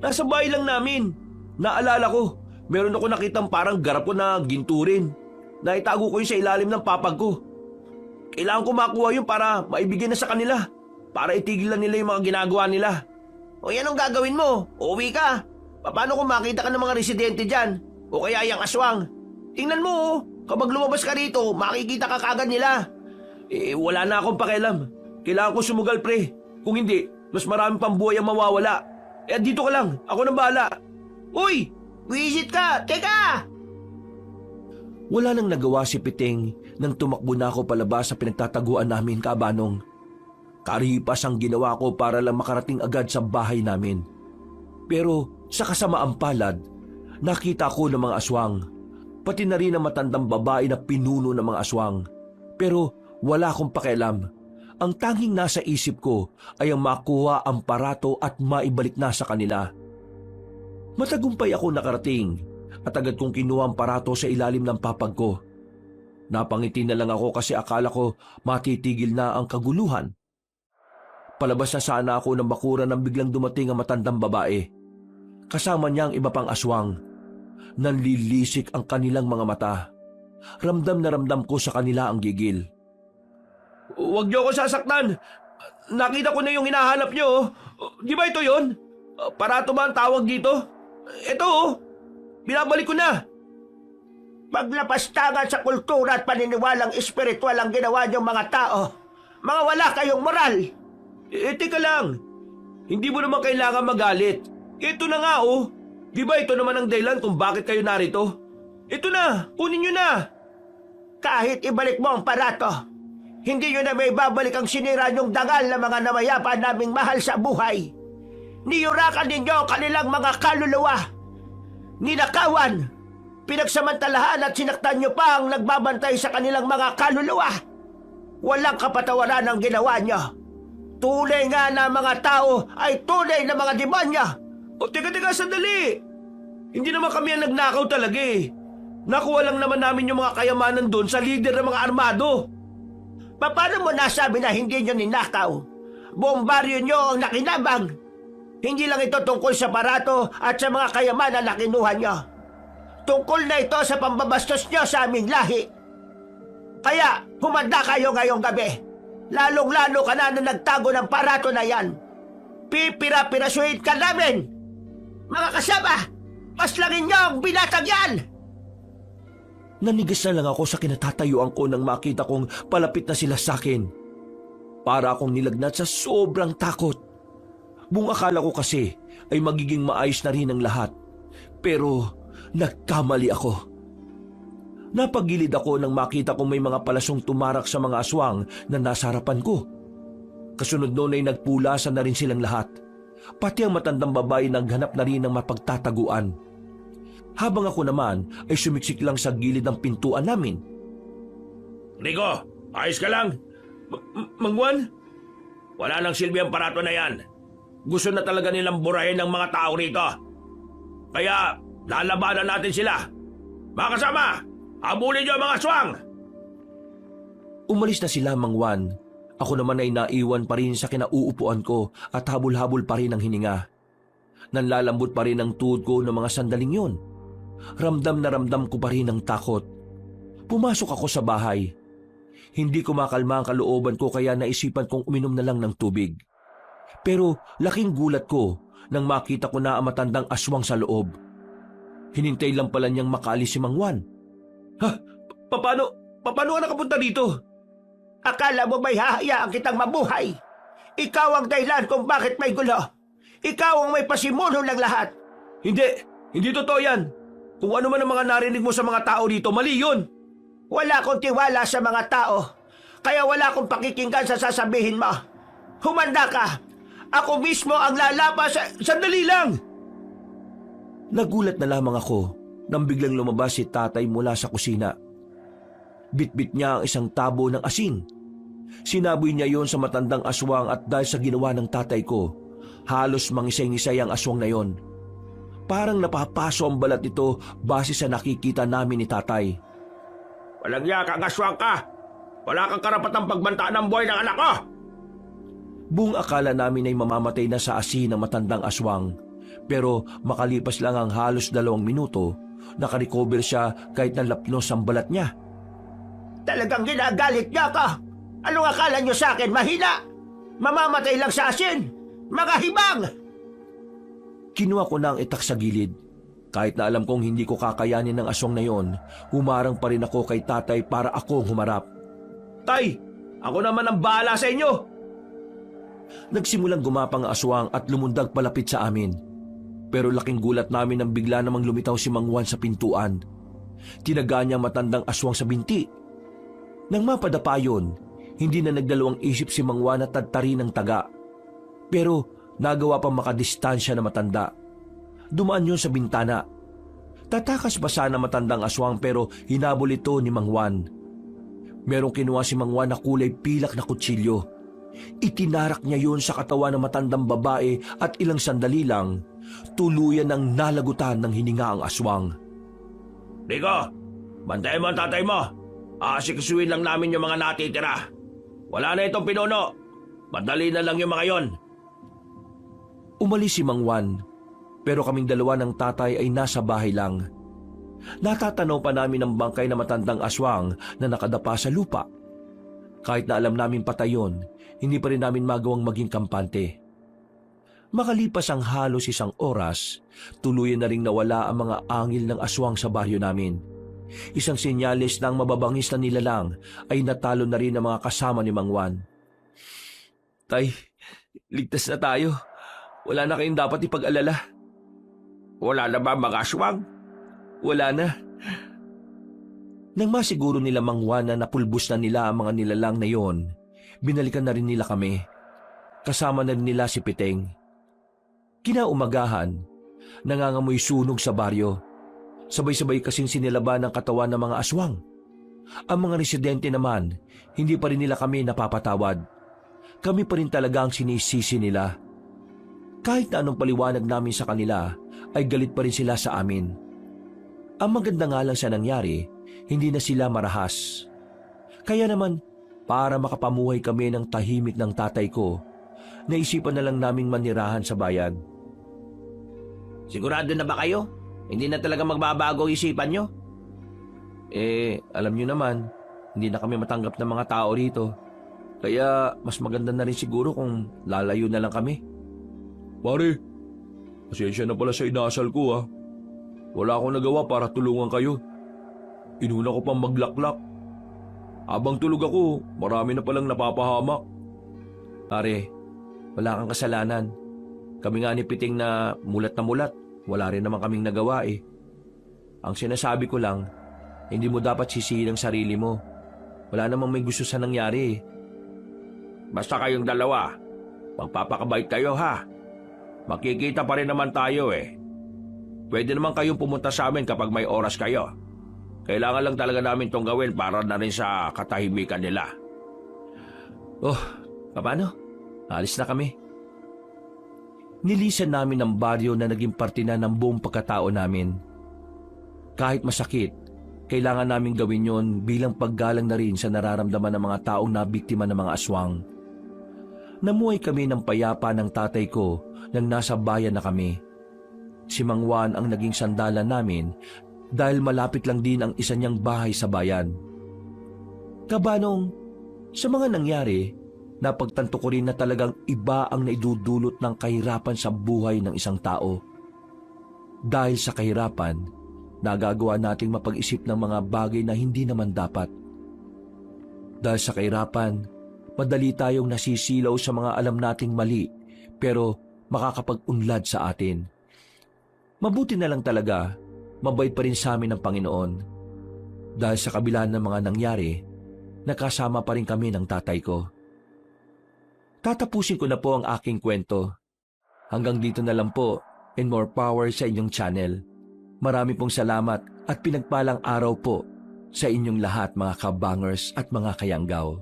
Nasa bahay lang namin. Naalala ko, meron ako nakitang parang garapo na ginto rin. Naitago ko yun sa ilalim ng papag ko. Kailangan ko makuha yun para maibigay na sa kanila. Para itigil na nila yung mga ginagawa nila. O yan ang gagawin mo. Uuwi ka. Paano kung makita ka ng mga residente dyan? O kaya yung aswang? Tingnan mo oh. Kapag lumabas ka rito, makikita ka kagad nila. Wala na akong pakialam. Kailangan ko sumugal pre. Kung hindi, mas marami pang buhay ang mawawala. Dito ka lang. Ako nang bahala. Uy! Visit ka! Teka! Wala nang nagawa si Piting nang tumakbo na ako palabas sa pinagtataguan namin, Kabanong. Karipas ang ginawa ko para lang makarating agad sa bahay namin. Pero sa kasamaang palad, nakita ko ng mga aswang. Pati na rin ang matandang babae na pinuno ng mga aswang. Pero wala akong pakialam. Ang tanging nasa isip ko ay ang makuha ang parato at maibalik na sa kanila. Matagumpay ako nakarating at agad kong kinuha ang parato sa ilalim ng papag ko. Napangiti na lang ako kasi akala ko matitigil na ang kaguluhan. Palabas na sana ako ng bakuran nang biglang dumating ang matandang babae. Kasama niya ang iba pang aswang. Nanlilisik ang kanilang mga mata. Ramdam na ramdam ko sa kanila ang gigil. Huwag niyo ako sasaktan. Nakita ko na yung hinahanap niyo. Di ba ito yon? Parato ba ang tawag dito? Ito oh. Binabalik ko na. Paglapastangan sa kultura at paniniwalang espiritual ang ginawa niyong mga tao. Mga wala kayong moral. Teka lang. Hindi mo naman kailangan magalit. Ito na nga oh. Di ba ito naman ang dahilan kung bakit kayo narito? Ito na, kunin nyo na. Kahit ibalik mo ang parato, hindi nyo na may babalik ang sinira nyong dangal na mga namayapa naming mahal sa buhay. Niyurakan ninyo ang kanilang mga kaluluwa. Ninakawan, pinagsamantalahan at sinaktan nyo pa ang nagbabantay sa kanilang mga kaluluwa. Walang kapatawaran ang ginawa nyo. Tunay nga na mga tao ay tunay na mga demonyo. Teka, sandali. Hindi naman kami ang nagnakaw talaga eh. Nakuha lang naman namin yung mga kayamanan doon sa leader ng mga armado. Paano mo nasabi na hindi nyo ninakaw? Buong baryo nyo ang nakinabang. Hindi lang ito tungkol sa parato at sa mga kayamanan na kinuha nyo. Tungkol na ito sa pambabastos nyo sa aming lahi. Kaya humanda kayo ngayong gabi. Lalong-lalo ka na nagtago ng parato na yan. Pipira-pirasuhin ka namin. Mga kasama, paslangin nyo ang binatag yan! Nanigas na lang ako sa kinatatayuan ko nang makita kong palapit na sila sa akin. Para akong nilagnat sa sobrang takot. Buong akala ko kasi ay magiging maayos na rin ang lahat. Pero nagkamali ako. Napagilid ako nang makita kong may mga palasong tumarak sa mga aswang na nasa harapan ko. Kasunod noon ay nagpulasan na rin silang lahat. Pati ang matandang babae naghanap na rin ng mapagtataguan. Habang ako naman ay sumiksik lang sa gilid ng pintuan namin. Rico, ayos ka lang? Mang Juan? Wala nang silbi ang parato na yan. Gusto na talaga nilang burahin ng mga tao rito. Kaya lalabanan natin sila. Mga kasama, habulin niyo ang mga aswang! Umalis na sila, Mang Juan. Ako naman ay naiwan pa rin sa kinauupuan ko at habol-habol pa rin ang hininga. Nanlalambot pa rin ang tuhod ko ng mga sandaling yon. Ramdam na ramdam ko pa rin ang takot. Pumasok ako sa bahay. Hindi ko makalma ang kalooban ko kaya naisipan kong uminom na lang ng tubig. Pero laking gulat ko nang makita ko na ang matandang aswang sa loob. Hinintay lang pala niyang makaalis si Mang Juan. Ha? Paano ka nakapunta dito? Akala mo may hahayaan kitang mabuhay? Ikaw ang dahilan kung bakit may gulo. Ikaw ang may pasimuno ng lahat. Hindi totoo yan. Kung ano man ang mga narinig mo sa mga tao dito, mali yun. Wala akong tiwala sa mga tao, kaya wala akong pakikinggan sa sasabihin mo. Humanda ka! Ako mismo ang lalapas sa... Sandali lang! Nagulat na lamang ako nang biglang lumabas si tatay mula sa kusina. Bitbit niya ang isang tabo ng asin. Sinaboy niya yon sa matandang aswang at dahil sa ginawa ng tatay ko, halos mangisay-ngisay ang aswang na yon. Parang napapaso ang balat nito base sa nakikita namin ni tatay. Walang yakang aswang ka! Wala kang karapatang pagbantaan ng buhay ng anak ko! Buong akala namin ay mamamatay na sa asin ng matandang aswang. Pero makalipas lang ang halos 2 minuto, nakarecover siya kahit nalapnos ang balat niya. Talagang ginagalit niya ka! Anong akala niyo sa akin? Mahina! Mamamatay lang sa asin! Mga hibang! Kinuha ko na ang itak sa gilid. Kahit na alam kong hindi ko kakayanin ng aswang na yon, humarang pa rin ako kay tatay para ako humarap. Tay! Ako naman ang bahala sa inyo! Nagsimulang gumapang ang aswang at lumundag palapit sa amin. Pero laking gulat namin nang bigla namang lumitaw si Mang Juan sa pintuan. Tinaga niya ang matandang aswang sa binti. Nang mapadapa yun, hindi na nagdalawang isip si Mang Juan na tadtarin ng taga. Pero nagawa pang makadistansya na matanda. Dumaan yun sa bintana. Tatakas pa sana matandang aswang pero hinabol ito ni Mang Juan. Merong kinuha si Mang Juan na kulay pilak na kutsilyo. Itinarak niya yun sa katawan ng matandang babae at ilang sandali lang, tuluyan ng nalagutan ng hininga ang aswang. Rico, bantayan mo ang tatay mo. Aasikasuin lang namin yung mga natitira. Wala na itong pinuno. Madali na lang yung mga yon. Umalis si Mang Juan, pero kaming dalawa ng tatay ay nasa bahay lang. Natatanaw pa namin ang bangkay na matandang aswang na nakadapa sa lupa. Kahit na alam namin patay yun, hindi pa rin namin magawang maging kampante. Makalipas ang halos 1 oras, tuluyan na ring nawala ang mga angil ng aswang sa baryo namin. Isang senyales na ang mababangis na nilalang ay natalo na rin ang mga kasama ni Mang Juan. Tay, ligtas na tayo. Wala na kayong dapat ipag-alala. Wala na ba mga aswang? Wala na. Nang masiguro nila Mang Juan na napulbos na nila ang mga nilalang na yon, binalikan na rin nila kami. Kasama na rin nila si Piteng. Kinaumagahan, nangangamoy sunog sa baryo. Sabay-sabay kasing sinilaban ng katawan ng mga aswang. Ang mga residente naman, hindi pa rin nila kami napapatawad. Kami pa rin talaga ang sinisisi nila. Kahit na anong paliwanag namin sa kanila, ay galit pa rin sila sa amin. Ang maganda nga lang sa nangyari, hindi na sila marahas. Kaya naman, para makapamuhay kami ng tahimik ng tatay ko, naisipan na lang naming manirahan sa bayan. Sigurado na ba kayo? Hindi na talaga magbabago isipan nyo? Alam nyo naman, hindi na kami matanggap ng mga tao rito. Kaya mas maganda na rin siguro kung lalayo na lang kami. Pare, pasensya na pala sa inasal ko ha. Wala akong nagawa para tulungan kayo. Inuna ko pang maglaklak. Habang tulog ako, marami na palang napapahamak. Pare, wala kang kasalanan. Kami nga ni Piting na mulat, wala rin naman kaming nagawa eh. Ang sinasabi ko lang, hindi mo dapat sisihin ang sarili mo. Wala namang may gusto sa nangyari eh. Basta kayong dalawa, magpapakabait kayo ha. Makikita pa rin naman tayo eh. Pwede naman kayong pumunta sa amin kapag may oras kayo. Kailangan lang talaga namin itong gawin para na rin sa katahimikan nila. Oh, paano? Alis na kami. Nilisan namin ang baryo na naging parte na ng buong pagkatao namin. Kahit masakit, kailangan namin gawin yon bilang paggalang na rin sa nararamdaman ng mga taong nabiktima ng mga aswang. Namuhay kami ng payapa ng tatay ko nang nasa bayan na kami. si Mang Juan ang naging sandalan namin dahil malapit lang din ang isa niyang bahay sa bayan. Kabanong, sa mga nangyari, napagtanto ko rin na talagang iba ang naidudulot ng kahirapan sa buhay ng isang tao. Dahil sa kahirapan, nagagawa nating mapag-isip ng mga bagay na hindi naman dapat. Dahil sa kahirapan, madali tayong nasisilaw sa mga alam nating mali pero makakapag-unlad sa atin. Mabuti na lang talaga, mabait pa rin sa amin ng Panginoon. Dahil sa kabila ng mga nangyari, nakasama pa rin kami ng tatay ko. Tatapusin ko na po ang aking kwento. Hanggang dito na lang po, and more power sa inyong channel. Marami pong salamat at pinagpalang araw po sa inyong lahat mga kabangers at mga kayanggaw.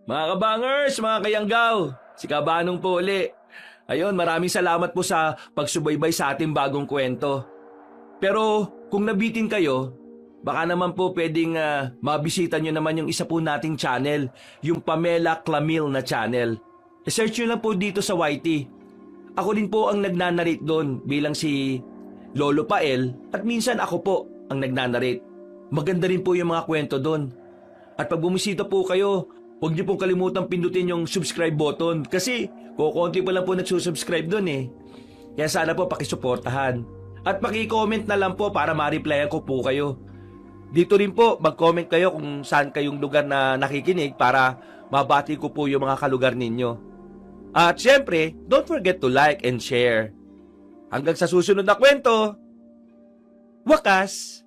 Mga kabangers, mga kayanggaw, si Kabanong po uli. Ayun, maraming salamat po sa pagsubaybay sa ating bagong kwento. Pero kung nabitin kayo, baka naman po pwedeng mabisita nyo naman yung isa po nating channel, yung Pamela Clamil na channel. I-search nyo lang po dito sa YT. Ako din po ang nagnanarrate doon bilang si Lolo Pael at minsan ako po ang nagnanarrate. Maganda rin po yung mga kwento doon. At pag bumisita po kayo, huwag niyo pong kalimutang pindutin yung subscribe button kasi kukunti pa lang po nagsusubscribe doon eh. Kaya sana po pakisuportahan. At paki-comment na lang po para ma-replyan ko po kayo. Dito rin po, mag-comment kayo kung saan kayong lugar na nakikinig para mabati ko po yung mga kalugar ninyo. At syempre, don't forget to like and share. Hanggang sa susunod na kwento, wakas!